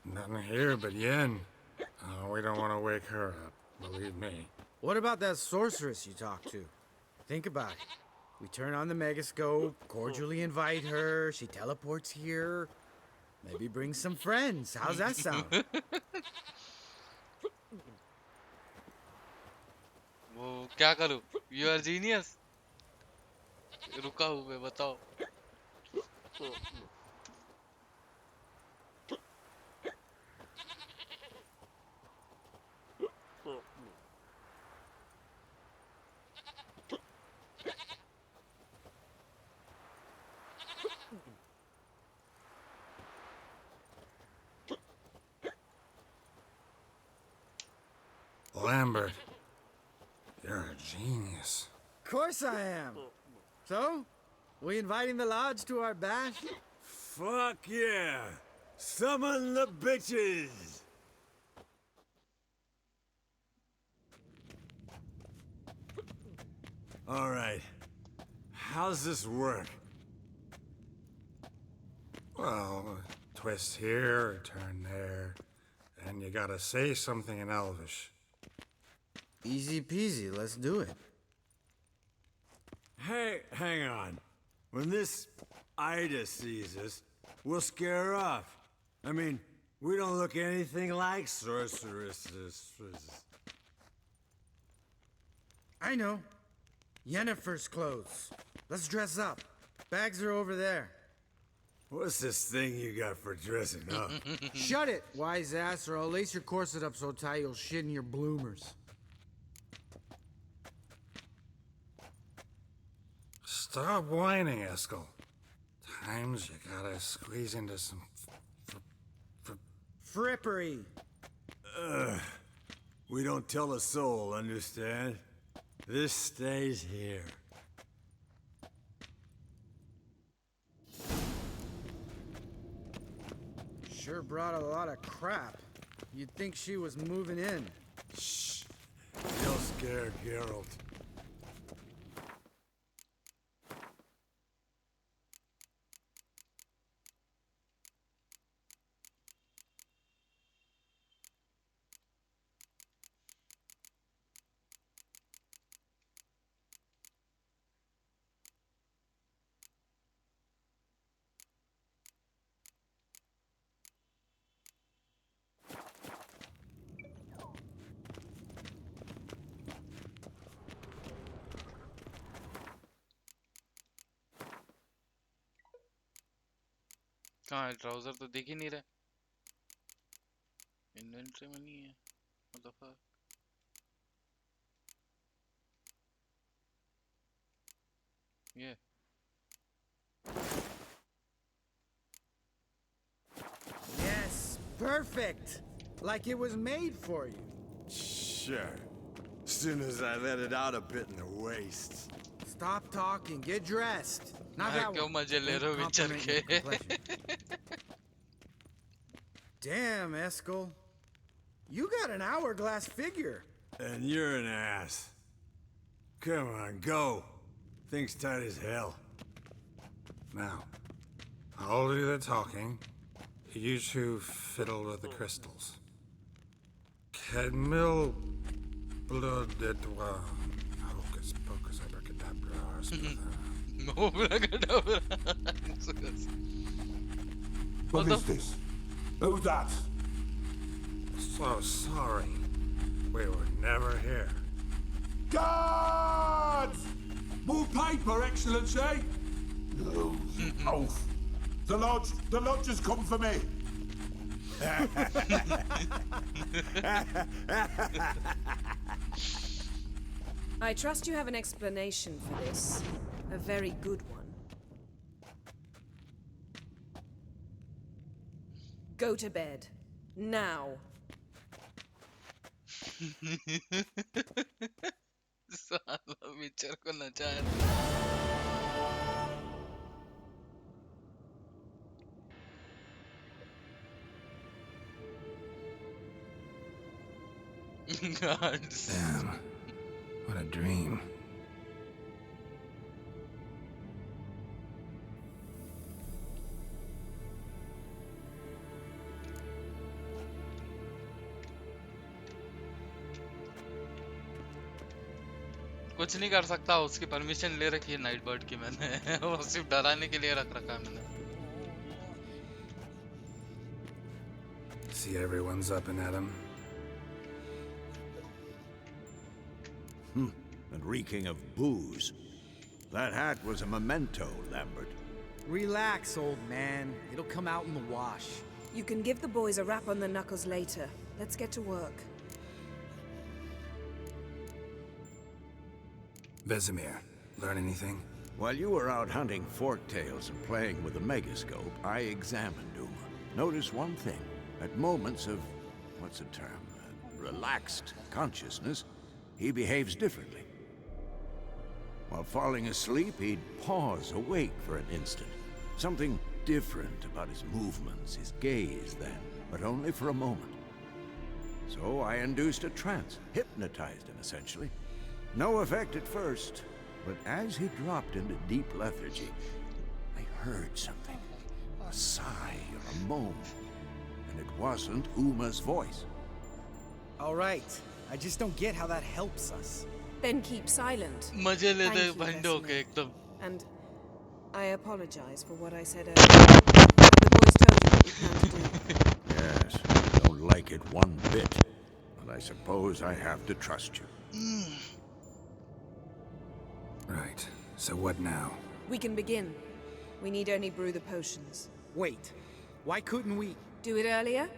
Nothing here but Yen. We don't want to wake her up, believe me. What about that sorceress you talked to? Think about it. We turn on the megascope, cordially invite her, she teleports here. Maybe bring some friends. How's that sound? वो क्या करूं? You are genius. रुका हूँ मैं, बताओ. Lambert, you're a genius. Course I am. So, we inviting the lodge to our bash? Fuck yeah! Summon the bitches! All right. How's this work? Well, twist here, turn there, and you gotta say something in Elvish. Easy peasy, let's do it. Hey, hang on. When this Ida sees us, we'll scare her off. I mean, we don't look anything like sorceresses. I know. Yennefer's clothes. Let's dress up. Bags are over there. What's this thing you got for dressing up? Shut it, wise ass, or I'll lace your corset up so tight you'll shit in your bloomers. Stop whining, Eskel. Times you gotta squeeze into some frippery. We don't tell a soul, understand? This stays here. Sure brought a lot of crap. You'd think she was moving in. Shh. You'll scare Geralt. कहाँ है trouser तो दिख ही नहीं रहा inventory में नहीं है what the fuck yeah Yes, perfect. Like it was made for you. Sure. As soon as I let it out a bit in the waist. Stop talking, get dressed. Not that क्यों one. मजे ले रहे हो विचर के Damn, Eskel. You got an hourglass figure. And you're an ass. Come on, go. Thing's tight as hell. Now, I'll do the talking. You two fiddle with the crystals. Cadmil blood de toi. Hocus pocus abracadabra. What is this? Who's that? So sorry. We were never here. Guards! More paper, Excellency! No, oath. The lodge has come for me. I trust you have an explanation for this. A very good one. Go to bed. Now. साला विचर को नचाया Damn, what a dream. कुछ नहीं कर सकता उसकी permission ले रखी है नाइट बर्ड की मैंने वो सिर्फ डराने के लिए रख रखा है मैंने See everyone's up and at 'em. And reeking of booze. That hat was a memento, Lambert. Relax, old man. It'll come out in the wash. You can give the boys a rap on the knuckles later. Let's get to work. Vesemir, learn anything? While you were out hunting forktails and playing with the megascope, I examined Uma. Notice one thing. At moments of, what's the term? relaxed consciousness, he behaves differently. While falling asleep, he'd pause awake for an instant. Something different about his movements, his gaze then, but only for a moment. So I induced a trance, hypnotized him essentially. No effect at first, but as he dropped into deep lethargy, I heard something. A sigh or a moan. And it wasn't Uma's voice. All right. I just don't get how that helps us. Then keep silent. मजे लेते Thank you, बंडों के Destiny. एकदम. And I apologize for what I said earlier. The boys told you what we plan to do. Yes, I don't like it one bit. But I suppose I have to trust you. Right. So what now? We can begin. We need only brew the potions. Wait. Why couldn't we? Do it earlier?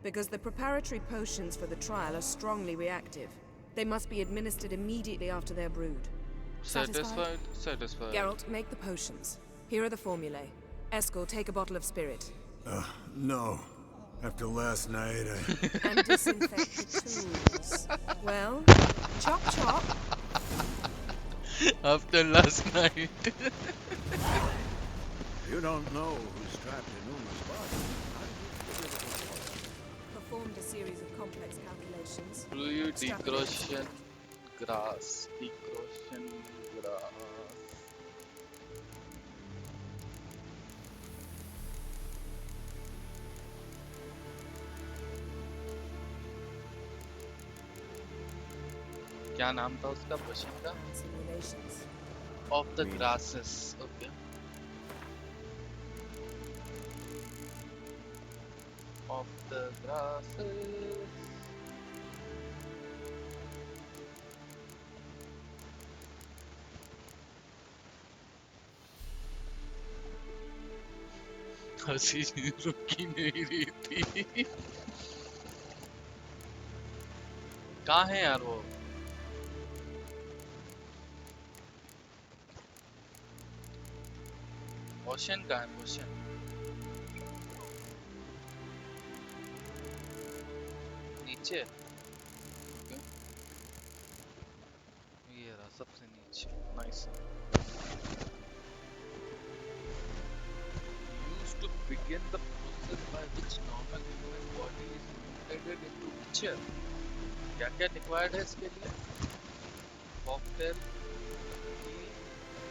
Because the preparatory potions for the trial are strongly reactive. They must be administered immediately after they're brewed. Satisfied. Geralt, make the potions. Here are the formulae. Eskel, take a bottle of spirit. No. After last night, I... And disinfect the tools. Well, chop chop. After last night. You don't know who's trapped in Uma's body. Performed a series of complex calculations. Fluid decrotion grass. Decrotion grass. क्या नाम था उसका machine का? Of the grasses. Okay. Of the grasses. हंसी रुकी नहीं रही थी. कहाँ है यार वो? ओशन का है ओशन. नीचे ये रहा सबसे नीचे. Nice. Used to begin the process by which normal human body is mutated into witcher. क्या क्या required है इसके लिए? Cocktail,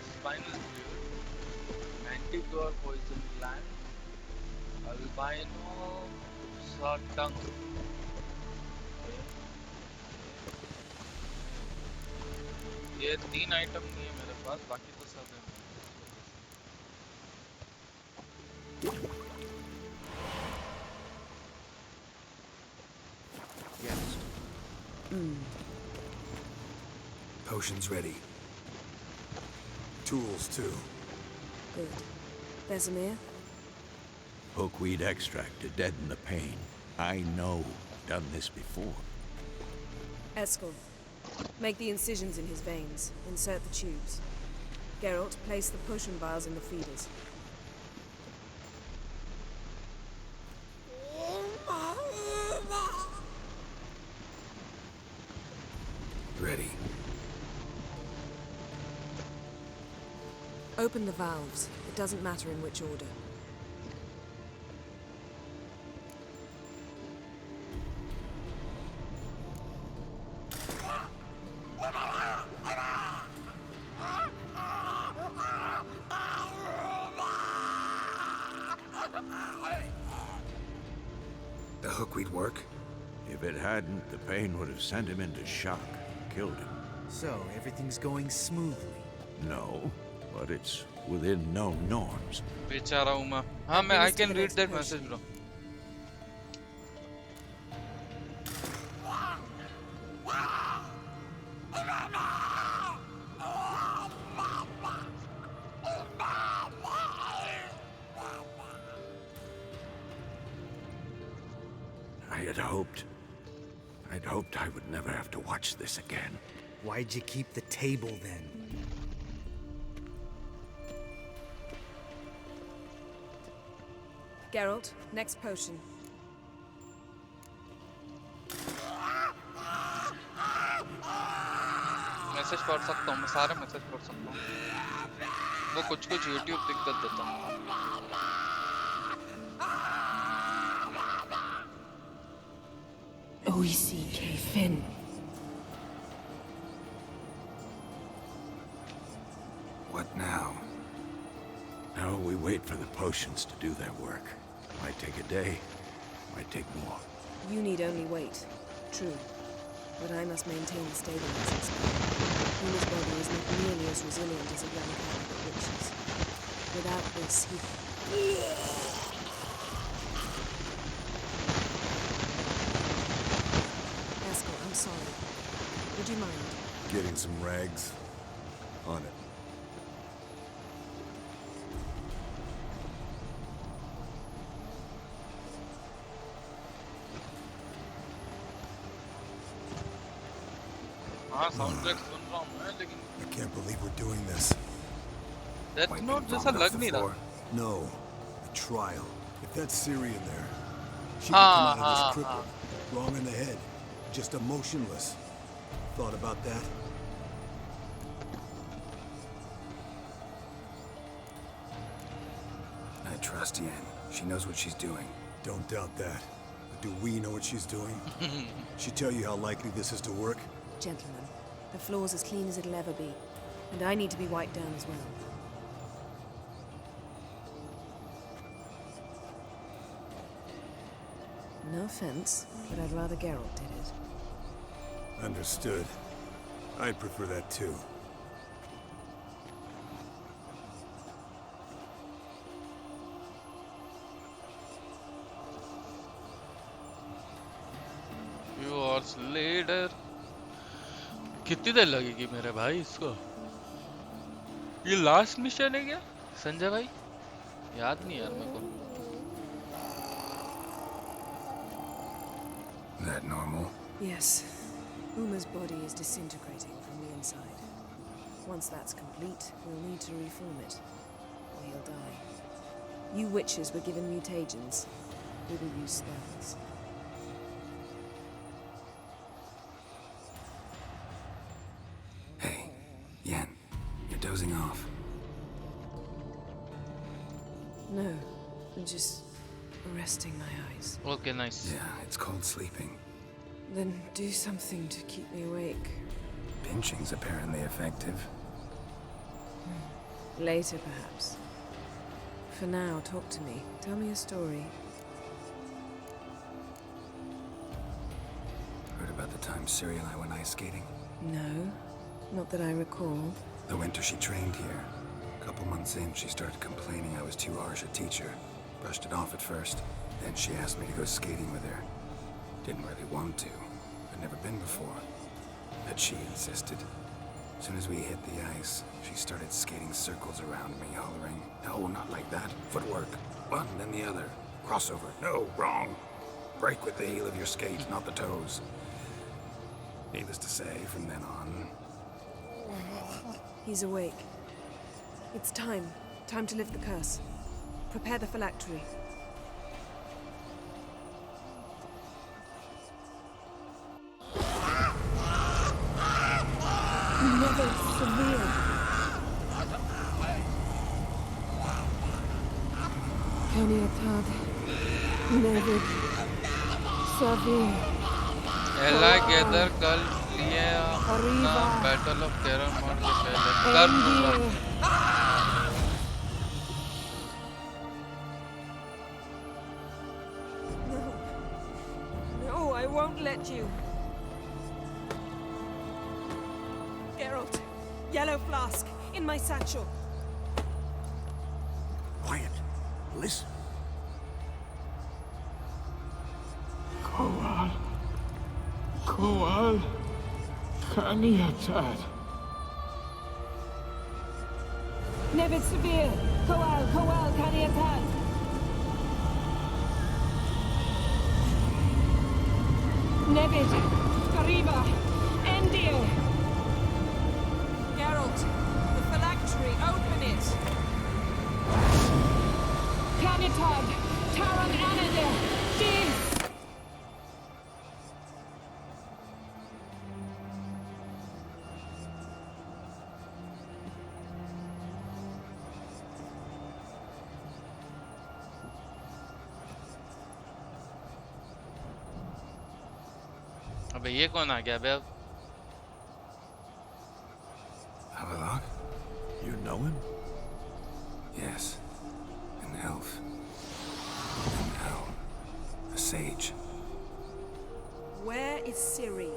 spinal fluid, manticore poison gland, albino tongue. ये 3 आइटम नहीं है मेरे पास, बाकी तो सब है. Yes. Potions ready. Tools, too. Good. Vesemir? Hookweed extract to deaden the pain. I know. Done this before. Eskel, make the incisions in his veins. Insert the tubes. Geralt, place the potion vials in the feeders. Ready. Open the valves. It doesn't matter in which order. The hookweed work? If it hadn't, the pain would have sent him into shock, killed him. So, everything's going smoothly? No, but it's within known norms. बेचारा उमा. हाँ मैं I can read that message bro. I'd hoped I would never have to watch this again. Why'd you keep the table then? Geralt, next potion. Message कर सकता हूँ, मैं सारे message कर सकता हूँ, वो कुछ कुछ यूट्यूब दिक्कत देता है। OECK Finn. What now? Now we wait for the potions to do their work. Might take a day, might take more. You need only wait. True. But I must maintain the stabilizing spell. Uma's body is not nearly as resilient as a young candidate witch's. Without this, he... Eskel, I'm sorry. Would you mind? Getting some rags? On it. हाँ soundtrack सुन रहा हूँ मैं, लेकिन I can't believe we're doing this. Death note जैसा लग नहीं रहा। No, a trial. If that's Siri in there, she could come out of this crippled, wrong in the head, just emotionless. Thought about that? I trust Yen. She knows what she's doing. Don't doubt that. But do we know what she's doing? She tell you how likely this is to work? Gentlemen, the floor's as clean as it'll ever be. And I need to be wiped down as well. No offense, but I'd rather Geralt did it. Understood. I'd prefer that too. Yours later. कितनी देर लगेगी मेरे भाई इसको? ये last mission है क्या संजय भाई? याद नहीं यार मेरे को। That normal? Yes. Uma's body is disintegrating from the inside. Once that's complete, we'll need to reform it, or he'll die. You witches were given mutagens. We will use spells. Hey, Yen, you're dozing off. No, I'm just resting my eyes. Okay, nice. Yeah, it's called sleeping. Then do something to keep me awake. Pinching's apparently effective. Later, perhaps. For now, talk to me. Tell me a story. Heard about the time Ciri and I went ice skating? No, not that I recall. The winter she trained here. A couple months in, she started complaining I was too harsh a teacher. Brushed it off at first. Then she asked me to go skating with her. Didn't really want to. I'd never been before. But she insisted. As soon as we hit the ice, she started skating circles around me, hollering, "No, not like that. Footwork. One, then the other. Crossover. No, wrong. Break with the heel of your skate, not the toes." Needless to say, from then on... He's awake. It's time. Time to lift the curse. Prepare the phylactery. Never severe. Kaniatad. Never severe. Ella gather कल लिए अपना battle of Karen मार के पहले कर दूंगा। No, I won't let you. Geralt, yellow flask in my satchel. Quiet. Listen. Koal. Kaniatad. Nevid Severe. Koal, Kaniatad. Nevid. Kariba. Endir. Geralt, the phylactery, open it. Kanitad. Taran Anadir. Dis. अबे ये कौन आ गया बे अब? Havelock? You know him? Yes. An elf. An owl. A sage. Where is Ciri?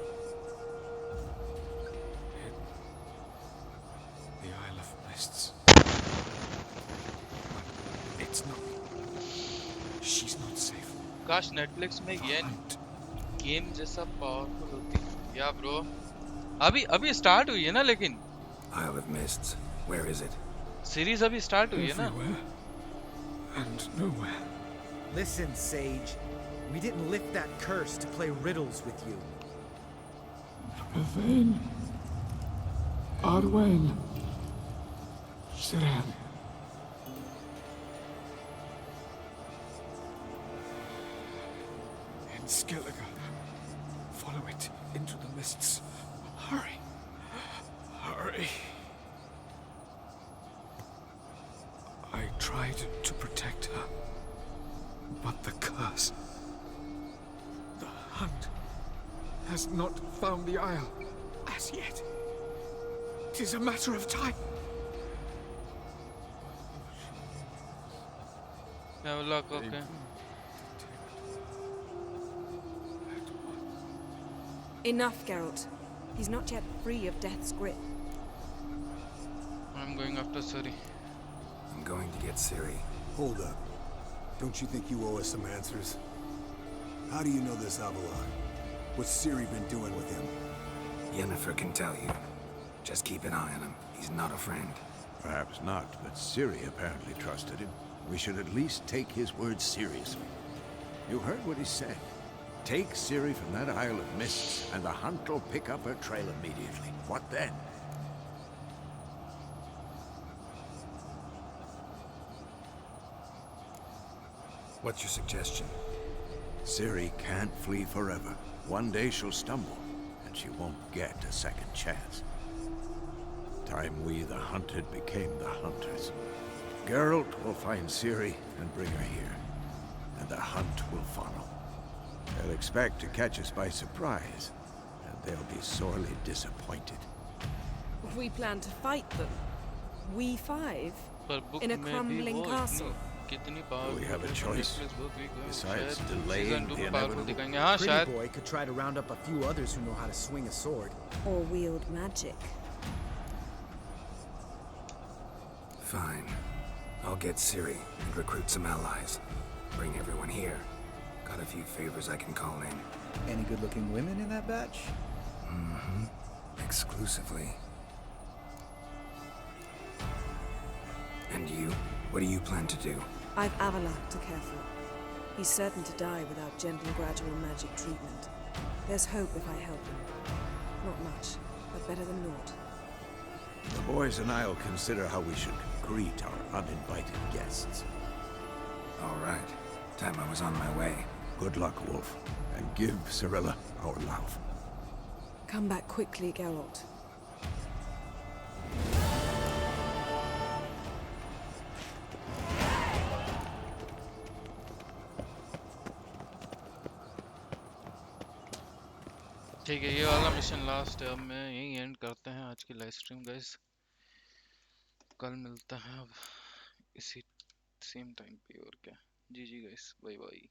The Isle of Mists. It's not. She's not safe. काश Netflix में ये game जैसा powerful होती। या ब्रो अभी स्टार्ट हुई है ना, लेकिन Isle of Mists. Where is it? Series अभी स्टार्ट हुई है ना। And nowhere. Listen, Sage. We didn't lift that curse to play riddles with you. Yvain. Arwen. Siran. And Skellige. Follow it into the mists. Hurry. Hurry. I tried to protect her. But the curse. The hunt has not found the isle as yet. 'Tis a matter of time. Look, okay. Enough, Geralt. He's not yet free of death's grip. I'm going after Ciri. I'm going to get Ciri. Hold up. Don't you think you owe us some answers? How do you know this Avalon? What's Ciri been doing with him? Yennefer can tell you. Just keep an eye on him. He's not a friend. Perhaps not, but Ciri apparently trusted him. We should at least take his words seriously. You heard what he said. Take Ciri from that Isle of Mists, and the hunt will pick up her trail immediately. What then? What's your suggestion? Ciri can't flee forever. One day she'll stumble, and she won't get a second chance. Time we, the hunted, became the hunters. Geralt will find Ciri and bring her here, and the hunt will follow. They'll expect to catch us by surprise, and they'll be sorely disappointed. We plan to fight them. We five? पर book In a में भी crumbling वो castle. कितनी Do powerful we have a है, choice? Netflix बहुत weak है, Besides शायद delaying season 2 the में powerful inevitable? दिखाएंगे। हाँ Pretty शायद boy could try to round up a few others who know how to swing a sword. Or wield magic. Fine. I'll get Ciri and recruit some allies. Bring everyone here. Got a few favors I can call in. Any good-looking women in that batch? Mm-hmm. Exclusively. And you? What do you plan to do? I've Avalok to care for. He's certain to die without gentle, gradual magic treatment. There's hope if I help him. Not much, but better than naught. The boys and I'll consider how we should greet our uninvited guests. All right. Time I was on my way. Good luck, Wolf, and give Cirilla our love. Come back quickly, Geralt. ठीक है, ये वाला mission last है। अब मैं यहीं and करते हैं आज की लाइव स्ट्रीम गाइस। कल मिलता है अब इसी सेम टाइम पे, और क्या। जी गाइस, बाय बाय।